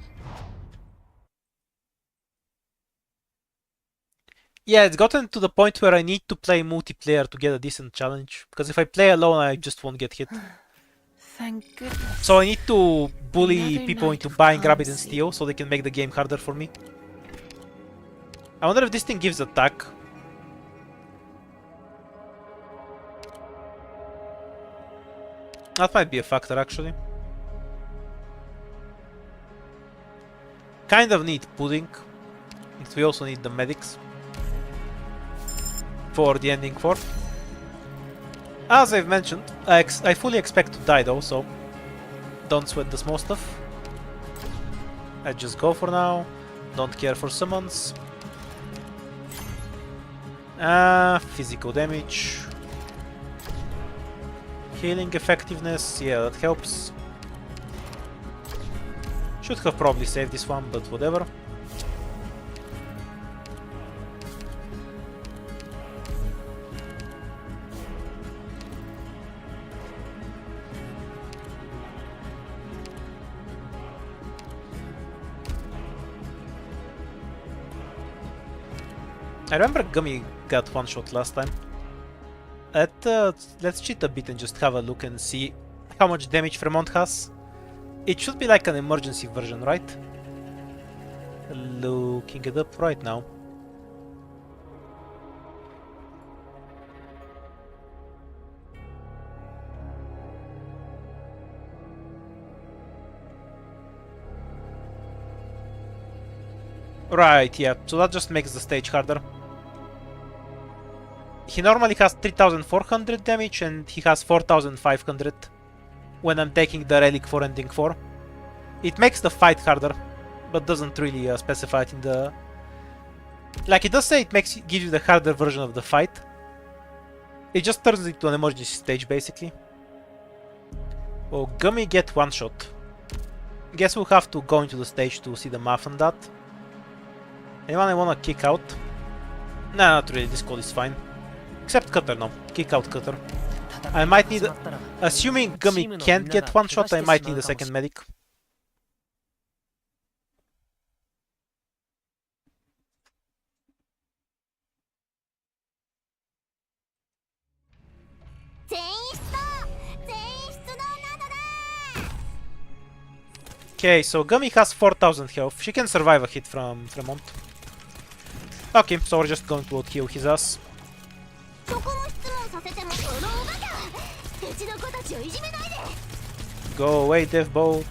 Yeah, it's gotten to the point where I need to play multiplayer to get a decent challenge. Because if I play alone, I just won't get hit. Thank goodness. So I need to bully Another people night into of buying calm Rabbit and sea. Steel so they can make the game harder for me. I wonder if this thing gives attack. That might be a factor, actually. kind of need pudding. But we also need the medics for the ending 4. As I've mentioned, I fully expect to die though, so don't sweat the small stuff. I just go for now. Don't care for summons. Physical damage. Healing effectiveness, yeah, that helps. Should have probably saved this one, but whatever. I remember Gummy got one shot last time. Let's cheat a bit and just have a look and see how much damage Fremont has. It should be like an emergency version, right? Looking it up right now. Right, yeah, so that just makes the stage harder. He normally has 3400 damage and he has 4500 when I'm taking the relic for ending 4. It makes the fight harder, but doesn't really specify it in the... Like, it does say it gives you the harder version of the fight. It just turns it into an emergency stage, basically. Oh, Gummy get one shot. Guess we'll have to go into the stage to see the math on that. Anyone I wanna kick out? Nah, not really, this call is fine. Except Cutter, no. Kick out Cutter. I might need... Assuming Gummy can't get one shot, I might need a second medic. Okay, so Gummy has 4000 health. She can survive a hit from Fremont. Okay, so we're just going to out-heal his ass. Go away, Deathbolt.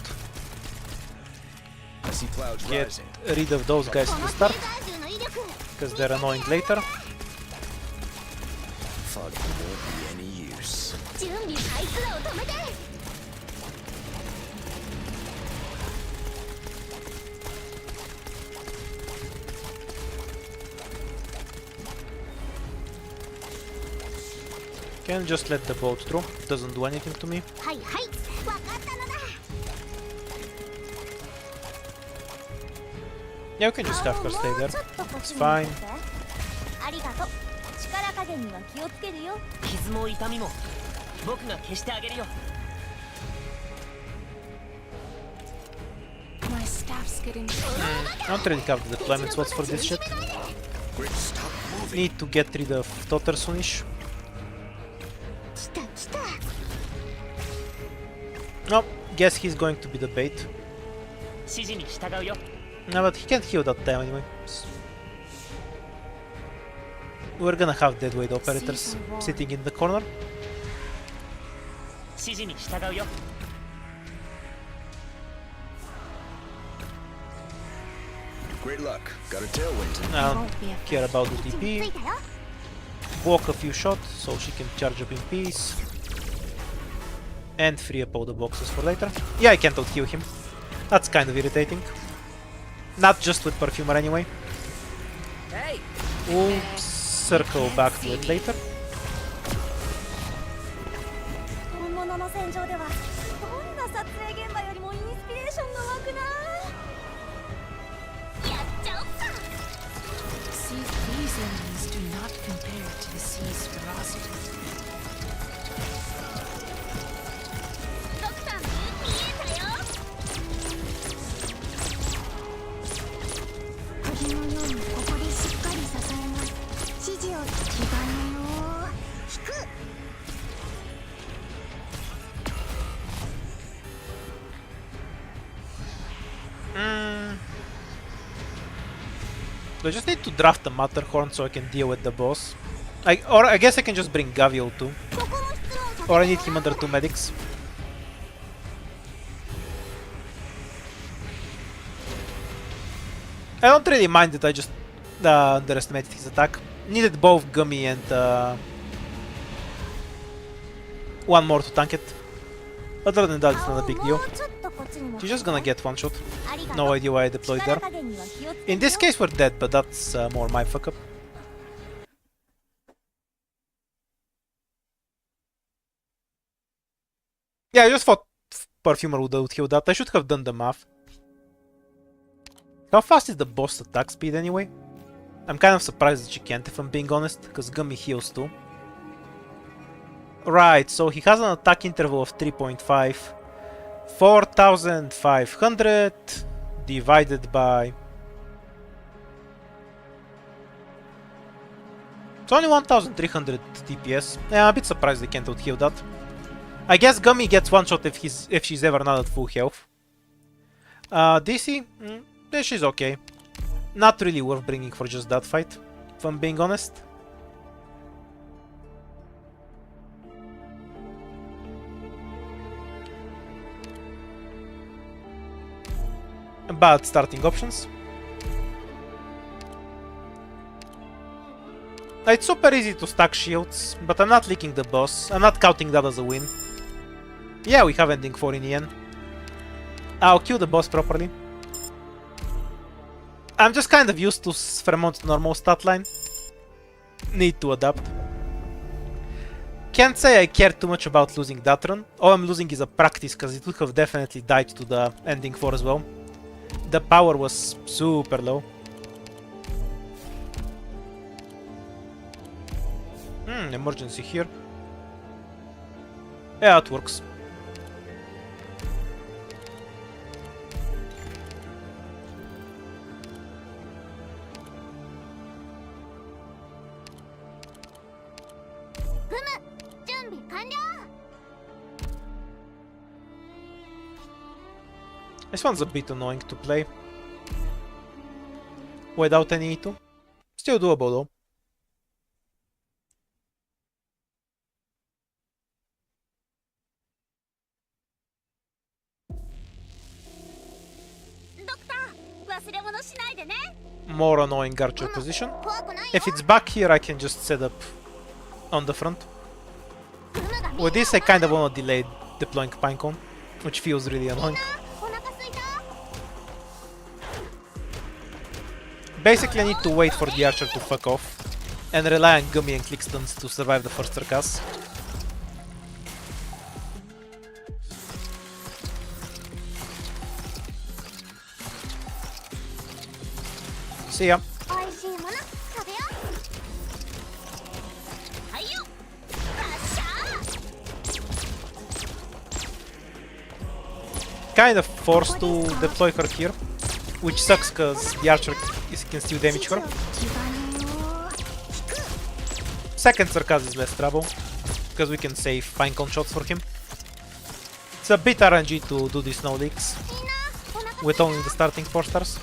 I see clouds Get rising. rid of those guys to start, because they're annoying later. Fog won't be any use. Can just let the boat through. Doesn't do anything to me. Yeah, we can just have her stay there. It's fine. 力加減には気をつけるよ。傷も痛みも僕が消してあげるよ。 My staff's getting I don't really have the deployment slots for this shit. Grit, stop moving. Need to get rid of Totter soonish. Nope, guess he's going to be the bait. 指示に従うよ。 No, but he can't heal that time anyway. We're gonna have deadweight operators sitting in the corner. 指示に従うよ。 Great luck. Got a tailwind tonight. I don't care about the TP. Walk a few shots so she can charge up in peace. And free up all the boxes for later. Yeah, I can't out-heal him. That's kind of irritating. Not just with Perfumer anyway. Hey, We'll circle back to it later. 本物の戦場ではどんな撮影現場よりもインスピレーションが湧くな。やっちゃおっか。See, these enemies do not compare to the sea's ferocity. ドクター見えたよ。鳥のようにここでしっかり支えます。指示を聞き金を引く。 Do I just need to draft the Matterhorn so I can deal with the boss? Or I guess I can just bring Gavio too. ここも質問させて Or I need him under 2 medics. I don't really mind it, I just underestimated his attack. Needed both Gummy and one more to tank it. Other than that, it's not a big deal. She's just gonna get one shot. No idea why I deployed there. In this case we're dead, but that's more my fuck up. Yeah, I just thought Perfumer would heal that. I should have done the math. How fast is the boss attack speed anyway? I'm kind of surprised that she can't, if I'm being honest, because Gummy heals too. Right, so he has an attack interval of 3.5. 4,500 divided by... It's only 1,300 DPS. Yeah, I'm a bit surprised they can't out-heal that. I guess Gummy gets one shot if she's ever not at full health. DC? She's okay. Not really worth bringing for just that fight, if I'm being honest. Bad starting options. It's super easy to stack shields, but I'm not leaking the boss. I'm not counting that as a win. Yeah, we have ending 4 in the end. I'll kill the boss properly. I'm just kind of used to Fremont's normal stat line. Need to adapt. Can't say I care too much about losing that run. All I'm losing is a practice, because it would have definitely died to the ending 4 as well. The power was super low. Emergency here. Yeah, it works. This one's a bit annoying to play without any E2. Still doable though. More annoying archer position. If it's back here, I can just set up on the front. With this, I kind of want to delay deploying Pinecone, which feels really annoying. Basically, I need to wait for the archer to fuck off and rely on Gummy and clickstuns to survive the first Sarkaz. See ya. Kind of forced to deploy her here, which sucks because the archer can still damage her. Second Sarkaz is less trouble, because we can save Pinecone shots for him. It's a bit RNG to do these no leaks with only the starting 4 stars.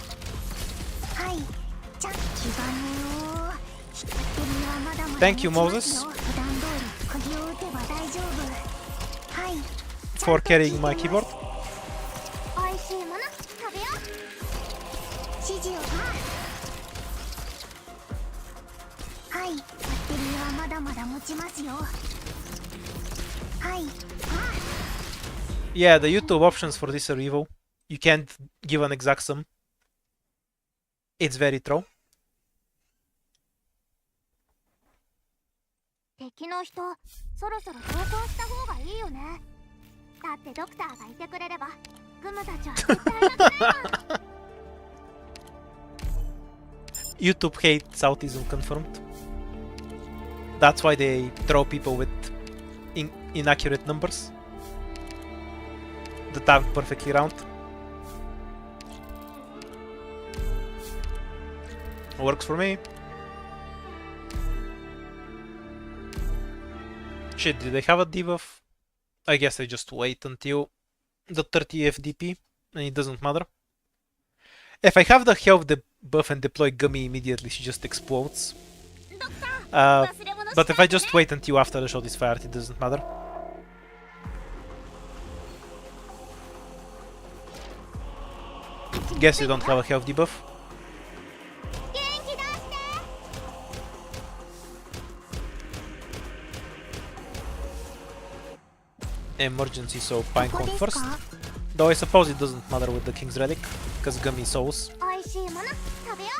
Thank you, Moses, for carrying my keyboard. Yeah, the YouTube options for this are evil. You can't give an exact sum. It's very true. 敵の人、そろそろ投降した方がいいよね。だってドクターがいてくれれば、グムたちは絶対なくねる。YouTube hates autism confirmed. That's why they throw people with inaccurate numbers that aren't perfectly round. Works for me. Shit, did they have a debuff? I guess I just wait until the 30 FDP and it doesn't matter. If I have the health debuff and deploy Gummy immediately, she just explodes. But if I just wait until after the shot is fired, it doesn't matter. Guess you don't have a health debuff. emergency, so Pinecone ここです first. か Though I suppose it doesn't matter with the King's Relic, because Gummy Souls. おいしいもの食べよ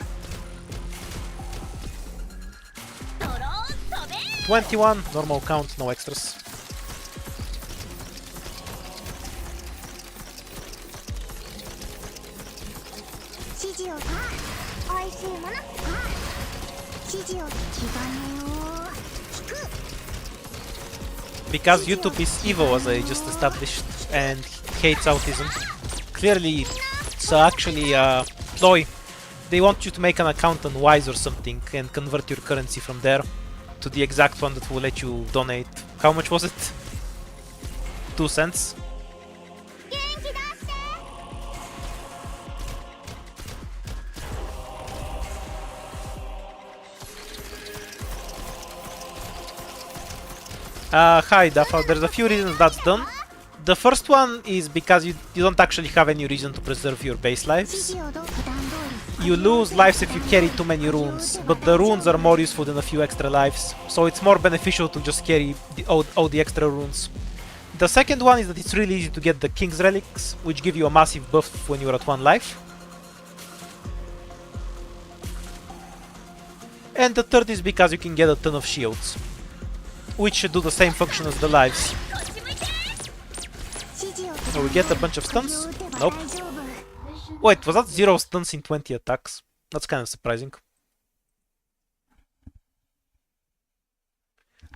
ドローン飛べ 21, normal count, no extras. 指示をおいしいもの指示を気兼ねを聞く Because YouTube is evil, as I just established, and hates autism. Clearly, it's actually a ploy. They want you to make an account on Wise or something and convert your currency from there to the exact one that will let you donate. How much was it? 2 cents? 元気出して Hi Dafa, there's a few reasons that's done. The first one is because you don't actually have any reason to preserve your base 指 lives. 示を普段通り You lose lives if you carry too many runes, but the runes are more useful than a few extra lives, so it's more beneficial to just carry all the extra runes. The second one is that it's really easy to get the King's Relics, which give you a massive buff when you're at 1 life. And the third is because you can get a ton of shields, which should do the same function as the lives. こっち向いて 指示を So we get a bunch of 振り stuns? を打てば Nope. 大丈夫 Wait, was that 0 stuns in 20 attacks? That's kind of surprising.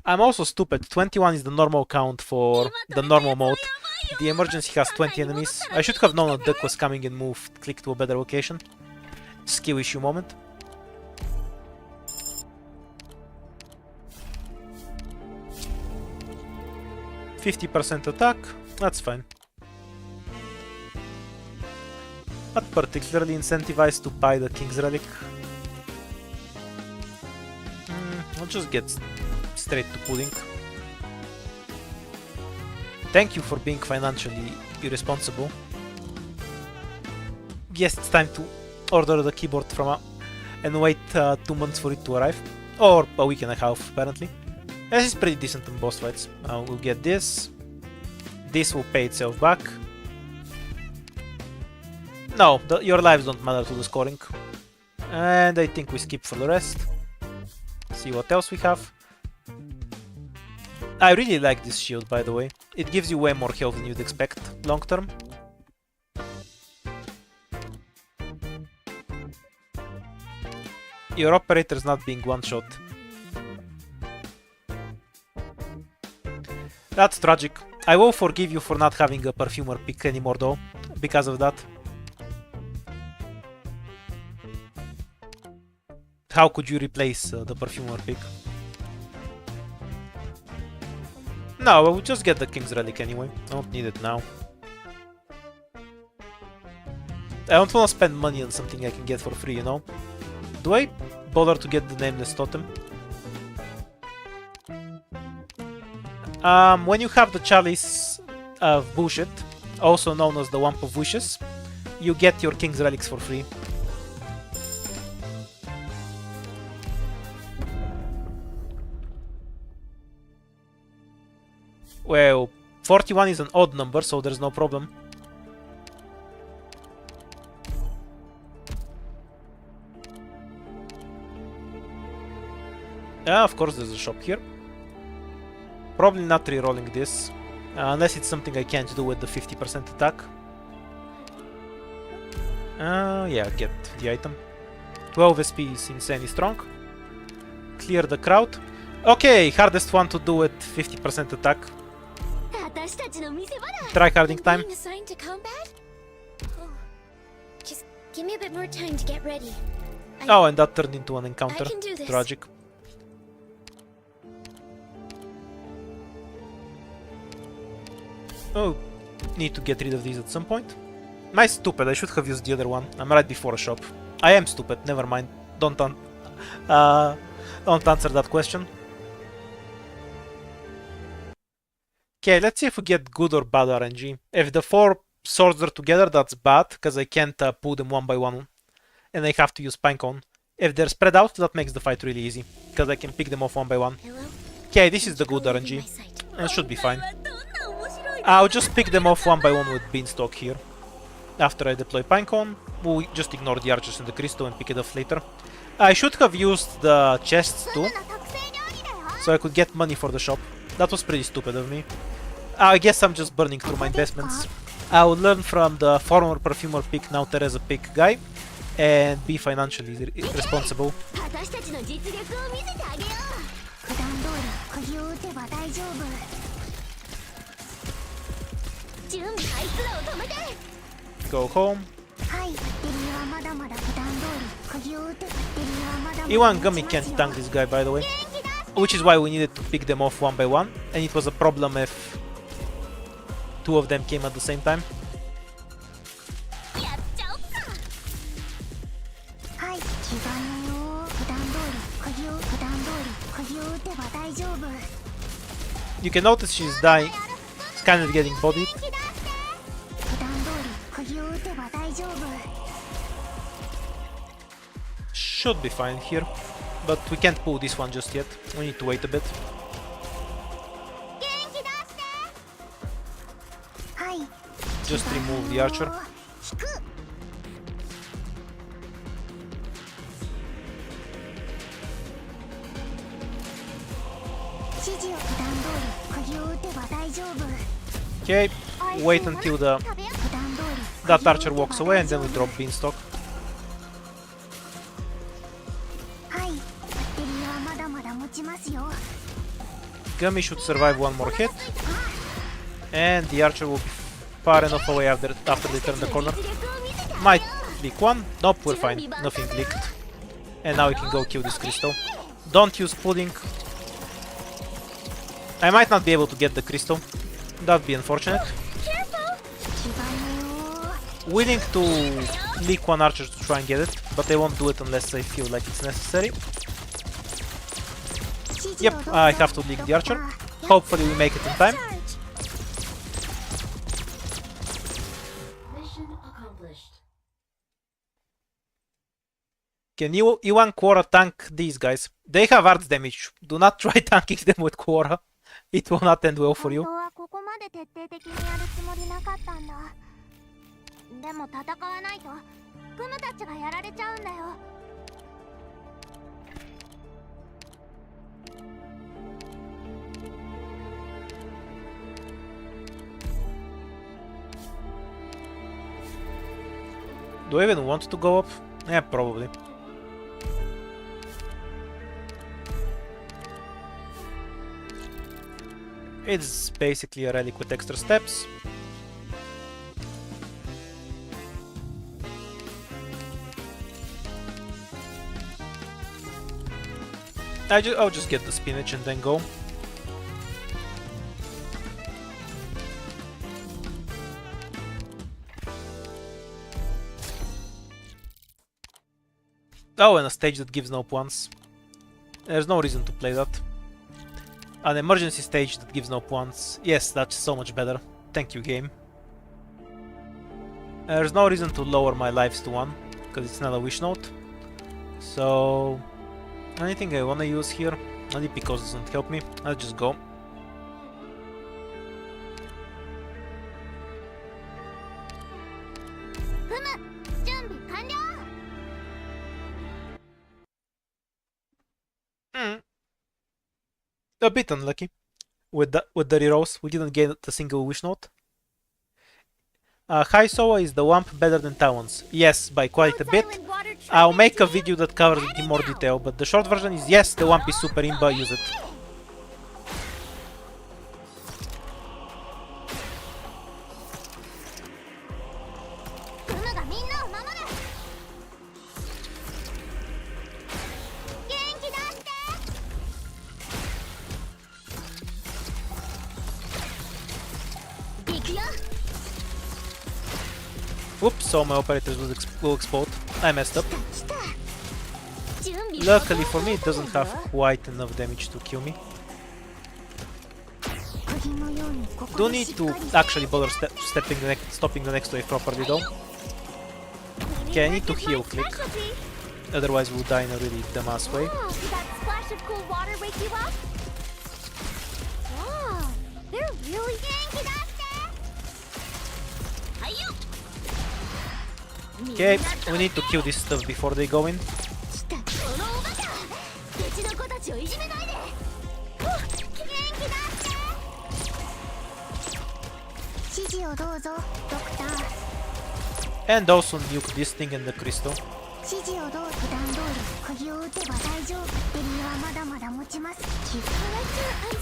I'm also stupid. 21 is the normal count for the normal mode. The emergency has 20 enemies. I should have known a duck was coming and moved. Click to a better location. Skill issue moment. %50 attack. That's fine. Not particularly incentivized to buy the King's Relic. I'll just get straight to pudding. Thank you for being financially irresponsible. Yes, it's time to order the keyboard from and wait 2 months for it to arrive. Or a week and a half, apparently. This is pretty decent in boss fights. We'll get this. This will pay itself back. No, your lives don't matter to the scoring. And I think we skip for the rest. See what else we have. I really like this shield, by the way. It gives you way more health than you'd expect long term. Your operator's not being one-shot. That's tragic. I will forgive you for not having a perfumer pick anymore though, because of that. How could you replace the perfumer pick? No, I will just get the King's Relic anyway. I don't need it now. I don't want to spend money on something I can get for free, you know? Do I bother to get the Nameless Totem? When you have the Chalice of Bullshit, also known as the Wamp of Wishes, you get your King's Relics for free. Well, 41 is an odd number, so there's no problem. Yeah, of course there's a shop here. Probably not re-rolling this, unless it's something I can't do with the 50% attack. Yeah, get the item. 12 SP is insanely strong. Clear the crowd. Okay, hardest one to do with 50% attack. 私たちの見せ場だ Tryharding time. Being assigned to combat? Oh. Just give me a bit more time to get ready. Oh, and that turned into an encounter. I can do this. Tragic. Oh, need to get rid of these at some point. My stupid, I should have used the other one. I'm right before a shop. I am stupid, never mind. Don't answer that question. Okay, let's see if we get good or bad RNG. If the 4 swords are together, that's bad, because I can't pull them one by one, and I have to use Pinecone. If they're spread out, that makes the fight really easy, because I can pick them off one by one. Hello? Okay, this is the good Control RNG. my sight. It should be fine. どんな面白い I'll just pick them off one by one with Beanstalk here. After I deploy Pinecone, we'll just ignore the archers and the crystal and pick it up later. I should have used the chests too, so I could get money for the shop. That was pretty stupid of me. I guess I'm just burning through my investments. I will learn from the former perfumer pick, now Teresa pick guy, and be financially responsible. 私たちの実力を見せてあげよう。普段通り釘を打てば大丈夫。準備あいつらを止めて。 Go home. はい、バッテリーはまだまだ普段通り釘を打て。バッテリーはまだまだ。 Iwan Gummy can't tank this guy, by the way. Which is why we needed to pick them off one by one, and it was a problem if two of them came at the same time. やっちゃおっか。はい、気がねよ。普段通り釘を打てば大丈夫。 You can notice she's dying. She's kind of getting bodied. 普段通り釘を打てば大丈夫。 Should be fine here, but we can't pull this one just yet. We need to wait a bit. 元気出して。はい。 Just remove the archer. 引く。指示を普段通り釘を打てば大丈夫。 Okay, wait until the 普段通り that archer walks away, and then we drop Beanstalk. はい、バッテリーはまだまだ持ちますよ。 Gummy should survive one more hit, and the archer will be far enough away after they turn the corner. Might leak one. Nope, we're fine. Nothing leaked. And now we can go kill this crystal. Don't use pudding. I might not be able to get the crystal. That'd be unfortunate. 気がねよ。 Willing to leak one archer to try and get it, but I won't do it unless I feel like it's necessary. 指示を Yep, どうぞ。 I have to leak the archer. Hopefully we make it in time. Can you Iwan Quora tank these guys? They have arts damage. Do not try tanking them with Quora. It will not end well for you. 本当はここまで徹底的にやるつもりなかったんだ。でも戦わないとグムたちがやられちゃうんだよ。 Do I even want to go up? Yeah, probably. It's basically a relic with extra steps. I'll just get the spinach and then go. Oh, and a stage that gives no points. There's no reason to play that. An emergency stage that gives no points. Yes, that's so much better. Thank you, game. There's no reason to lower my lives to 1, because it's not a wish note. So... anything I wanna use here? Only because it doesn't help me. I'll just go. A bit unlucky with the rerolls. We didn't get a single wish note. High Soa is the Wamp better than Talons? Yes, by quite a bit. I'll make a video that covers it in more detail, but the short version is yes, the Wamp is super imba, use it. Oops, so my operators will explode. I messed up. Luckily for me, it doesn't have quite enough damage to kill me. Do need to actually bother stopping the next wave properly though. Okay, I need to heal click. Otherwise we'll die in a really dumbass way. Did that splash of cool water wake you up? Oh, they're really... Okay, we need to kill this stuff before they go in. 来たこのおバカうちの子たちをいじめないで元気だって指示をどうぞドクター And also nuke this thing and the crystal. 指示をどう普段通り釘を打てば大丈夫ベリーはまだまだ持ちますキックCollector on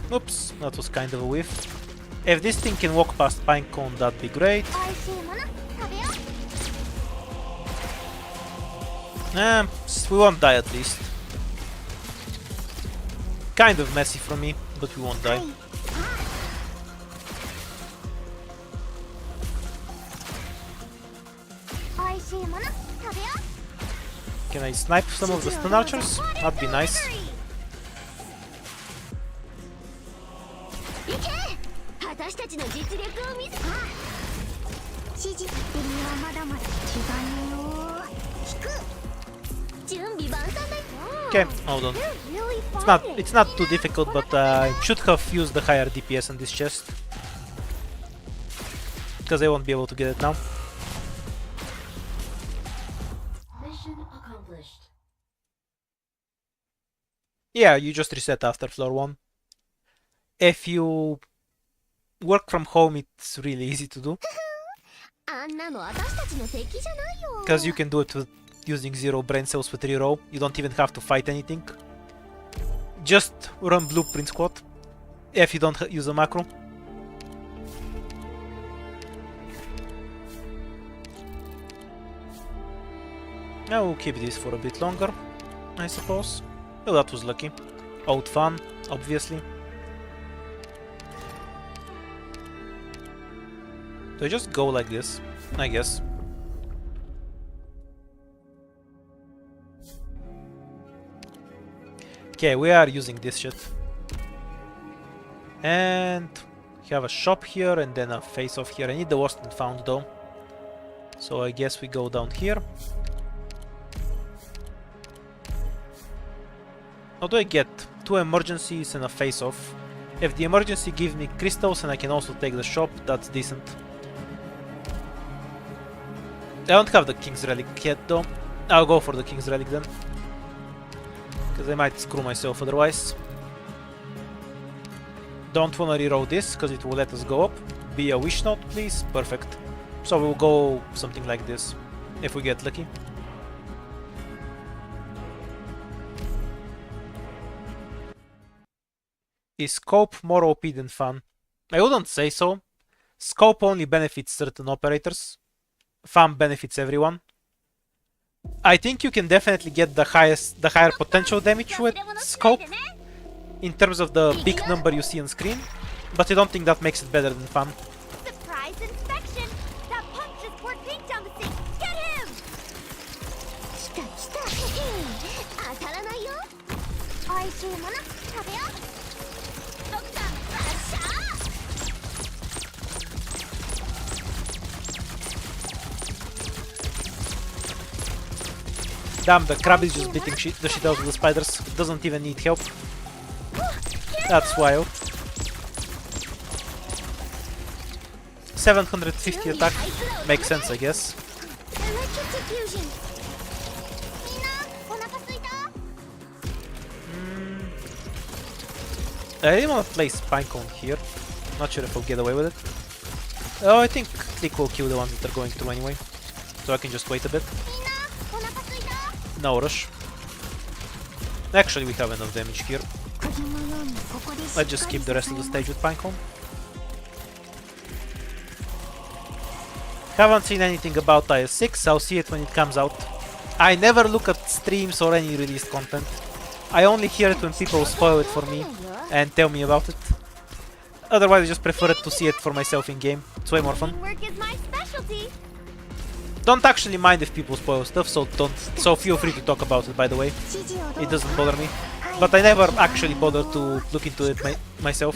standby Oops, that was kind of a whiff. If this thing can walk past Pinecone, that'd be great. おいしいもの食べよう We won't die at least. Kind of messy from me, but we won't は die. いおいしいもの食べよ Can I snipe some of the stun archers? That'd be nice. ういけ私たちの実力を見せ指示ベリーはまだまだ気がねよ引く準備万端だよ Okay, hold on. It's not too difficult, but I should have used the higher DPS on this chest. Because I won't be able to get it now. Yeah, you just reset after floor 1. If you work from home, it's really easy to do. あんなの私たちの敵じゃないよ Because you can do it with using 0 brain cells with reroll. You don't even have to fight anything. Just run Blueprint Squad if you don't use a macro. Now we'll keep this for a bit longer, I suppose. Oh, that was lucky. Old fun, obviously. Do I just go like this? I guess. Okay, we are using this shit. And we have a shop here and then a face-off here. I need the Lost and Found though. So I guess we go down here. How do I get 2 emergencies and a face-off? If the emergency gives me crystals and I can also take the shop, that's decent. I don't have the King's Relic yet though. I'll go for the King's Relic then. Because I might screw myself otherwise. Don't wanna reroll this because it will let us go up. Be a wish note please. Perfect. So we'll go something like this. If we get lucky. Is scope more OP than fun? I wouldn't say so. Scope only benefits certain operators. Fun benefits everyone. I think you can definitely get the higher potential damage with scope in terms of the big number you see on screen, but I don't think that makes it better than fun. Surprise inspection! That punch just poured paint down the sink! Get him! 来た来た当たらないよおいしいもの食べようドクター、バッシャー Damn, the crab is just beating the shit out of the spiders. It doesn't even need help. That's wild. 750 attack. Makes sense, I guess. エレクティフュージョンみんなお腹すいた I really want to place Pinecone here. Not sure if I'll get away with it. Oh, I think Click will kill the ones that are going through anyway. So I can just wait a bit. みんなお腹すいた No rush. Actually, we have enough damage here. 釘のようにここでしっか Let's り just keep the rest of the 支えます stage with Pinecone. Haven't seen anything about IS6, I'll see it when it comes out. I never look at streams or any released content. I only hear it when people spoil it for me and tell me about it. Otherwise I just prefer to see it for myself in game. It's way more fun. Teamwork is my specialty! Don't actually mind if people spoil stuff, so feel free to talk about it, by the way. 指示をどう It ぞ doesn't bother me. But I never actually bother to look into it myself.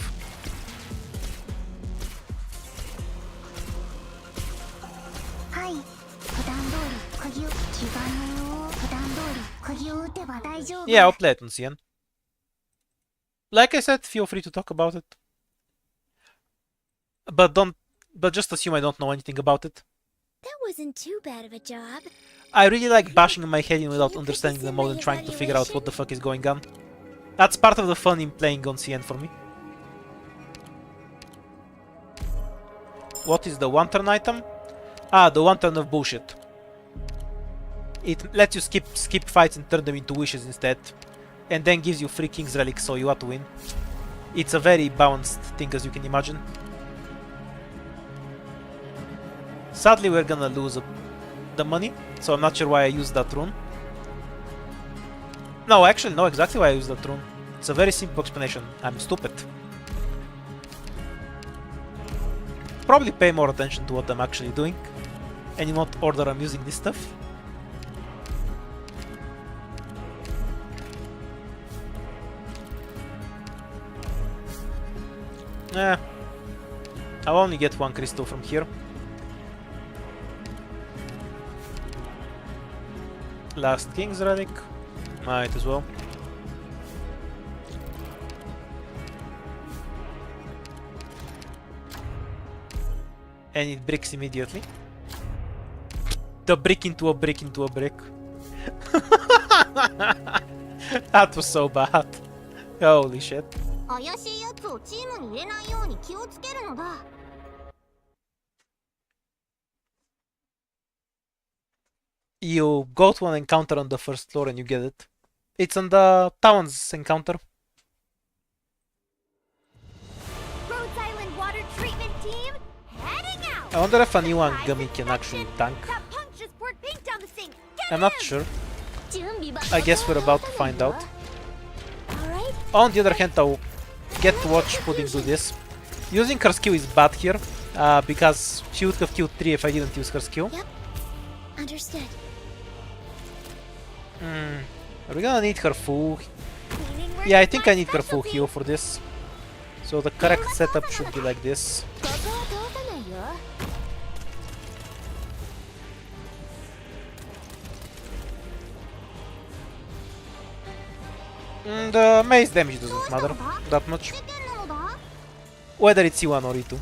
はい普段通り釘を気がねよ普段通り釘を打てば大丈夫 Yeah, I'll play it on CN. Like I said, feel free to talk about it. But just assume I don't know anything about it. That wasn't too bad of a job. I really like bashing my head in without understanding the mode and trying to figure out what the fuck is going on. That's part of the fun in playing on CN for me. What is the one turn item? Ah, the one turn of bullshit. It lets you skip fights and turn them into wishes instead. And then gives you free King's Relic, so you have to win. It's a very balanced thing, as you can imagine. Sadly, we're gonna lose the money, so I'm not sure why I used that rune. No, I actually know exactly why I used that rune. It's a very simple explanation. I'm stupid. Probably pay more attention to what I'm actually doing, and in what order I'm using this stuff. I'll only get one crystal from here. Last King's Relic. Might as well. And it bricks immediately. The brick into a brick into a brick. That was so bad. Holy shit. 怪しいやつをチームに入れないように気をつけるのだ。You go to an encounter on the first floor and you get it. It's on the Town's encounter. Rhodes Island Water Treatment Team, heading out! I wonder if a new Angami can actually tank. That punch just poured paint down the sink. Get I'm not in! sure. 準備万 I guess we're about to find out. Alright. On the other hand, I'll get to watch Pudding do this. Using her skill is bad here, because she would have killed 3 if I didn't use her skill. Yep. Understood. Are we gonna need her full? Cleaning work Yeah, I is think my I need her full specialty. heal for this. So the correct setup should be like this. ここは通さないよ。The maze damage doesn't matter that much, 世間なのだ。 whether it's E1 or E2.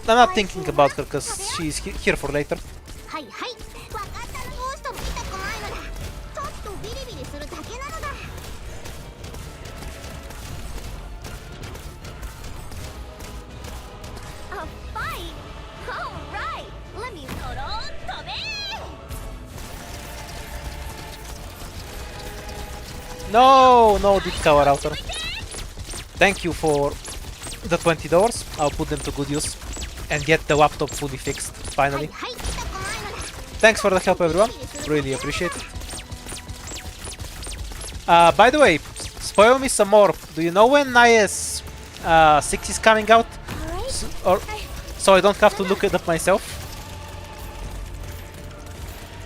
I'm not thinking about her because she's here for later. はいはい。わかったの。どうしても痛くないのだ。ちょっとビリビリするだけなのだ。A fight? Alright! Let me go to me! No, deep tower outer. Thank you for the $20. I'll put them to good use and get the laptop fully fixed, はい finally. はい。痛くないのだ。 Thanks for the help, everyone. Really appreciate it. By the way, spoil me some more. Do you know when IS 6 is coming out? So I don't have to look it up myself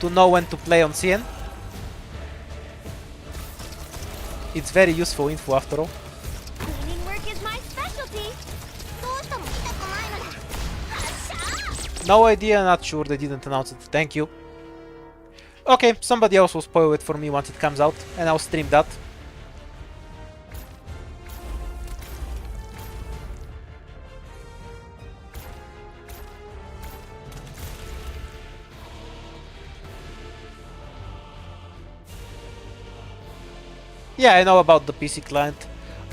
to know when to play on CN. It's very useful info after all. Cleaning work is my specialty! どうしても痛くないのだ。 No idea, not sure, they didn't announce it. Thank you. Okay, somebody else will spoil it for me once it comes out, and I'll stream that. Yeah, I know about the PC client.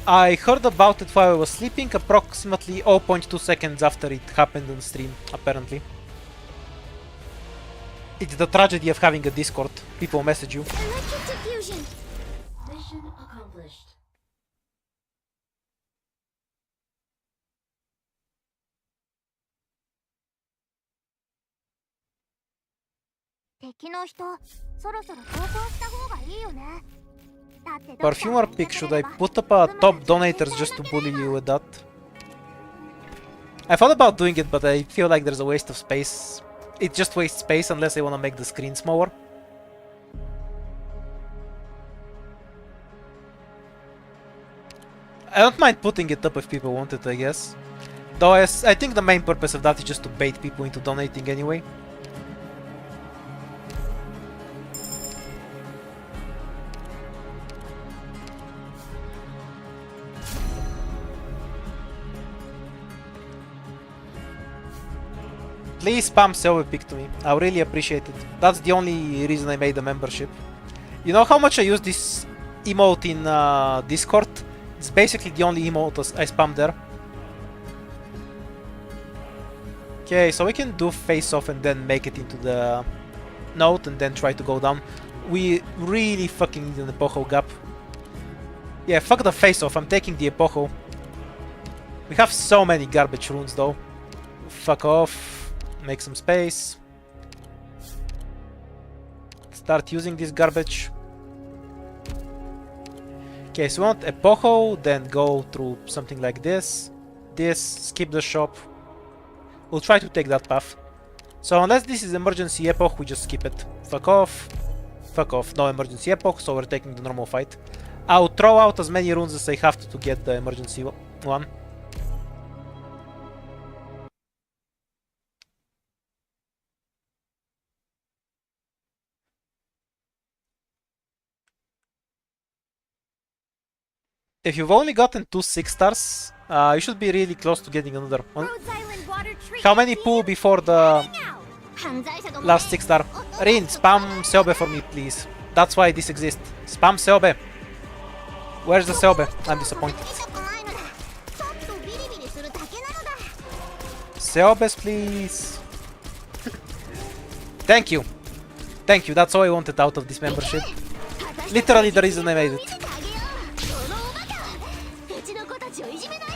I heard about it while I was sleeping, approximately 0.2 seconds after it happened on stream, apparently. It's the tragedy of having a Discord. People message you. Electric diffusion! Mission accomplished. 敵の人、そろそろ投降した方がいいよね。だってドクター Perfumer pick, should I put up a top donators just to bully you with that? I thought about doing it, but I feel like there's a waste of space. It just wastes space unless I want to make the screen smaller. I don't mind putting it up if people want it, I guess. Though I think the main purpose of that is just to bait people into donating anyway. Please spam Seobe pick to me. I really appreciate it. That's the only reason I made a membership. You know how much I use this emote in Discord? It's basically the only emote I spam there. Okay, so we can do face off and then make it into the note and then try to go down. We really fucking need an Epocho gap. Yeah, fuck the face off, I'm taking the Epocho. We have so many garbage runes though. Fuck off. Make some space. Start using this garbage. Okay, so we want Epocho, then go through something like this. Skip the shop. We'll try to take that path. So unless this is emergency epoch, we just skip it. Fuck off. Fuck off. No emergency epoch, so we're taking the normal fight. I'll throw out as many runes as I have to get the emergency one. If you've only gotten 2 6 stars, you should be really close to getting another one. How many pull before the last 6 star? Rin, spam Seobe for me, please. That's why this exists. Spam Seobe. Where's the Seobe? I'm disappointed. Seobes, please. Thank you. Thank you. That's all I wanted out of this membership. Literally the reason I made it.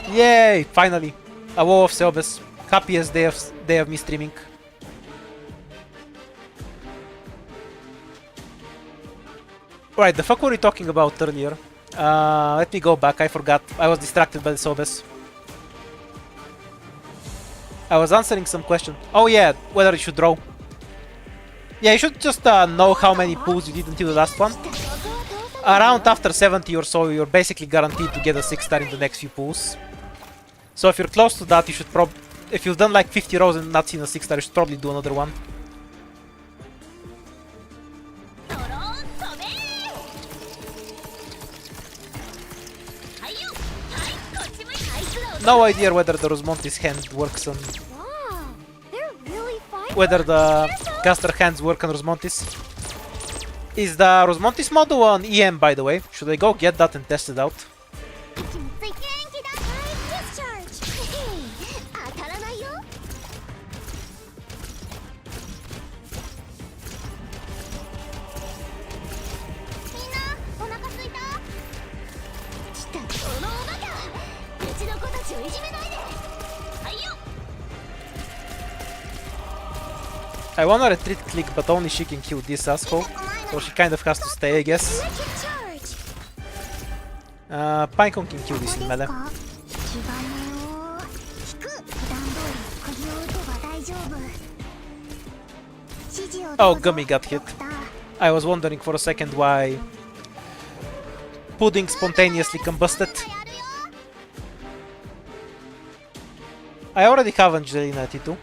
Yay! Finally! A WoW of Seobes. Happiest day of me streaming. Right, the fuck were we talking about earlier? Let me go back, I forgot. I was distracted by the Seobes. I was answering some question. Oh yeah, whether you should draw. Yeah, you should just know how many pulls you did until the last one. Around after 70 or so, you're basically guaranteed to get a 6 star in the next few pulls. So if you're close to that, you should if you've done like 50 rows and not seen a 6 star, you should probably do another one. No idea whether the Rosmontis hand works on... Whether the caster hands work on Rosmontis. Is the Rosmontis model on EM, by the way? Should I go get that and test it out? I wanna retreat click, but only she can kill this asshole. So she kind of has to stay, I guess. Pinecone can kill this in melee. Oh, Gummy got hit. I was wondering for a second why Pudding spontaneously combusted. I already have Angelina T2.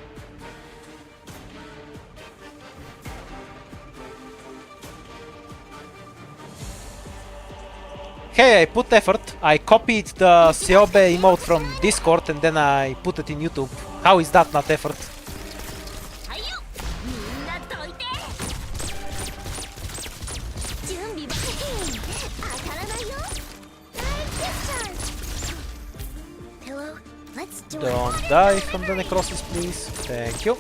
Hey, I put effort. I copied the Seobe emote from Discord and then I put it in YouTube. How is that not effort? Don't die from the necrosis, please. Thank you.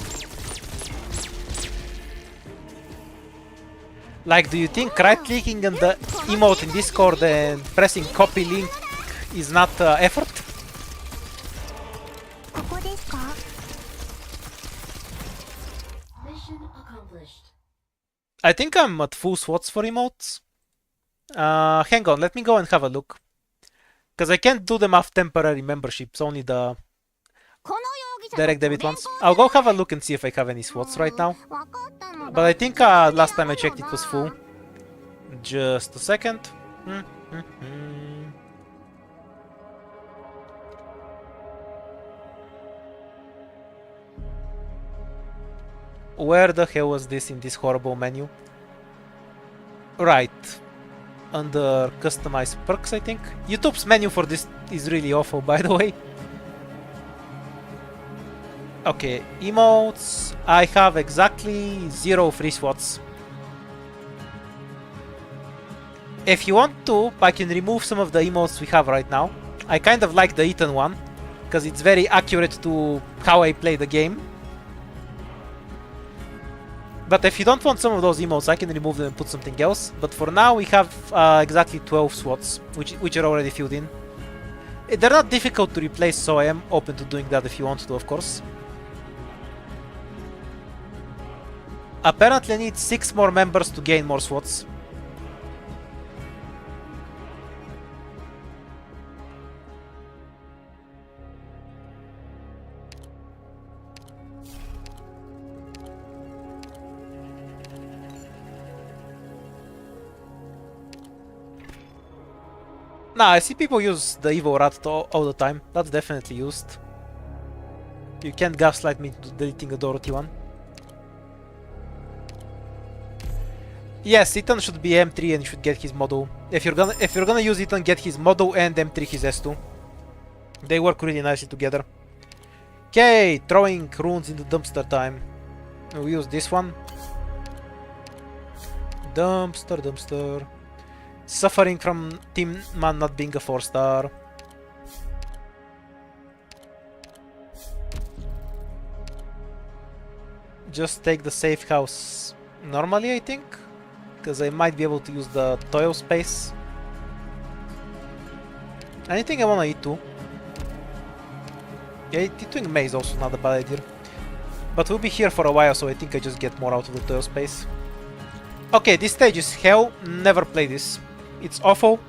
Like, do you think right-clicking on the emote in Discord and pressing copy link is not effort? Mission accomplished. I think I'm at full slots for emotes. Hang on, let me go and have a look. Because I can't do them off temporary memberships, only the direct debit ones. I'll go have a look and see if I have any slots right now. But I think last time I checked it was full. Just a second. Where the hell was this in this horrible menu? Right. Under customized perks, I think. YouTube's menu for this is really awful, by the way. Okay, emotes. I have exactly 0 free slots. If you want to, I can remove some of the emotes we have right now. I kind of like the Ethan one, because it's very accurate to how I play the game. But if you don't want some of those emotes, I can remove them and put something else. But for now, we have exactly 12 slots, which are already filled in. They're not difficult to replace, so I am open to doing that if you want to, of course. Apparently I need 6 more members to gain more slots. Nah, I see people use the Evo Rat all the time. That's definitely used. You can't gaslight me into deleting a Dorothy one. Yes, Ethan should be M3 and you should get his model. If you're gonna use Ethan, get his model and M3 his S2. They work really nicely together. Okay, throwing runes into dumpster time. We'll use this one. Dumpster. Suffering from Team Man not being a 4-star. Just take the safe house normally, I think, because I might be able to use the toil space. I think I wanna eat too. Yeah, eating May is also not a bad idea. But we'll be here for a while, so I think I just get more out of the toil space. Okay, this stage is hell. Never play this. It's awful.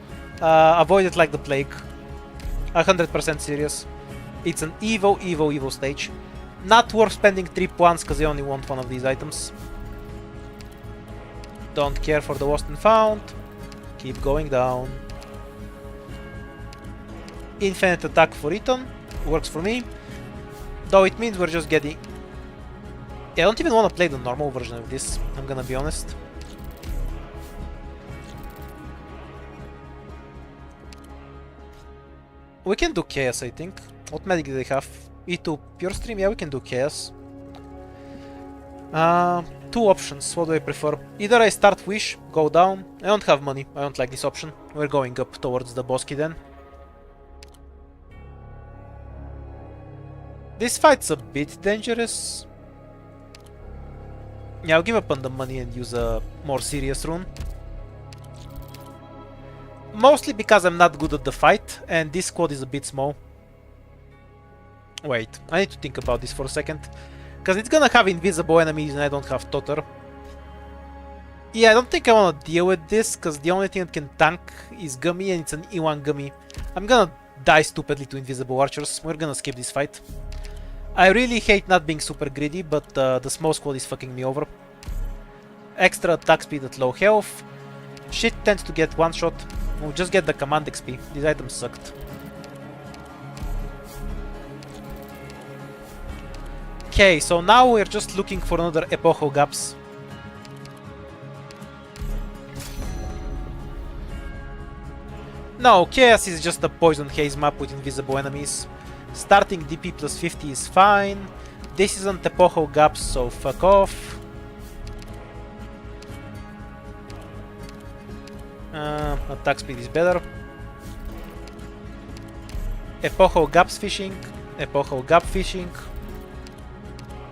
Avoid it like the plague. 100% serious. It's an evil stage. Not worth spending 3 points because I only want one of these items. Don't care for the lost and found. Keep going down. Infinite attack for Ethan. Works for me. Though it means we're just getting... Yeah, I don't even want to play the normal version of this, I'm gonna be honest. We can do Chaos, I think. What medic do they have? E2 Pure Stream? Yeah, we can do Chaos. 2 options. What do I prefer? Either I start Wish, go down. I don't have money. I don't like this option. We're going up towards the Bosky then. This fight's a bit dangerous. Yeah, I'll give up on the money and use a more serious rune. Mostly because I'm not good at the fight, and this squad is a bit small. Wait, I need to think about this for a second. Because it's gonna have invisible enemies and I don't have Totter. Yeah, I don't think I wanna deal with this, because the only thing that can tank is Gummy, and it's an E1 Gummy. I'm gonna die stupidly to invisible archers. We're gonna skip this fight. I really hate not being super greedy, but the small squad is fucking me over. Extra attack speed at low health. Shit tends to get one shot. We'll just get the command XP. These items sucked. Okay, so now we're just looking for another Epochal Gaps. No, Chaos is just a Poison Haze map with invisible enemies. Starting DP plus 50 is fine. This isn't Epochal Gaps, so fuck off. Attack speed is better. Epochal Gaps fishing. Epochal Gap fishing.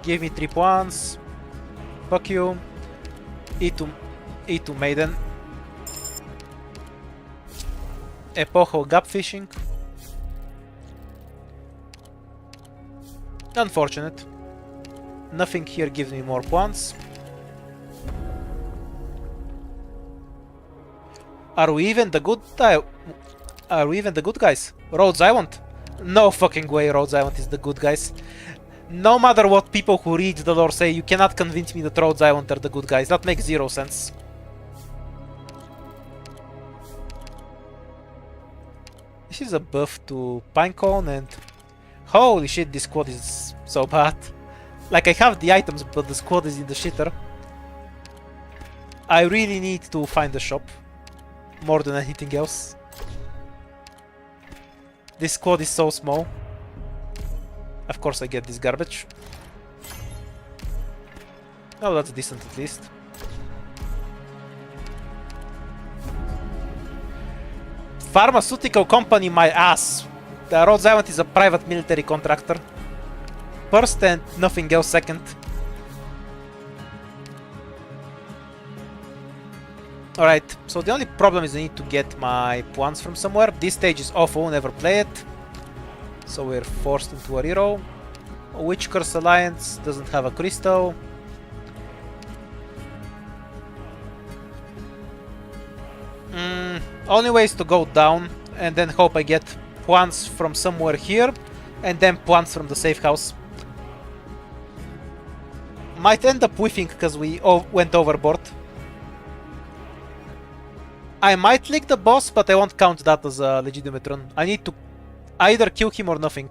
Give me 3 points. Fuck you. E2 Maiden. Epochal Gap fishing. Unfortunate. Nothing here gives me more points. Are we even the good guys? Rhodes Island? No fucking way Rhodes Island is the good guys. No matter what people who read the lore say, you cannot convince me that Rhodes Island are the good guys. That makes 0 sense. This is a buff to Pinecone and... Holy shit, this squad is so bad. Like, I have the items, but the squad is in the shitter. I really need to find a shop. More than anything else. This squad is so small. Of course I get this garbage. Oh, that's decent at least. Pharmaceutical company, my ass. The Rhodes Island is a private military contractor. First and nothing else second. Alright, so the only problem is I need to get my points from somewhere. This stage is awful, never play it. So we're forced into a hero. Witch Curse Alliance doesn't have a crystal. Only way is to go down and then hope I get points from somewhere here and then points from the safe house. Might end up whiffing because we went overboard. I might lick the boss, but I won't count that as a legitimate run. I need to either kill him or nothing.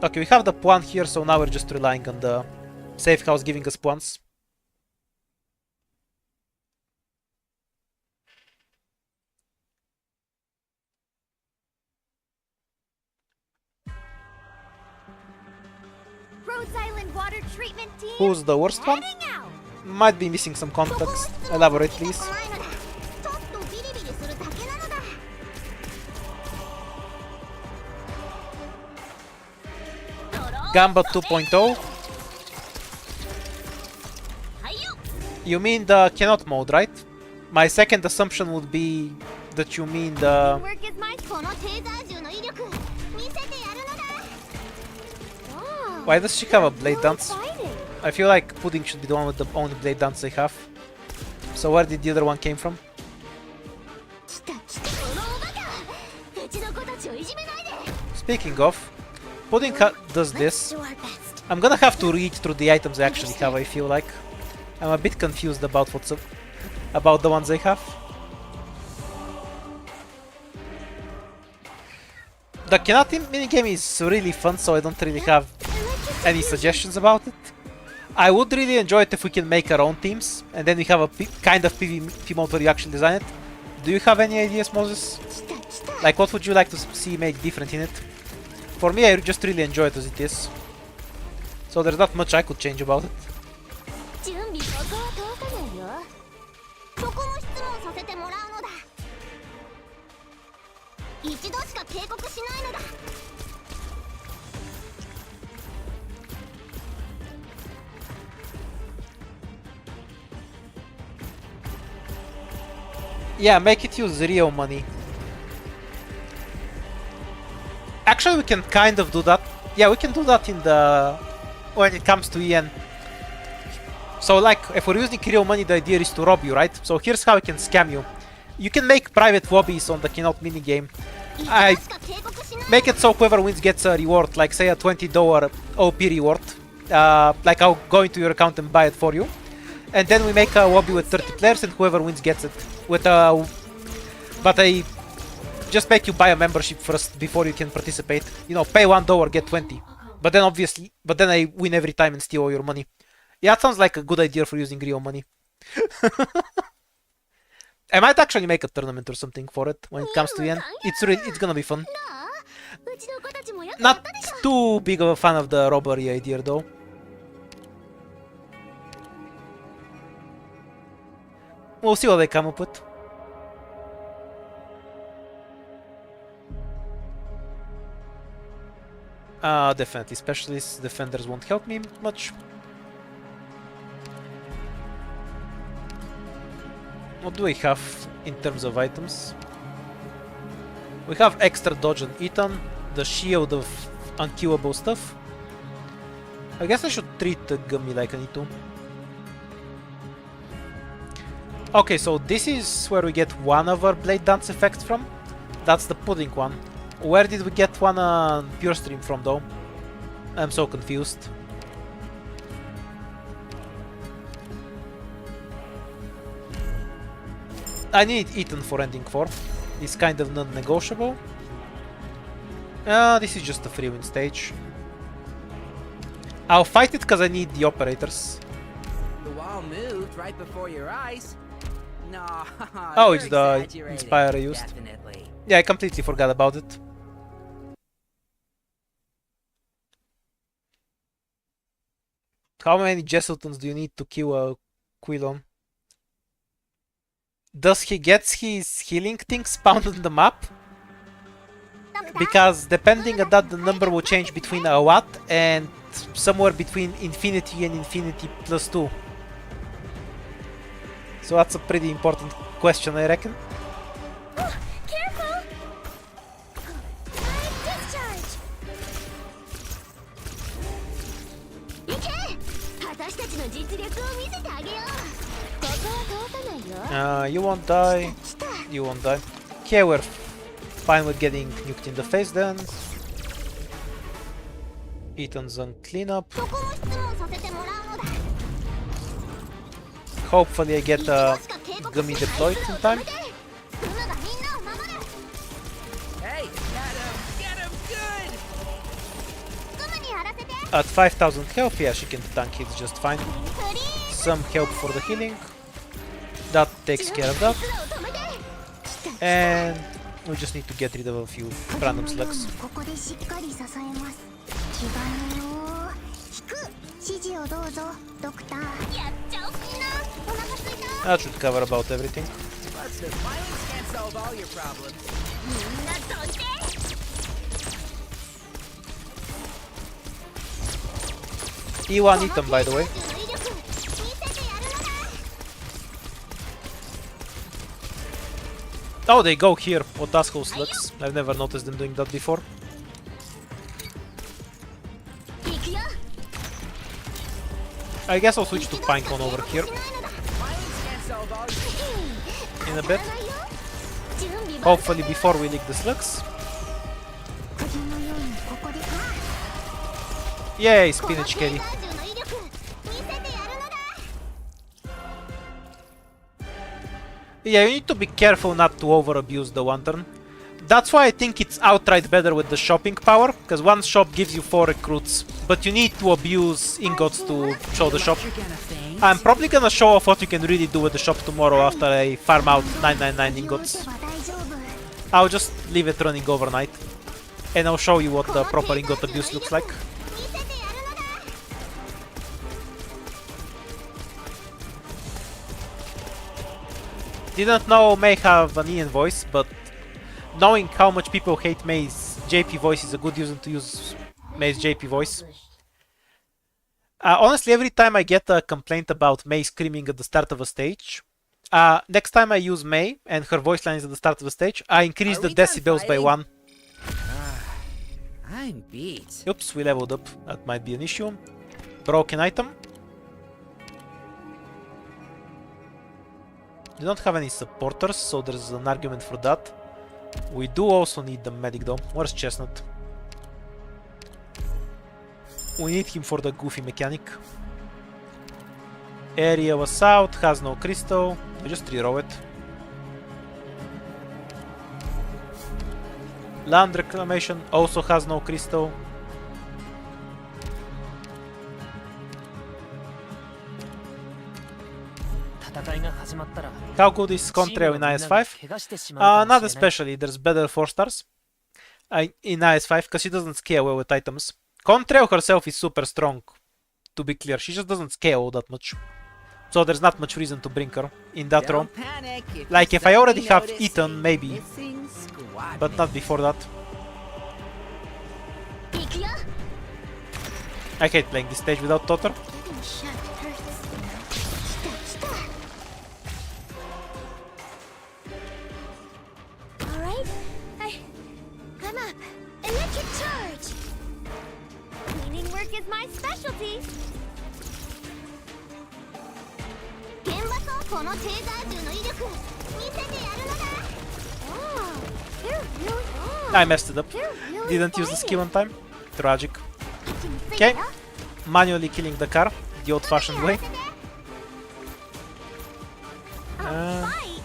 Okay, we have the point here, so now we're just relying on the safe house giving us points. Rhodes Island water treatment team. Who's the worst one? Heading out. Might be missing some context. Elaborate, please. ちょっとビリビリするだけなのだ Gamba 2.0. You mean the cannot mode, right? My second assumption would be that you mean the... Work is my このテーザー銃の威力見せてやるのだ Why does she have a blade dance? I feel like Pudding should be the one with the only blade dance they have. So where did the other one came from? 来た来たこのおバカうちの子たちをいじめないで Speaking of, Pudding does this. Do our best I'm gonna have to read through the items I actually have, I feel like. I'm a bit confused about what's up, about the ones they have. The Kenati minigame is really fun, so I don't really have any suggestions about it. I would really enjoy it if we can make our own teams, and then we have a kind of PvP mode where you actually design it. Do you have any ideas, Moses? 来た来た Like, what would you like to see made different in it? For me, I just really enjoy it as it is. So there's not much I could change about it. 準備ここは通さないよそこも質問させてもらうのだ一度しか警告しないのだ Yeah, make it use real money. Actually, we can kind of do that. Yeah, we can do that in the... when it comes to EN. So, like, if we're using real money, the idea is to rob you, right? So here's how we can scam you. You can make private lobbies on the Keynote minigame. 一度 I しか警告しない make it so whoever wins gets a reward, like say a $20 OP reward. Like I'll go into your account and buy it for you. And then we make a lobby with 30 players and whoever wins gets it. With but I just make you buy a membership first before you can participate. You know, pay $1, get 20. But then obviously, but then I win every time and steal all your money. Yeah, that sounds like a good idea for using real money. I might actually make a tournament or something for it when it comes to EN. It's gonna be fun. うちの子たちもよくや Not ったでしょ too big of a fan of the robbery idea though. We'll see what they come up with. Definitely specialists, defenders won't help me much. What do we have in terms of items? We have extra dodge on Ethan, the shield of unkillable stuff. I guess I should treat the Gummy like I need to. Okay, so this is where we get one of our Blade Dance effects from. That's the Pudding one. Where did we get one on Pure Stream from though? I'm so confused. I need Ethan for ending 4. It's kind of non-negotiable. This is just a free win stage. I'll fight it because I need the operators. The wall moved right before your eyes. No. Oh, you're it's the exaggerating. Inspire I used. Definitely. Yeah, I completely forgot about it. How many Jesseltons do you need to kill a Quilon? Does he get his healing thing spawned on the map? Because depending on that, the number will change between a watt and somewhere between infinity and infinity plus 2. So that's a pretty important question, I reckon. Careful! Discharge! 行け！私たちの実力を見せてあげよう。ここは通さないよ。 You won't die. You won't die. Okay, we're fine with getting nuked in the face then. Eaton's on cleanup. そこも質問させてもらうのだ。 Hopefully I get Gummy deployed in time. グムがみんなを守る。 Hey, get him good! グムにやらせて。 At 5000 health, yeah, she can tank it just fine. フリー。 Some help for the healing. That takes care of that. 止めて。 And we just need to get rid of a few random slugs. ここでしっかり支えます。気兼ねを引く。指示をどうぞ、ドクター。やっちゃおう。みんな、お腹すいた。 That should cover about everything. What's the violence can't solve all your problems. みんなどいて。 E1 Eaton, by the way. このテーザー銃の威力、見せてやるのだ。 Oh, they go here. Otasco slugs. I've never noticed them doing that before. 行くよ。 I guess I'll switch to Pinecone over here Violence can't solve all your in a bit. 準備万 Hopefully before we lick the slugs. 釘のようにここで。 Yay, この Spinach テー Kelly. ザー銃の威力、見せてやるのだ。 Yeah, you need to be careful not to over abuse the one turn. That's why I think it's outright better with the shopping power, because one shop gives you 4 recruits, but you need to abuse ingots to show the shop. You're gonna faint. I'm probably gonna show off what you can really do with the shop tomorrow after I farm out 999 気を打 ingots. てば大丈夫。 I'll just leave it running overnight, and I'll show you what the proper ingot abuse looks like. 見せてやるのだ。 Didn't know May have an Ian voice, but knowing how much people hate May's JP voice is a good reason to use May's JP voice. Honestly, every time I get a complaint about May screaming at the start of a stage, next time I use May and her voice line is at the start of the stage, I increase Are the we done decibels by fighting? 1. I'm beat. Oops, we leveled up. That might be an issue. Broken item. We don't have any supporters, so there's an argument for that. We do also need the medic though. Where's Chestnut? We need him for the goofy mechanic. Area was out, has no crystal. I just reroll it. Land reclamation also has no crystal. How good is Contrail in IS5? Not especially, there's better 4 stars in IS5 because she doesn't scale well with items. Contrail herself is super strong, to be clear, she just doesn't scale all that much. So there's not much reason to bring her in that row. Don't panic. Like if I already have Eaton, maybe, Missing squad but not before that. 行くよ。 I hate playing this stage without Totter. Getting shot hurts. 来た来た。Alright, I'm up. Electric charge. Cleaning work is my specialty. 現場とこのテーザー銃の威力見せてやるのだ。Oh, they're really. I messed it up. They're really Didn't use the skill on fighting. time. Tragic. 位置につい Okay, たよ。 manually killing the car, the old-fashioned way. I'll fight.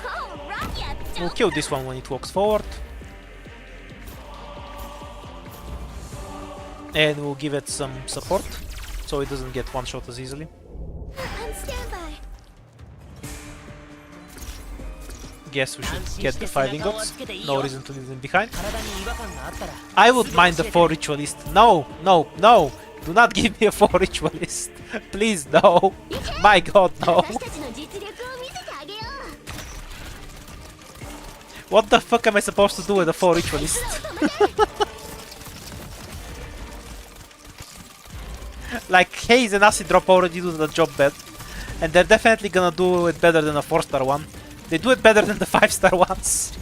Oh, rock ya, We'll kill this one when it walks forward. And we'll give it some support, so it doesn't get one-shot as easily. On standby. Guess we should get the 5 ingots. No reason to leave them behind. I would mind the 4 ritualist. No, no, no! Do not give me a 4 ritualist. Please, no. My god, no. 私たちの実力を見せてあげよう What the fuck am I supposed to do with a 4 ritualist? Like, Haze and Acid Drop already do the job bad. And they're definitely gonna do it better than a 4-star one. They do it better than the 5-star ones.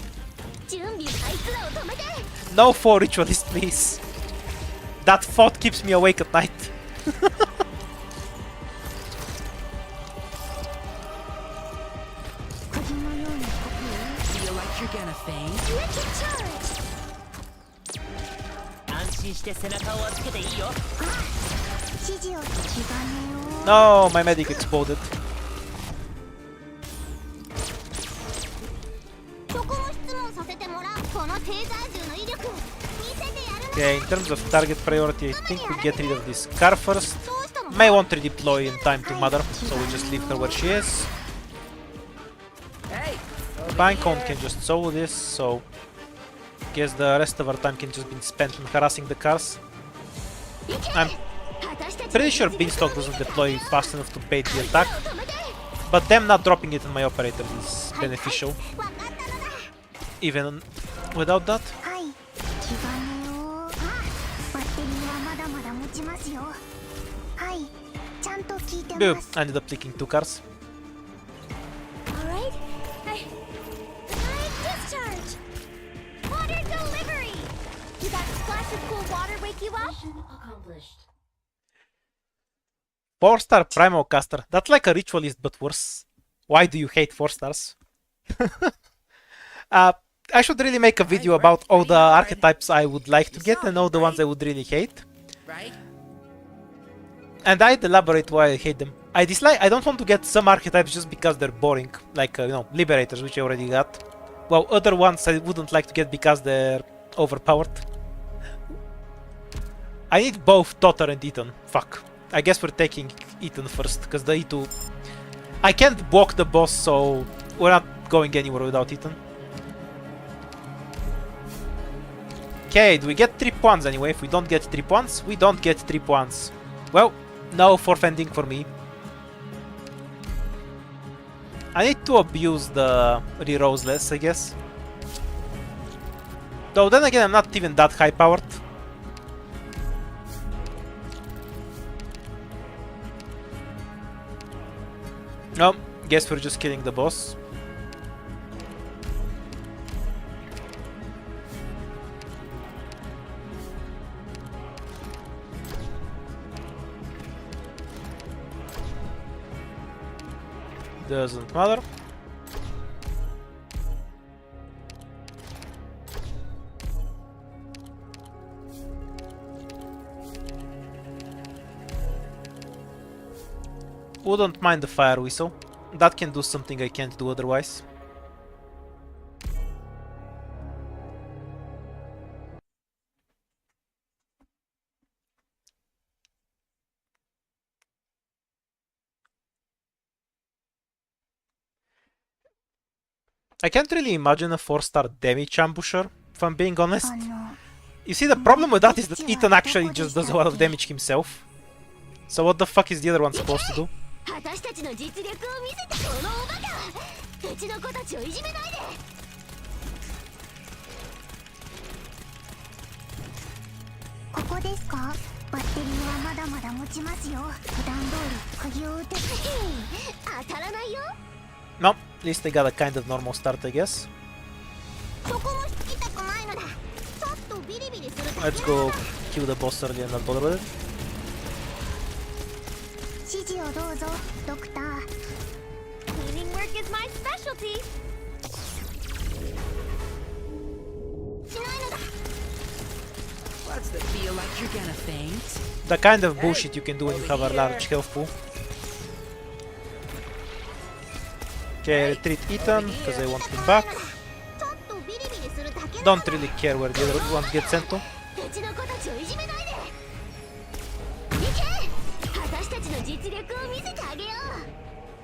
準備あいつらを止めて No 4 ritualist, please. That thought keeps me awake at night. Feel like you're gonna faint? Wicked charge 安心して背中をつけていいよ。指示を気がねを No, my medic exploded. そこも質問させてもらうこのテーザー銃の威力見せてやるな Okay, in terms of target priority, I think we get rid of this car first. どうしたの May want to redeploy in time to Mother, so we just leave her where she is. Hey! Over Bancon here. can just solo this, so guess the rest of our time can just be spent on harassing the cars. I'm 私たち pretty sure Beanstalk doesn't deploy fast enough to bait the attack, 止めて but them not dropping it on my operator is beneficial, わかったのだ even without that. はい気がねをバッテリーはまだまだ持ちますよはいちゃんと聞いて Boop, ます I ended up taking 2 cars. Alright Night discharge Water delivery Did that splash of cool water wake you up? 4-star Primal Caster. That's like a ritualist but worse. Why do you hate 4 stars? I should really make a video about all the archetypes I would like to get and all the ones I would really hate. Right? And I'd elaborate why I hate them. I don't want to get some archetypes just because they're boring. Like, you know, Liberators, which I already got. While other ones I wouldn't like to get because they're overpowered. I need both Totter and Eton. Fuck. I guess we're taking Eton first, because the E2... I can't block the boss, so we're not going anywhere without Eton. Okay, do we get 3 points anyway? If we don't get 3 points, we don't get 3 points. Well, no forfeiting for me. I need to abuse the rerolls less, I guess. Though then again, I'm not even that high powered. No, guess we're just killing the boss. Doesn't matter. Wouldn't mind the fire whistle. That can do something I can't do otherwise. I can't really imagine a 4-star damage ambusher, if I'm being honest. You see, the problem with that is that Eton actually just does a lot of damage himself. So what the fuck is the other one supposed to do? 私たちの実力を見せてこのおバカうちの子たちをいじめないでここですかバッテリーはまだまだ持ちますよ普段通り釘を打て当たらないよ No, at least they got a kind of normal start, I guess. そこもしつきたくないのだちょっとビリビリするだけ Let's go kill the boss early and not bother with it. 指示をどうぞドクター Cleaning work is my specialty しないのだ What's the feel like you're gonna faint? The kind of bullshit you can do when you have a large health pool. Okay, retreat Eton, because I want him back. ちょっとビリビリするだけ Don't really care where the other ones get sent to. うちの子たちをいじめないで行け私たちの実力を見せてあげよ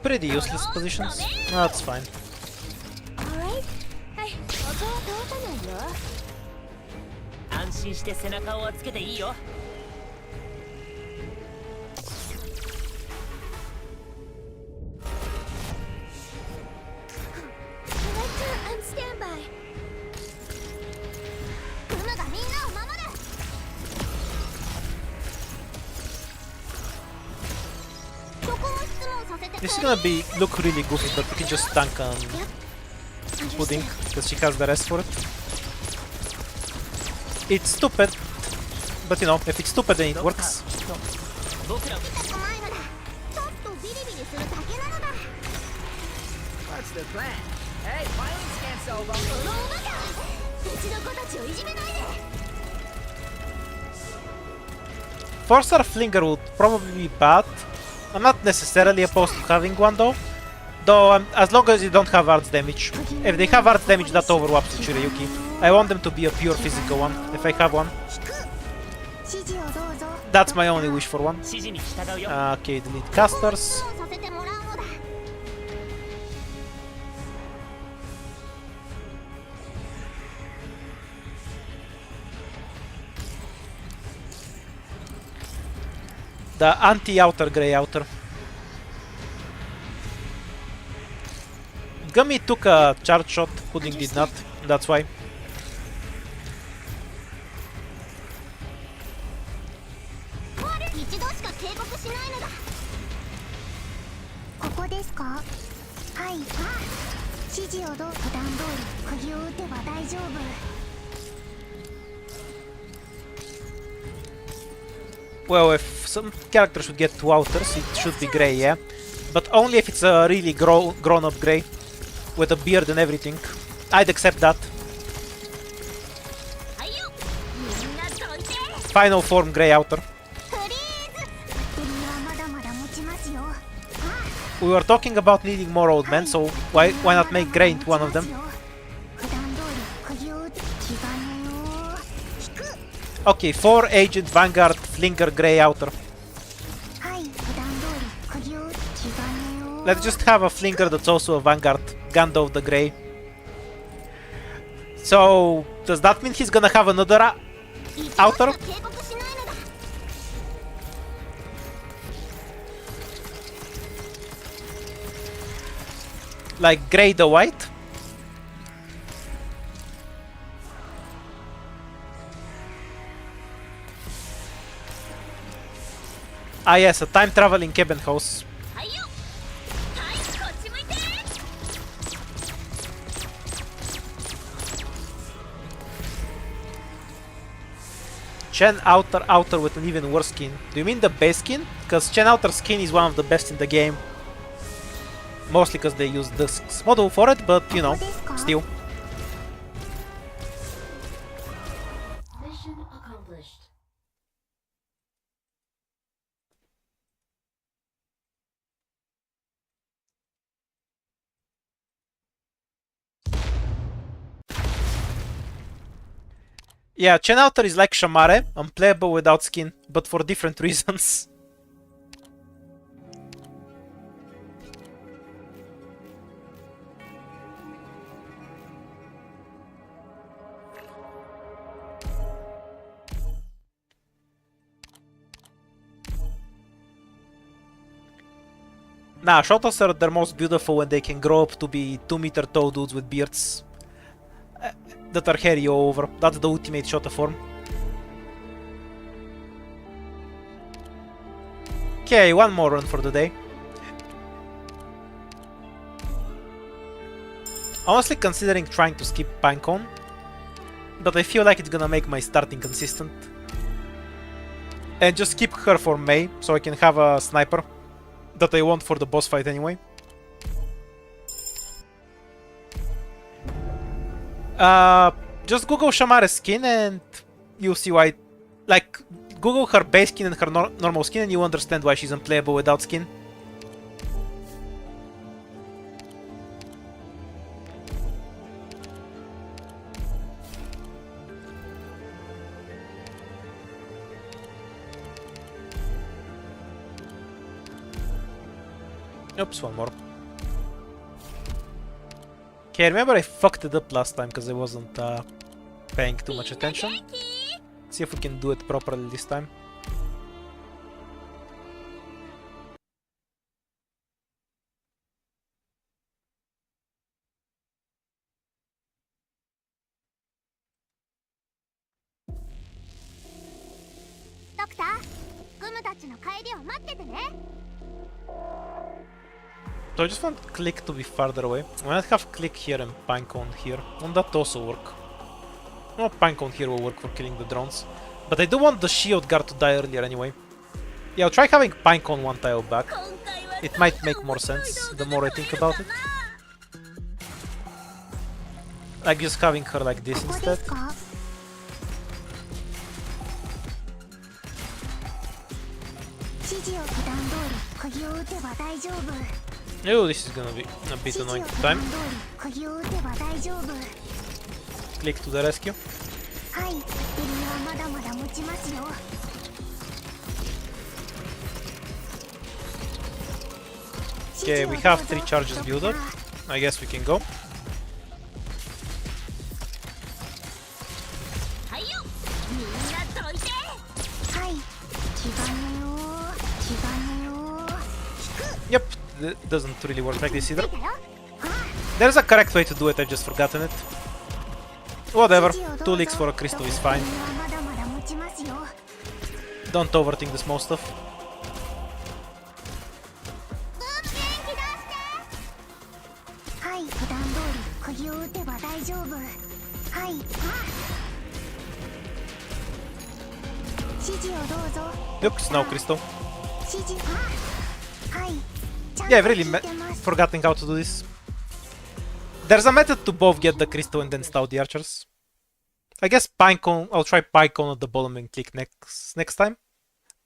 う Pretty useless positions. That's fine. Alright はいここは通さないよ安心して背中をつけていいよ。This is gonna look really goofy, but we can just tank on Pudding, because she has the rest for it. It's stupid, but you know, if it's stupid then it works. 僕ら What's the plan? Hey, violence can't solve all そのおバカうちの子たちをいじめないで Four-star Flinger would probably be bad. I'm not necessarily opposed to having one though. As long as you don't have arts damage. If they have arts damage, that overlaps the Shirayuki. I want them to be a pure physical one, if I have one. 指示をどうぞ That's my only wish for one. 指示に従うよ Okay, delete casters. させてもらうのだ The anti-outer grey outer. Gummy took a charge shot, Pudding did not, that's why. 一度しか警告しないのだここですかはい指示をどう普段通り釘を打てば大丈夫 Well, if some character should get two outers, it should be grey, yeah? But only if it's a really grown-up grey, with a beard and everything. I'd accept that. はいよみんなどいて Final form grey outer. フリーズバッテリーはまだまだ持ちますよ We were talking about needing more old men, so why not make grey into one of them? 普段通り釘を打って気がねよ引く Okay, 4 Agent Vanguard Flinger grey outer. はい普段通り釘を打って気がねよ Let's just have a Flinger that's also a Vanguard. Gandalf the Grey. So, does that mean he's gonna have another outer? 警告しないのだ Like grey the white? Ah yes, a time traveling cabin house. はいよはいこっち向いて Chen outer with an even worse skin. Do you mean the base skin? Because Chen outer skin is one of the best in the game. Mostly because they use this model for it, but you know, still. Mission accomplished. Yeah, Chen outer is like Shamare, unplayable without skin, but for different reasons. Nah, Shotos are their most beautiful when they can grow up to be 2-meter tall dudes with beards that are hairy all over. That's the ultimate Shota form. Okay, one more run for the day. Honestly considering trying to skip Pinecone, but I feel like it's gonna make my starting consistent. And just keep her for Mei, so I can have a sniper that I want for the boss fight anyway. Just Google Shamare's skin and you'll see why. Like, Google her base skin and her normal skin and you understand why she's unplayable without skin. Oops, one more. Okay, remember I fucked it up last time because I wasn't paying too much attention. See if we can do it properly this time. So I just want Click to be farther away. I might have Click here and Pinecone here. Won't that also work? No, Pinecone here will work for killing the drones. But I do want the shield guard to die earlier anyway. Yeah, I'll try having Pinecone one tile back. It might make more sense the more I think about it. Like just having her like this ここで instead. すか？指示を普段通り釘を打てば大丈夫。 Oh, this is gonna be a 指 bit 示を annoying 普段 time. 通り釘を打てば大丈夫。 Click to the rescue. はい、バッテリーはまだまだ持ちますよ。 Okay, we have 3 charges built up. I guess we can go. はいよみんなどいてはい、気兼ねを気兼ねを Yep, that doesn't really work like this either. ついたよ。 There's a correct way to do it, I've just forgotten it. Whatever, 指示をど 2 うぞ leaks for a crystal is バッ fine. テリーはまだまだ持ちますよ。 Don't overthink the small stuff. はい、普段通り釘を打てば大丈夫。はい、指示をどうぞ。 Yep, it's now crystal. 指示はい。ちゃん Yeah, と I've really 聞いてます。 forgotten how to do this. There's a method to both get the crystal and then stall the archers. I guess Pinecone, I'll try Pinecone at the bottom and Click next time.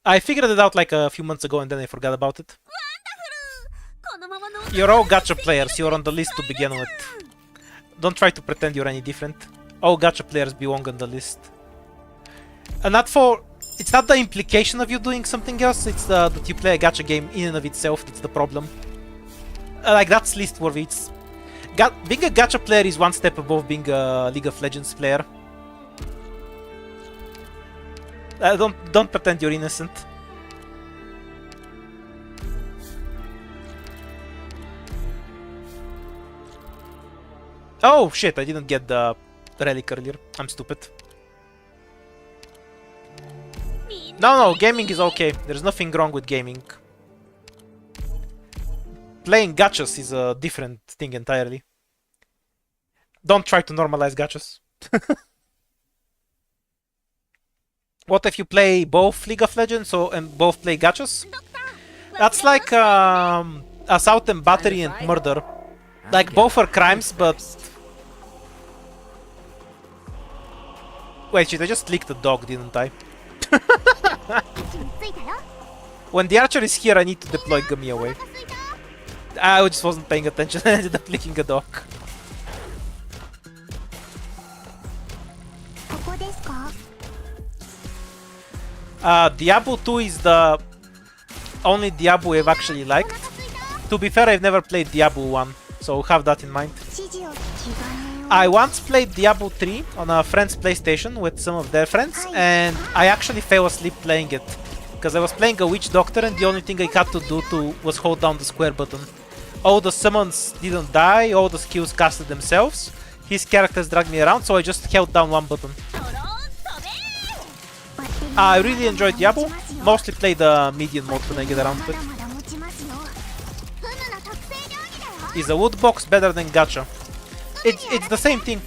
I figured it out like a few months ago and then I forgot about it. このままの You're all gacha players, you're on the list to begin with. Don't try to pretend you're any different. All gacha players belong on the list. And not for... It's not the implication of you doing something else, it's that you play a gacha game in and of itself that's the problem. Like, that's list worthy. It's... being a gacha player is one step above being a League of Legends player. Don't pretend you're innocent. Oh shit, I didn't get the relic earlier. I'm stupid. No, gaming is okay. There's nothing wrong with gaming. Playing gachas is a different thing entirely. Don't try to normalize gachas. What if you play both League of Legends and both play gachas? That's like assault and battery and murder. Like both are crimes, but... Wait, shit, I just clicked the dog, didn't I? 位置についたよ。 When the archer is here, I need to deploy Gummy away. I just wasn't paying attention. I ended up clicking a dog. ここですか？ Diablo 2 is the only Diablo I've actually liked. To be fair, I've never played Diablo 1, so have that in mind. 指示を気兼ねを I once played Diablo 3 on a friend's PlayStation with some of their friends, and I actually fell asleep playing it. Because I was playing a Witch Doctor and the only thing I had to do was hold down the square button. All the summons didn't die, all the skills casted themselves. His characters dragged me around, so I just held down one button. ドローン飛べ I really enjoyed Diablo, mostly play the medium mode when I get around to ま it. だまだ持ちますよ。フムの特製料理だよ。 Is a wood box better than gacha? It's the same thing.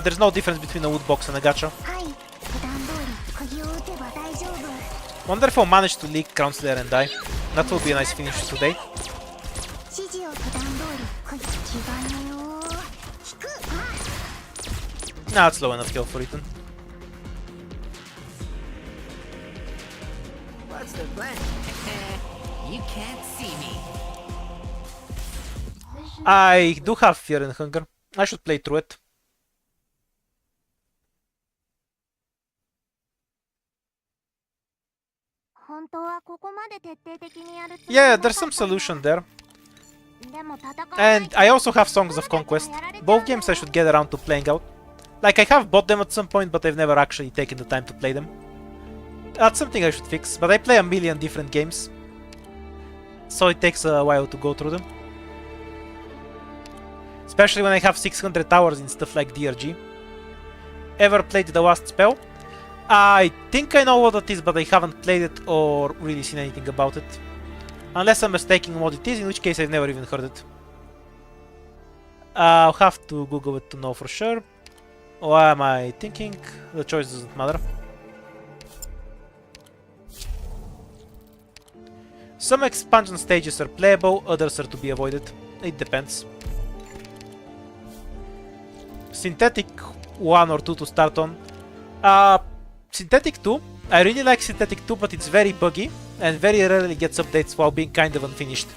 There's no difference between a wood box and a gacha. はい、普段通り釘を打てば大丈夫。 Wonder if I'll manage to leak Crown Slayer and die. That will be a nice finish today. 指示を普段通り釘気兼ねを引く。 Nah, it's low enough kill for Ethan. What's the plan? You can't see me. I do have Fear and Hunger. I should play through it. Yeah, there's some solution there. And I also have Songs of Conquest. Both games I should get around to playing out. Like, I have bought them at some point, but I've never actually taken the time to play them. That's something I should fix, but I play a million different games. So it takes a while to go through them. Especially when I have 600 hours in stuff like DRG. Ever played the Last Spell? I think I know what it is, but I haven't played it or really seen anything about it. Unless I'm mistaken what it is, in which case I've never even heard it. I'll have to Google it to know for sure. What am I thinking? The choice doesn't matter. Some expansion stages are playable, others are to be avoided. It depends. Synthetic 1 or 2 to start on. Synthetic 2. I really like Synthetic 2, but it's very buggy and very rarely gets updates while being kind of unfinished.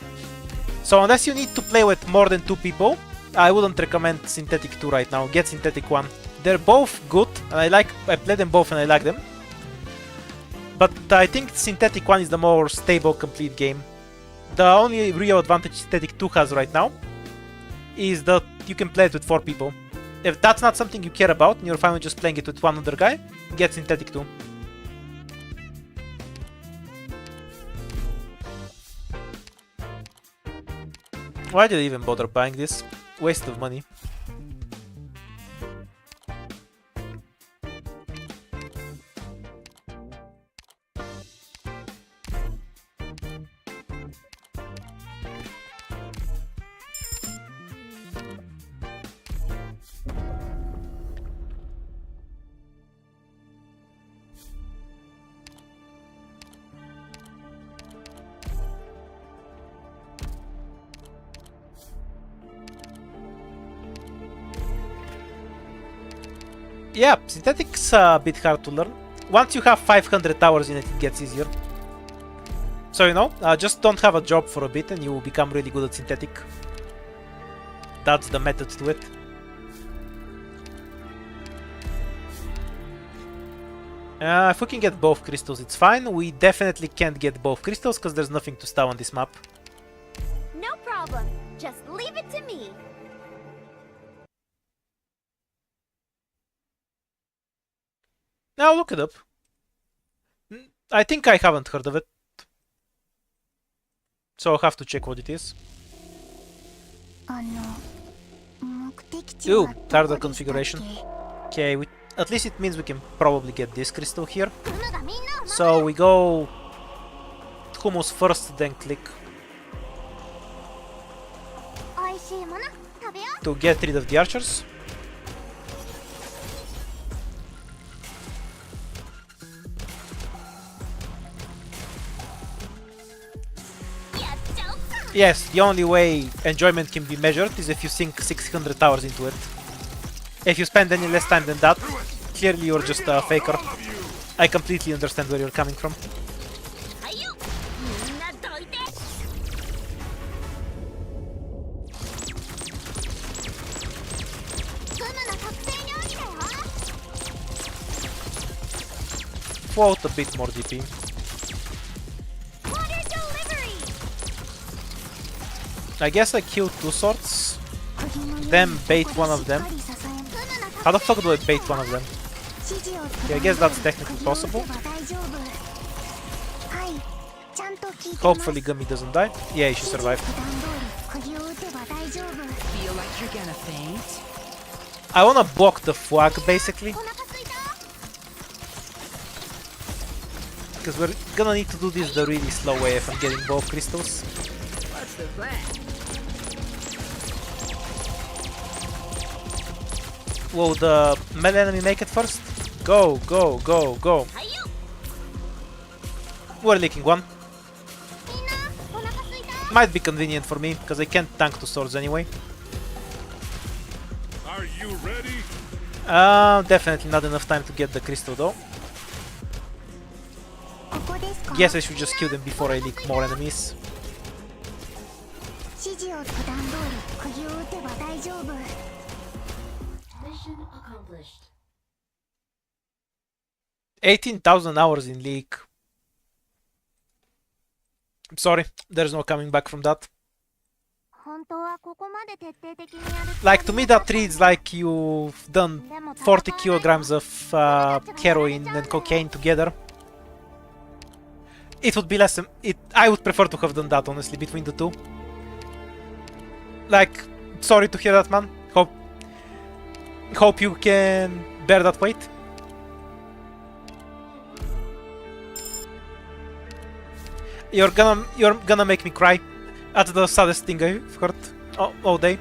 So unless you need to play with more than 2 people, I wouldn't recommend Synthetic 2 right now. Get Synthetic 1. They're both good, and I play them both and I like them. But I think Synthetic 1 is the more stable, complete game. The only real advantage Synthetic 2 has right now is that you can play it with 4 people. If that's not something you care about and you're fine with just playing it with one other guy, get Synthetic 2. Why did I even bother buying this? Waste of money. Yeah, Synthetic's a bit hard to learn. Once you have 500 hours in it, it gets easier. So, you know, just don't have a job for a bit and you will become really good at Synthetic. That's the method to it. If we can get both crystals, it's fine. We definitely can't get both crystals because there's nothing to stow on this map. No problem. Just leave it to me. Now look it up. I think I haven't heard of it. So I'll have to check what it is. Ooh, harder configuration. Okay, at least it means we can probably get this crystal here. So we go Hummus first, then click to get rid of the archers. Yes, the only way enjoyment can be measured is if you sink 600 hours into it. If you spend any less time than that, clearly you're just a faker. I completely understand where you're coming from. Float a bit more DP. I guess I killed 2 swords, then bait one of them. How the fuck do I bait one of them? Okay, I guess that's technically possible. Hopefully Gummy doesn't die. Yeah, she survived. Feel like you're gonna faint? I wanna block the flag, basically. Because we're gonna need to do this the really slow way if I'm getting both crystals. What's the plan? Will the melee enemy make it first? Go, go, go, go. We're leaking one. Might be convenient for me, because I can't tank 2 swords anyway. Are you ready? Definitely not enough time to get the crystal though. Guess I should just kill them before I leak more enemies. Mission accomplished. 18,000 hours in leak. I'm sorry, there's no coming back from that. Like, to me that reads like you've done 40 kilograms of heroin and cocaine together. It would be less... I would prefer to have done that, honestly, between the two. Like, sorry to hear that, man. Hope you can bear that weight. You're gonna make me cry at the saddest thing I've heard all day.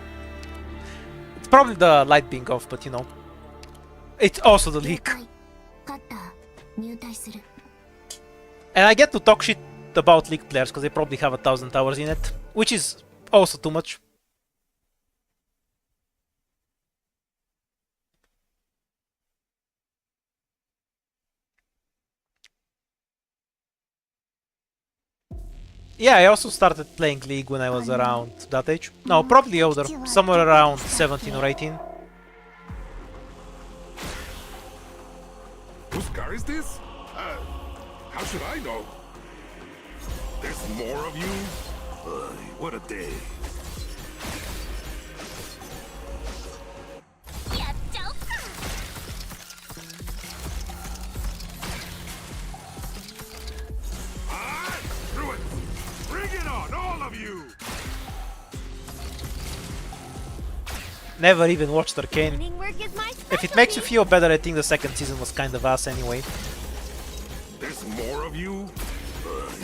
It's probably the light being off, but you know. It's also the leak. カッター入隊する And I get to talk shit about League players because they probably have 1,000 hours in it, which is also too much. Yeah, I also started playing League when I was around that age. No, probably older, somewhere around 17 or 18. Whose car is this? How should I know? There's more of you? What a day. やっちゃおっか Ah! Through it! Bring it on, all of you! Never even watched Arcane. Running work is my If it makes you feel better, I think the second season was kind of ass anyway. There's more of you?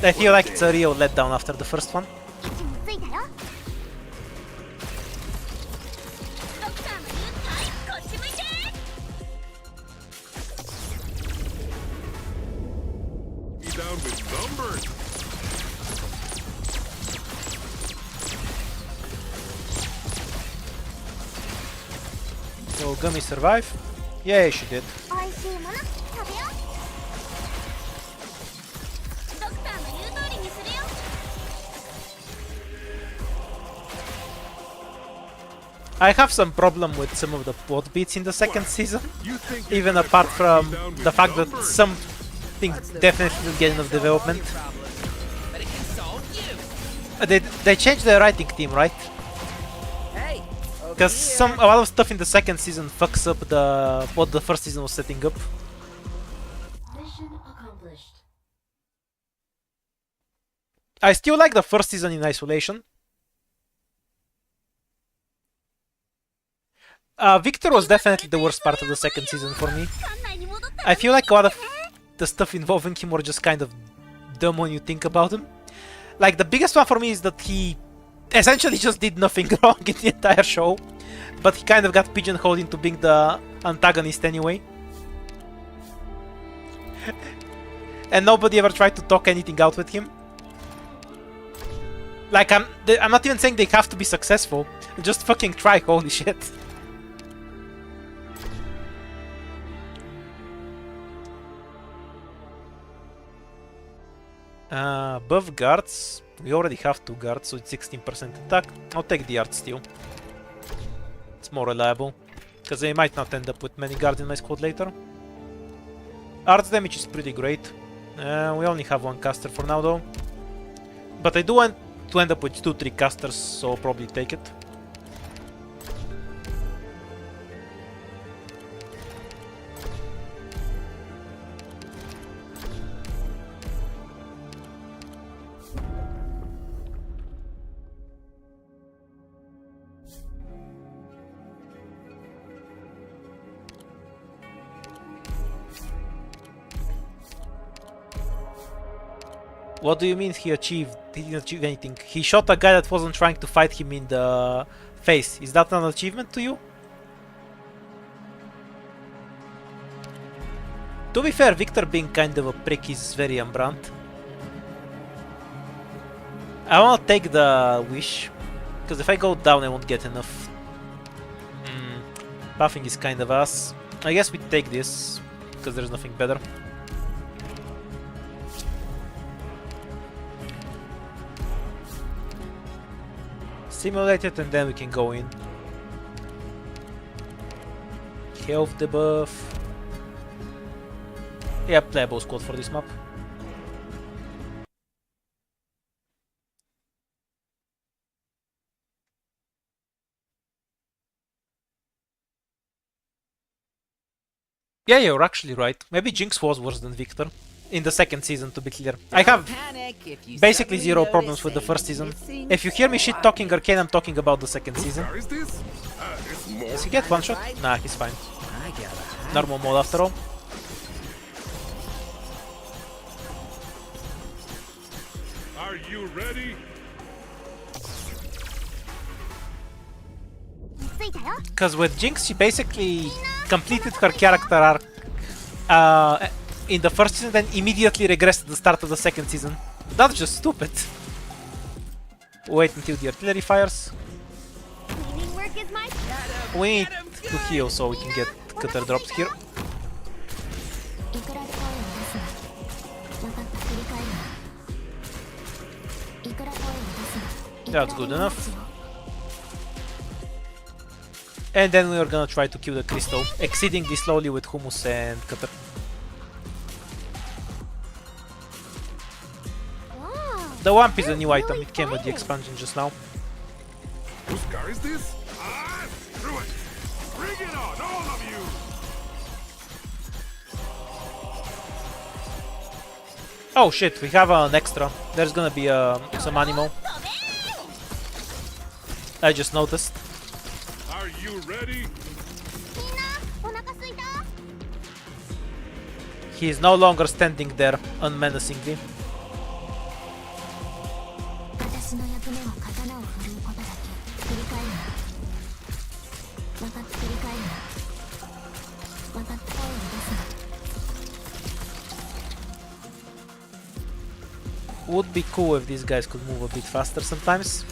I feel like it's a real letdown after the first one. 位置についたよドクターの言うはいこっち向いて Be down with numbers! Will Gummy survive? Yeah, she did. おいしいもの食べよう ドクターの言う通りにするよ I have some problem with some of the plot beats in the second season, You think even apart from the fact that some things definitely get enough development. But it can solve you. They changed the writing team, right? Hey, over Because here. a lot of stuff in the second season fucks up what the first season was setting up. Mission accomplished. I still like the first season in isolation. Victor was definitely the worst part of the second season for me. 館内に戻った I feel like a lot of the stuff involving him were just kind of dumb when you think about him. Like, the biggest one for me is that he essentially just did nothing wrong in the entire show, but he kind of got pigeonholed into being the antagonist anyway. And nobody ever tried to talk anything out with him. Like, I'm not even saying they have to be successful. Just fucking try, holy shit. Buff guards. We already have 2 guards, so it's 16% attack. I'll take the art steal. It's more reliable. Because I might not end up with many guards in my squad later. Art's damage is pretty great. We only have 1 caster for now though. But I do want to end up with 2-3 casters, so I'll probably take it. What do you mean he achieved? He didn't achieve anything. He shot a guy that wasn't trying to fight him in the face. Is that an achievement to you? To be fair, Victor being kind of a prick is very on brand. I wanna take the wish, because if I go down I won't get enough. Buffing is kind of ass. I guess we take this, because there's nothing better. Simulate it and then we can go in. Health debuff. Yeah, playable squad for this map. Yeah, you're actually right. Maybe Jinx was worse than Victor. In the second season, to be clear. I have Panic if you basically suddenly zero notice problems with the a first season. missing If you hear me shit talking Arcane, I'm talking about the second season. Car is this? There's more. Does he get one shot? Nah, he's fine. I gotta hide. Normal mode after all. Are you ready? ついたよ Because with Jinx, she basically completed her character arc in the first season, then immediately regressed at the start of the second season. That's just stupid. Wait until the artillery fires. Cleaning work is my We need to heal so we can get cutter drops here. いくらで声を出すな分かった振り返るないくら声を出すな That's good enough. And then we are gonna try to kill the crystal, exceedingly slowly with hummus and cutter. The Wamp is a new item, it came with the expansion just now. Whose car is this? Ah, screw it! Bring it on, all of you! Oh shit, we have an extra. There's gonna be some animal. I just noticed. Are you ready? みんなお腹すいた He is no longer standing there unmenacingly. 私の役目は刀を振るうことだけ振り返るな分かった振り返るな分かった声を出すな Would be cool if these guys could move a bit faster sometimes.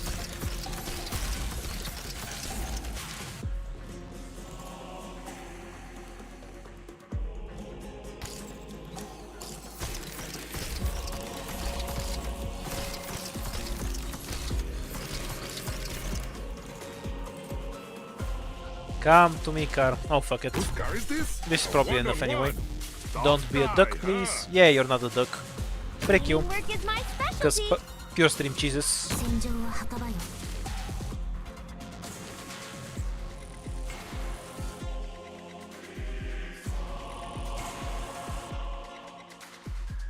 Come to me, car. Oh, fuck it. Whose car is this? This is probably Wonder enough anyway. Woman. Don't be a duck, die, please. huh? Yeah, you're not a duck. Frick you. Cleaning work is my Because specialty pure stream cheeses. 戦場は墓場よ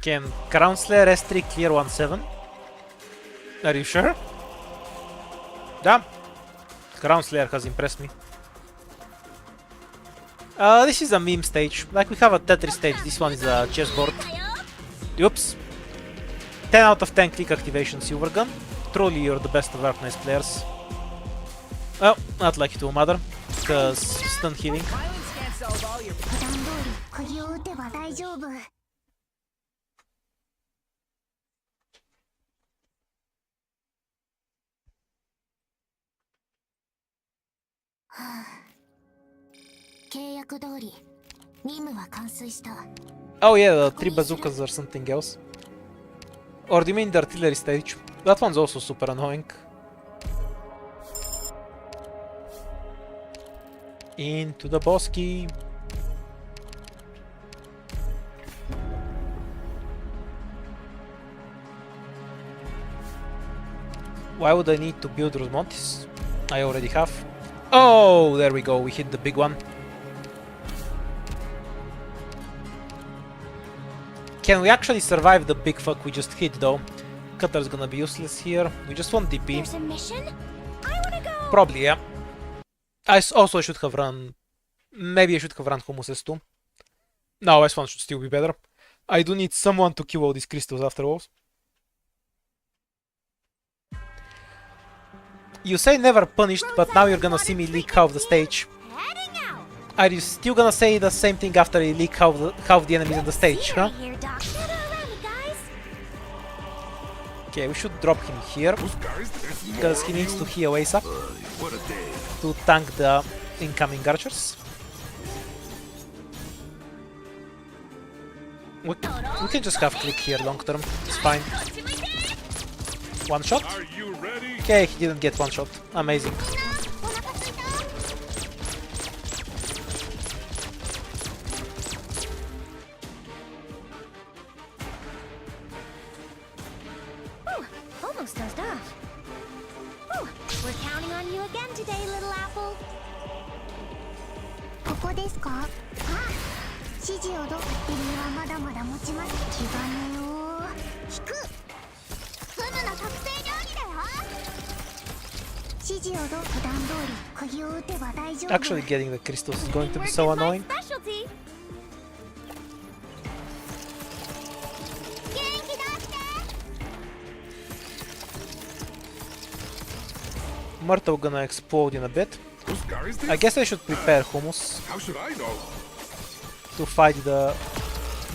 Can Crown Slayer S3 clear 1-7? Are you sure? Damn. Crown Slayer has impressed me. This is a meme stage. Like we have a Tetris stage, this one is a chessboard. Oops. 10 out of 10 click activation Silvergun. Truly you're the best of Arknights players. Well, not like you to mother, because stun healing. Violence can't solve all your 普段通り釘を打てば大丈夫 契約通り任務は完遂した Oh yeah, the 3 bazookas or something else. Or do you mean the artillery stage? That one's also super annoying. Into the bosky. Why would I need to build Rosmontis? I already have. Oh, there we go, we hit the big one. Can we actually survive the big fuck we just hit though? Cutter's gonna be useless here. We just want DP. There's a mission? I wanna go! Probably, yeah. I also should have run... Maybe I should have run Hummus S2. No, S1 should still be better. I do need someone to kill all these crystals afterwards. You say never punished, but now you're gonna see me leak half the stage. Heading out! Are you still gonna say the same thing after you leak half the enemies on the stage, huh? Here, Doc. Gather around me, guys! Okay, we should drop him here, Whose car is this? because he needs to heal ASAP What a day. to tank the incoming archers. We can just have click here long term, it's fine. One shot? Are you ready? Okay, he didn't get one shot. Amazing. お腹すいた Whew, almost dozed off. Whew, we're counting on you again today, little apple. ここですか？ああ、指示をどう？リはまだまだ持ちます。気兼ねを引く。フムの特製料理だよ。指示をどう？普段通り釘を打てば大丈夫。 Actually getting the crystals is going to be so annoying. 元気出して。Myrtle gonna explode in a bit. Whose car is this? I guess I should prepare hummus How should I know? to fight the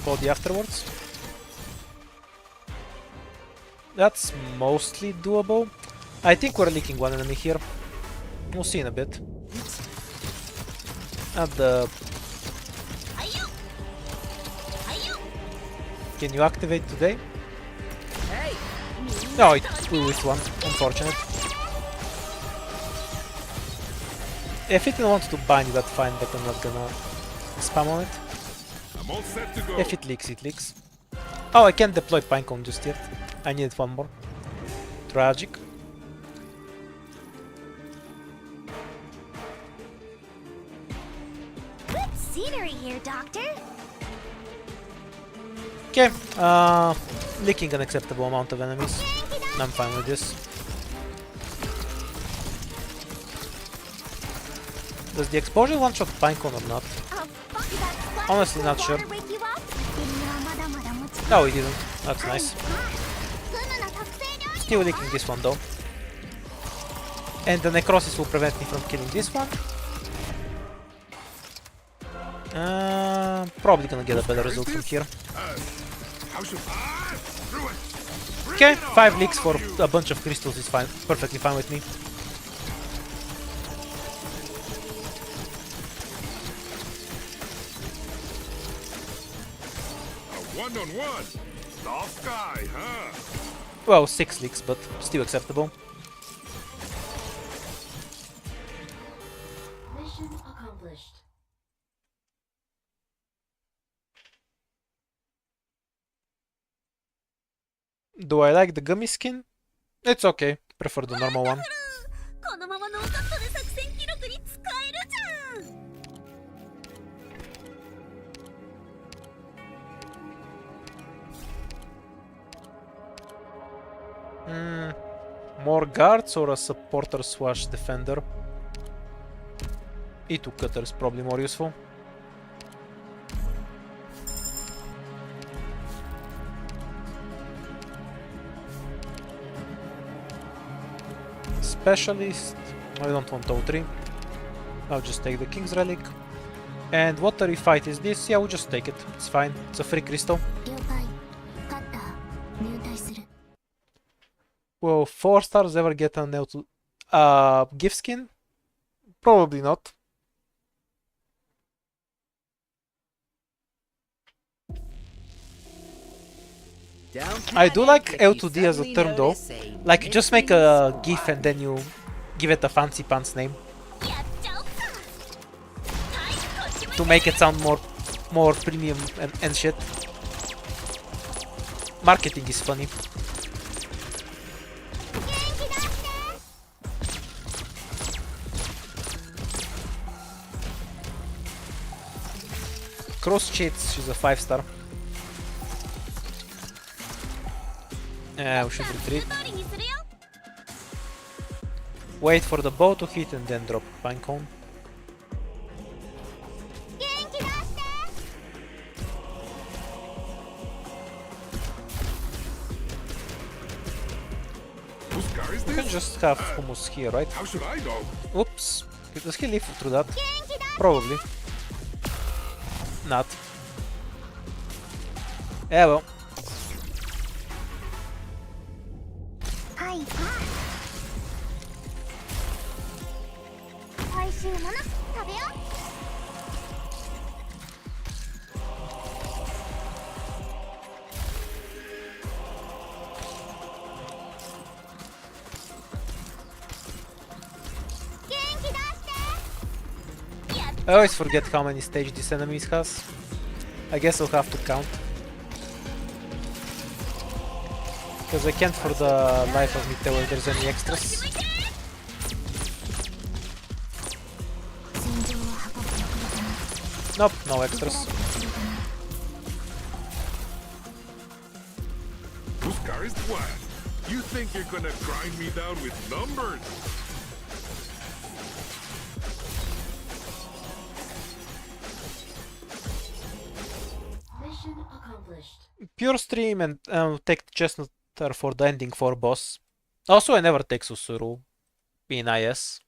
body afterwards. That's mostly doable. I think we're leaking one enemy here. We'll see in a bit. At the... Can you activate today? Hey, No, we with one. Unfortunate. If it wants to bind, that's fine, but I'm not gonna spam on it. I'm all set to go. If it leaks, it leaks. Oh, I can't deploy Pinecone just yet. I need one more. Tragic. Good scenery here, Doctor. Okay, leaking an acceptable amount of enemies. I'm fine with this. Does the explosion one-shot Pinecone or not? Honestly, not sure. No, he didn't. That's nice. Still leaking this one though. And the necrosis will prevent me from killing this one. Probably gonna get a better result from here. How should I? Through it. Okay, 5 leaks for a bunch of crystals is fine. Perfectly fine with me. A one-on-one. All sky, huh? Well, 6 leaks, but still acceptable. Mission accomplished. Do I like the gummy skin? It's okay. Prefer the normal one. このままノーカットで作戦記録に使えるじゃん。More guards or a supporter slash defender? E2 cutter is probably more useful. Specialist. I don't want O3. I'll just take the King's Relic. And what a refight is this? Yeah, we'll just take it. It's fine. It's a free crystal. 了解。カッター、入隊する。 Will 4 stars ever get an L2 gift skin? Probably not. don't I do panic like if you L2D as a suddenly term though. notice a Like you just make a GIF and then you give it a fancy pants name やっちゃおっか。はい、こっち向いて。 to make it sound more premium and shit. Marketing is funny. Cross cheats, she's a 5-star. We should retreat. 通りにするよ。 Wait for the bow to hit and then drop Pinecone. 元気出して。 Whose car is We can this? just have hummus here, right? How should I know? Oops. Does he live through that? Probably. Not. Yeah, well. はい。美味しいもの食べよう。 I always forget how many stage this enemy has. I guess I'll have to count. Because I can't for the life of me tell if there's any extras. 戦場を運ぶ役だね。 Nope, no extras. Whose car is what? You think you're gonna grind me down with numbers? Mission accomplished. Pure stream and take Chestnutter for the ending 4 boss. Also, I never take Susuru. in IS.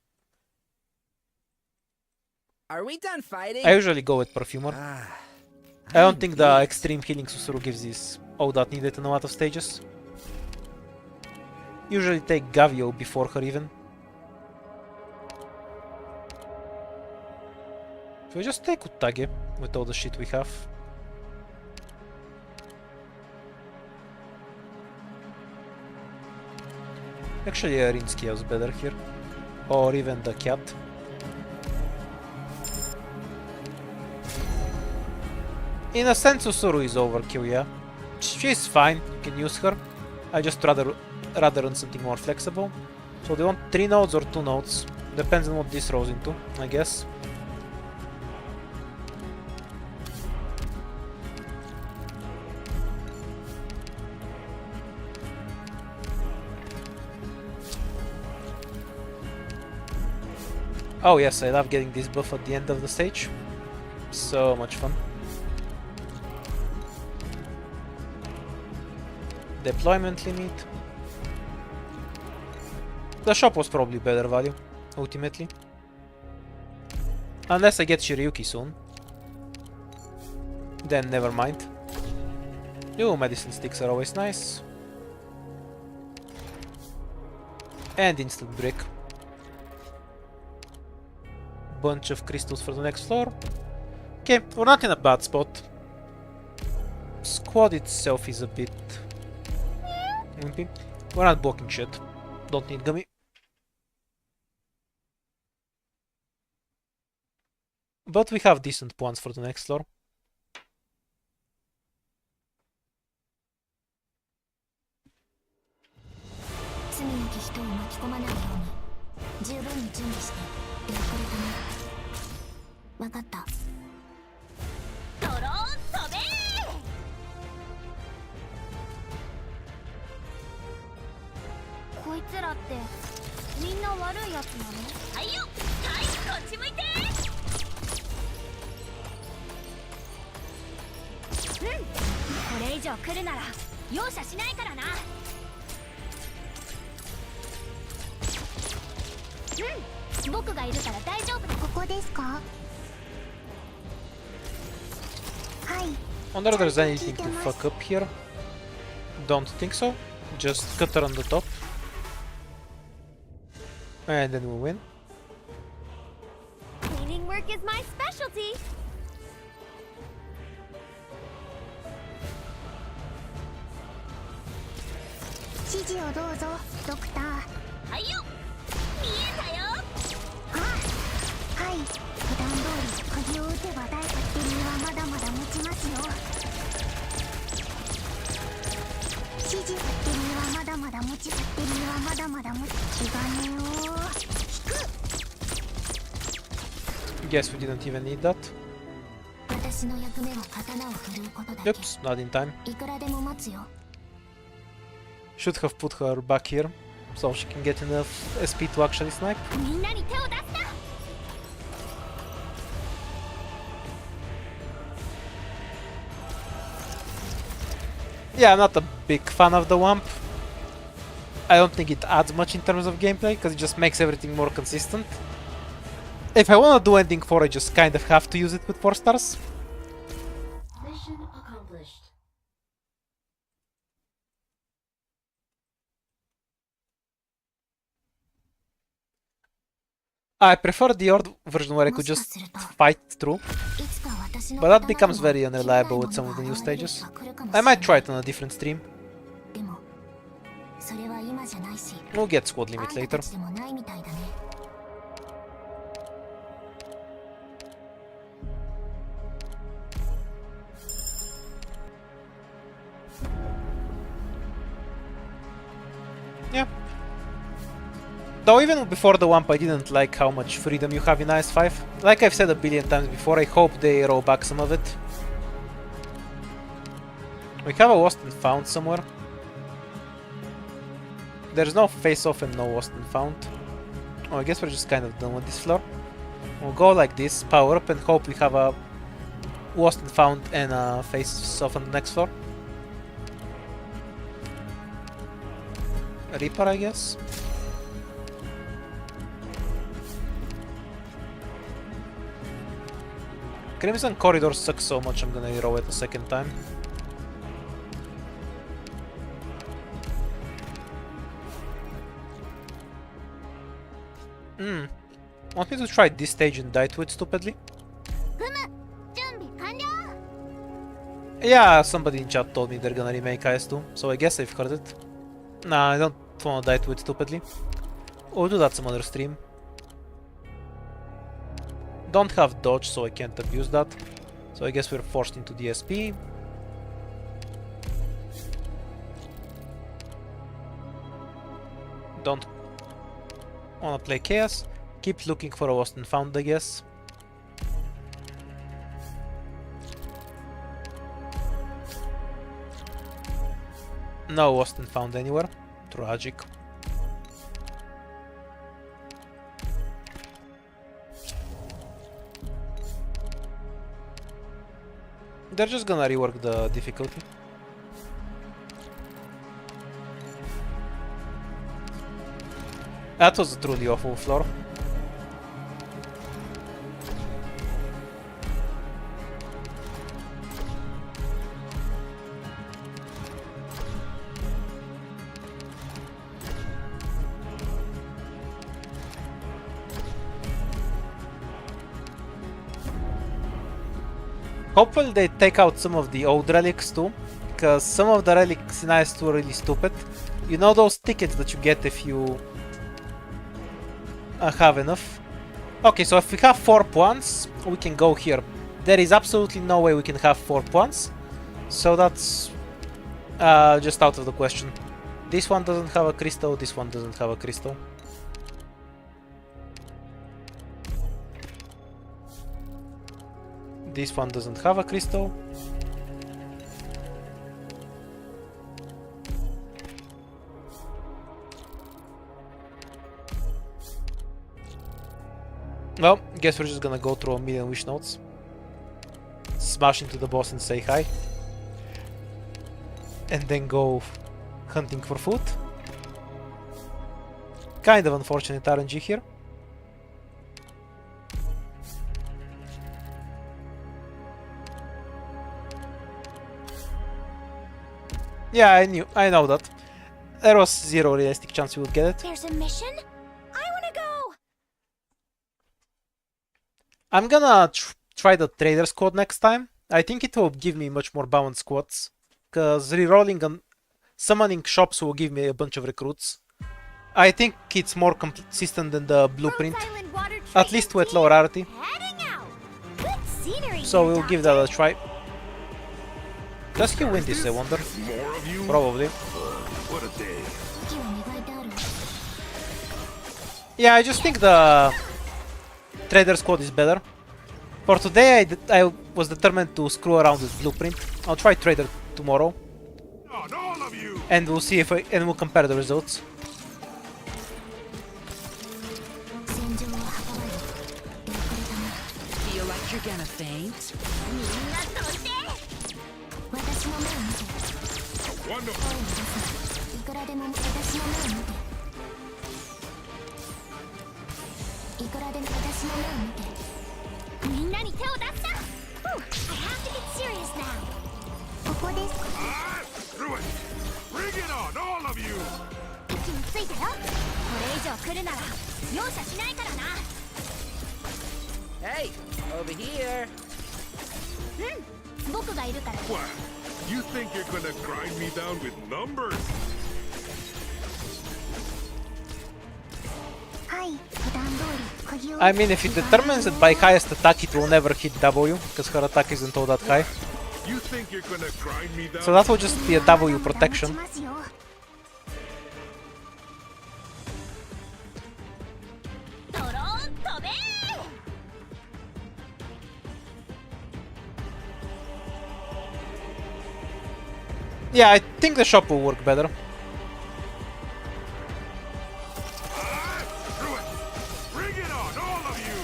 Are we done fighting? I usually go with Perfumer. I don't think the extreme healing Susuru gives this all that needed in a lot of stages. Usually take Gavio before her even. Should we just take Utage with all the shit we have? Actually, Rinsky was better here. Or even the cat. In a sense, Susuru is overkill, yeah. She's fine, you can use her. I just rather run something more flexible. So do you want 3 nodes or 2 nodes? Depends on what this rolls into, I guess. Oh yes, I love getting this buff at the end of the stage. So much fun. Deployment limit. The shop was probably better value, ultimately. Unless I get Shiryuki soon. Then never mind. Ooh, medicine sticks are always nice. And instant brick. Bunch of crystals for the next floor. Okay, we're not in a bad spot. Squad itself is a bit wimpy. We're not blocking shit. Don't need Gummy. But we have decent plans for the next floor. Wonder if there's anything to fuck up here. Don't think so. Just cut her on the top. And then we'll win. Cleaning work is my specialty. Guess we didn't even need that. Oops, not in time. Should have put her back here, so she can get enough SP to actually snipe. Yeah, I'm not a big fan of the Wamp. I don't think it adds much in terms of gameplay, because it just makes everything more consistent. If I wanna do anything for it, I just kind of have to use it with 4 stars. Mission accomplished. I prefer the old version where I could just fight through, but that becomes very unreliable with some of the new stages. I might try it on a different stream. We'll get squad limit later. Yeah. Though even before the Wamp I didn't like how much freedom you have in IS-5. Like I've said a billion times before, I hope they roll back some of it. We have a Lost and Found somewhere. There's no face-off and no Lost and Found. Oh, I guess we're just kind of done with this floor. We'll go like this, power up, and hope we have a Lost and Found and a face-off on the next floor. Reaper, I guess. Crimson Corridor sucks so much, I'm gonna reroll it a second time. Want me to try this stage and die to it stupidly? ふむ準備完了 Yeah, somebody in chat told me they're gonna remake IS2, so I guess I've heard it. Nah, I don't wanna die to it stupidly. We'll do that some other stream. Don't have dodge, so I can't abuse that. So I guess we're forced into DSP. Don't wanna play Chaos. Keep looking for a lost and found, I guess. No lost and found anywhere. Tragic. They're just gonna rework the difficulty. That was a truly awful floor. Hopefully they take out some of the old relics too, because some of the relics in IS2 are really stupid. You know those tickets that you get if you have enough? Okay, so if we have 4 points, we can go here. There is absolutely no way we can have 4 points, so that's just out of the question. This one doesn't have a crystal, this one doesn't have a crystal. This one doesn't have a crystal. Well, guess we're just gonna go through a million wish notes. Smash into the boss and say hi. And then go hunting for food. Kind of unfortunate RNG here. Yeah, I know that. There was zero realistic chance we would get it. There's a mission? I wanna go! I'm gonna try the trader squad next time. I think it will give me much more balanced squads. Cause rerolling and summoning shops will give me a bunch of recruits. I think it's more consistent than the blueprint. At least with low rarity. So we'll give that a try. Does he win this, I wonder? Probably. What a day. Yeah, I just think the trader squad is better. For today, I was determined to screw around with blueprint. I'll try trader tomorrow, and we'll see if and we'll compare the results. Feel like you're gonna faint? Screw it! Bring it on, all of you! Hey, over here. What? You think you're gonna grind me down with numbers? I mean, if it determines that by highest attack it will never hit W, because her attack isn't all that high. You think you're gonna grind me down? So that will just be a W protection. Yeah, I think the shop will work better. Screw it! Bring it on, all of you!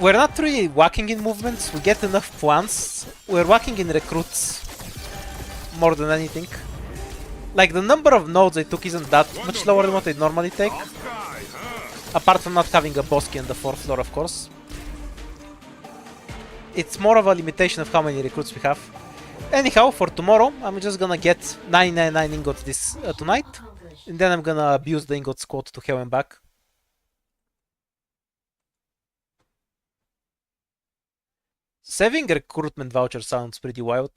We're not really whacking in movements, we get enough points. We're whacking in recruits more than anything. Like, the number of nodes I took isn't that much lower than what I normally take. Apart from not having a boss key on the 4th floor, of course. it's more of a limitation of how many recruits we have. Anyhow, for tomorrow, I'm just gonna get 999 ingots this tonight, and then I'm gonna abuse the ingots quote to hell and back. Saving recruitment voucher sounds pretty wild.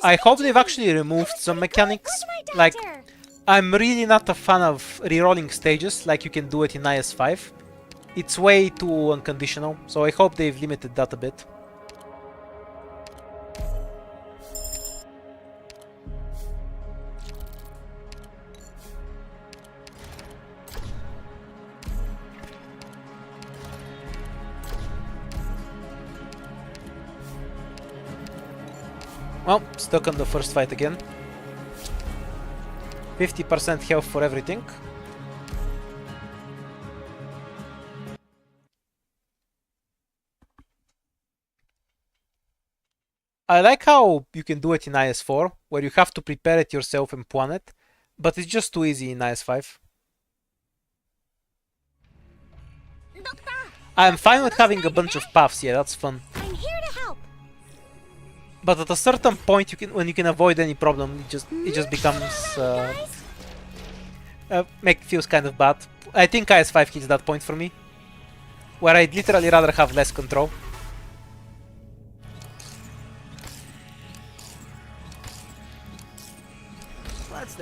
I hope they've actually removed some mechanics. Like, I'm really not a fan of rerolling stages like you can do it in IS-5. It's way too unconditional, so I hope they've limited that a bit. Well, stuck on the first fight again. 50% health for everything. I like how you can do it in IS-4, where you have to prepare it yourself and plan it, but it's just too easy in IS-5. I'm fine with having a bunch of paths, yeah, that's fun. I'm here to help. But at a certain point, when you can avoid any problem, it just becomes feels kind of bad. I think IS-5 hits that point for me, where I'd literally rather have less control.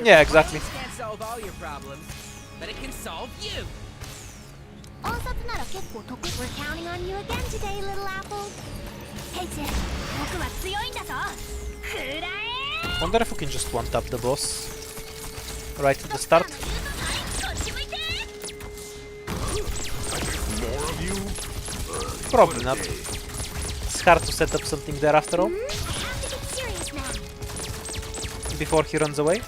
Yeah, exactly. Can't solve all your problems, but it can solve you. We're counting on you again today, little apple. Hey, Jen. Wonder if we can just one-tap the boss right at the start. More of you? Probably not. It's hard to set up something there after all. I have to get serious now. Before he runs away.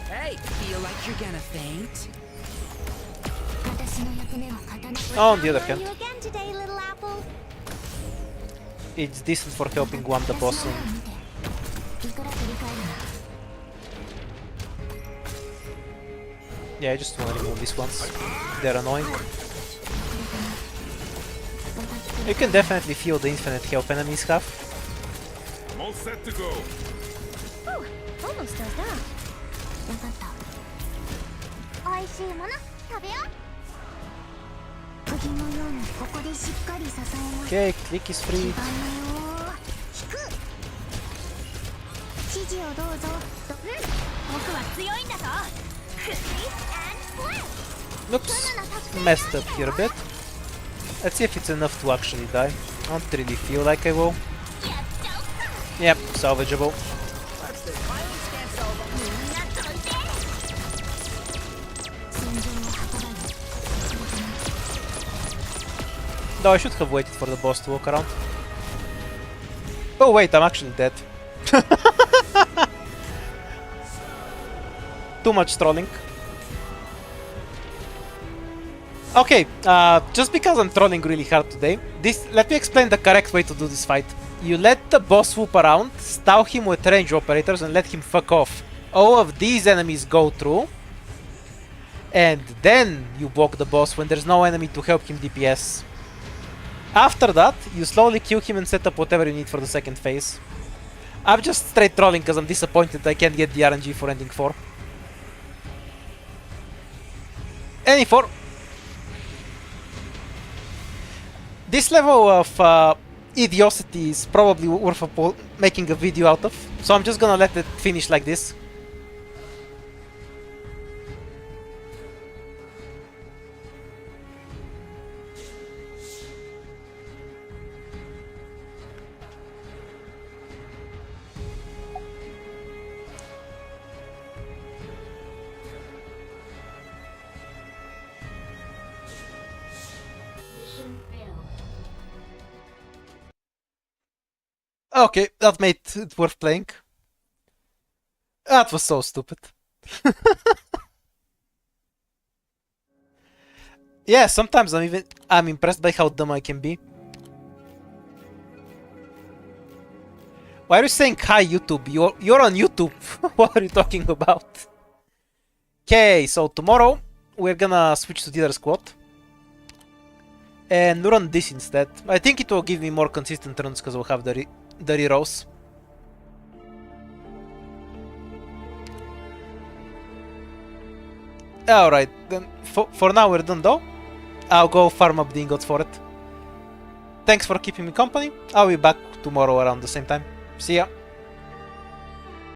Hey, feel like you're gonna faint? On the other hand, You again today, little apple. it's decent for helping one the boss and yeah, I just wanna remove these ones. They're annoying. You can definitely feel the infinite health enemies have. I'm all set to go. Ooh, almost does that. Okay, click is free. Oops, messed up here a bit. Let's see if it's enough to actually die. I don't really feel like I will. Yep, salvageable. What's this? Violence can't solve Though I should have waited for the boss to walk around. Oh wait, I'm actually dead. Too much trolling. Okay, just because I'm trolling really hard today, let me explain the correct way to do this fight. You let the boss swoop around, stun him with range operators and let him fuck off. All of these enemies go through, and then you block the boss when there's no enemy to help him DPS. After that, you slowly kill him and set up whatever you need for the second phase. I'm just straight trolling because I'm disappointed I can't get the RNG for ending 4. Any 4. This level of idiocy is probably worth making a video out of, so I'm just gonna let it finish like this. Okay, that made it worth playing. That was so stupid. Yeah, sometimes I'm impressed by how dumb I can be. Why are you saying hi YouTube? You're on YouTube. What are you talking about? Okay, so tomorrow we're gonna switch to the other squad and run this instead. I think it will give me more consistent runs because we'll have the rerows. Alright, then for now we're done though. I'll go farm up the ingots for it. Thanks for keeping me company. I'll be back tomorrow around the same time. See ya.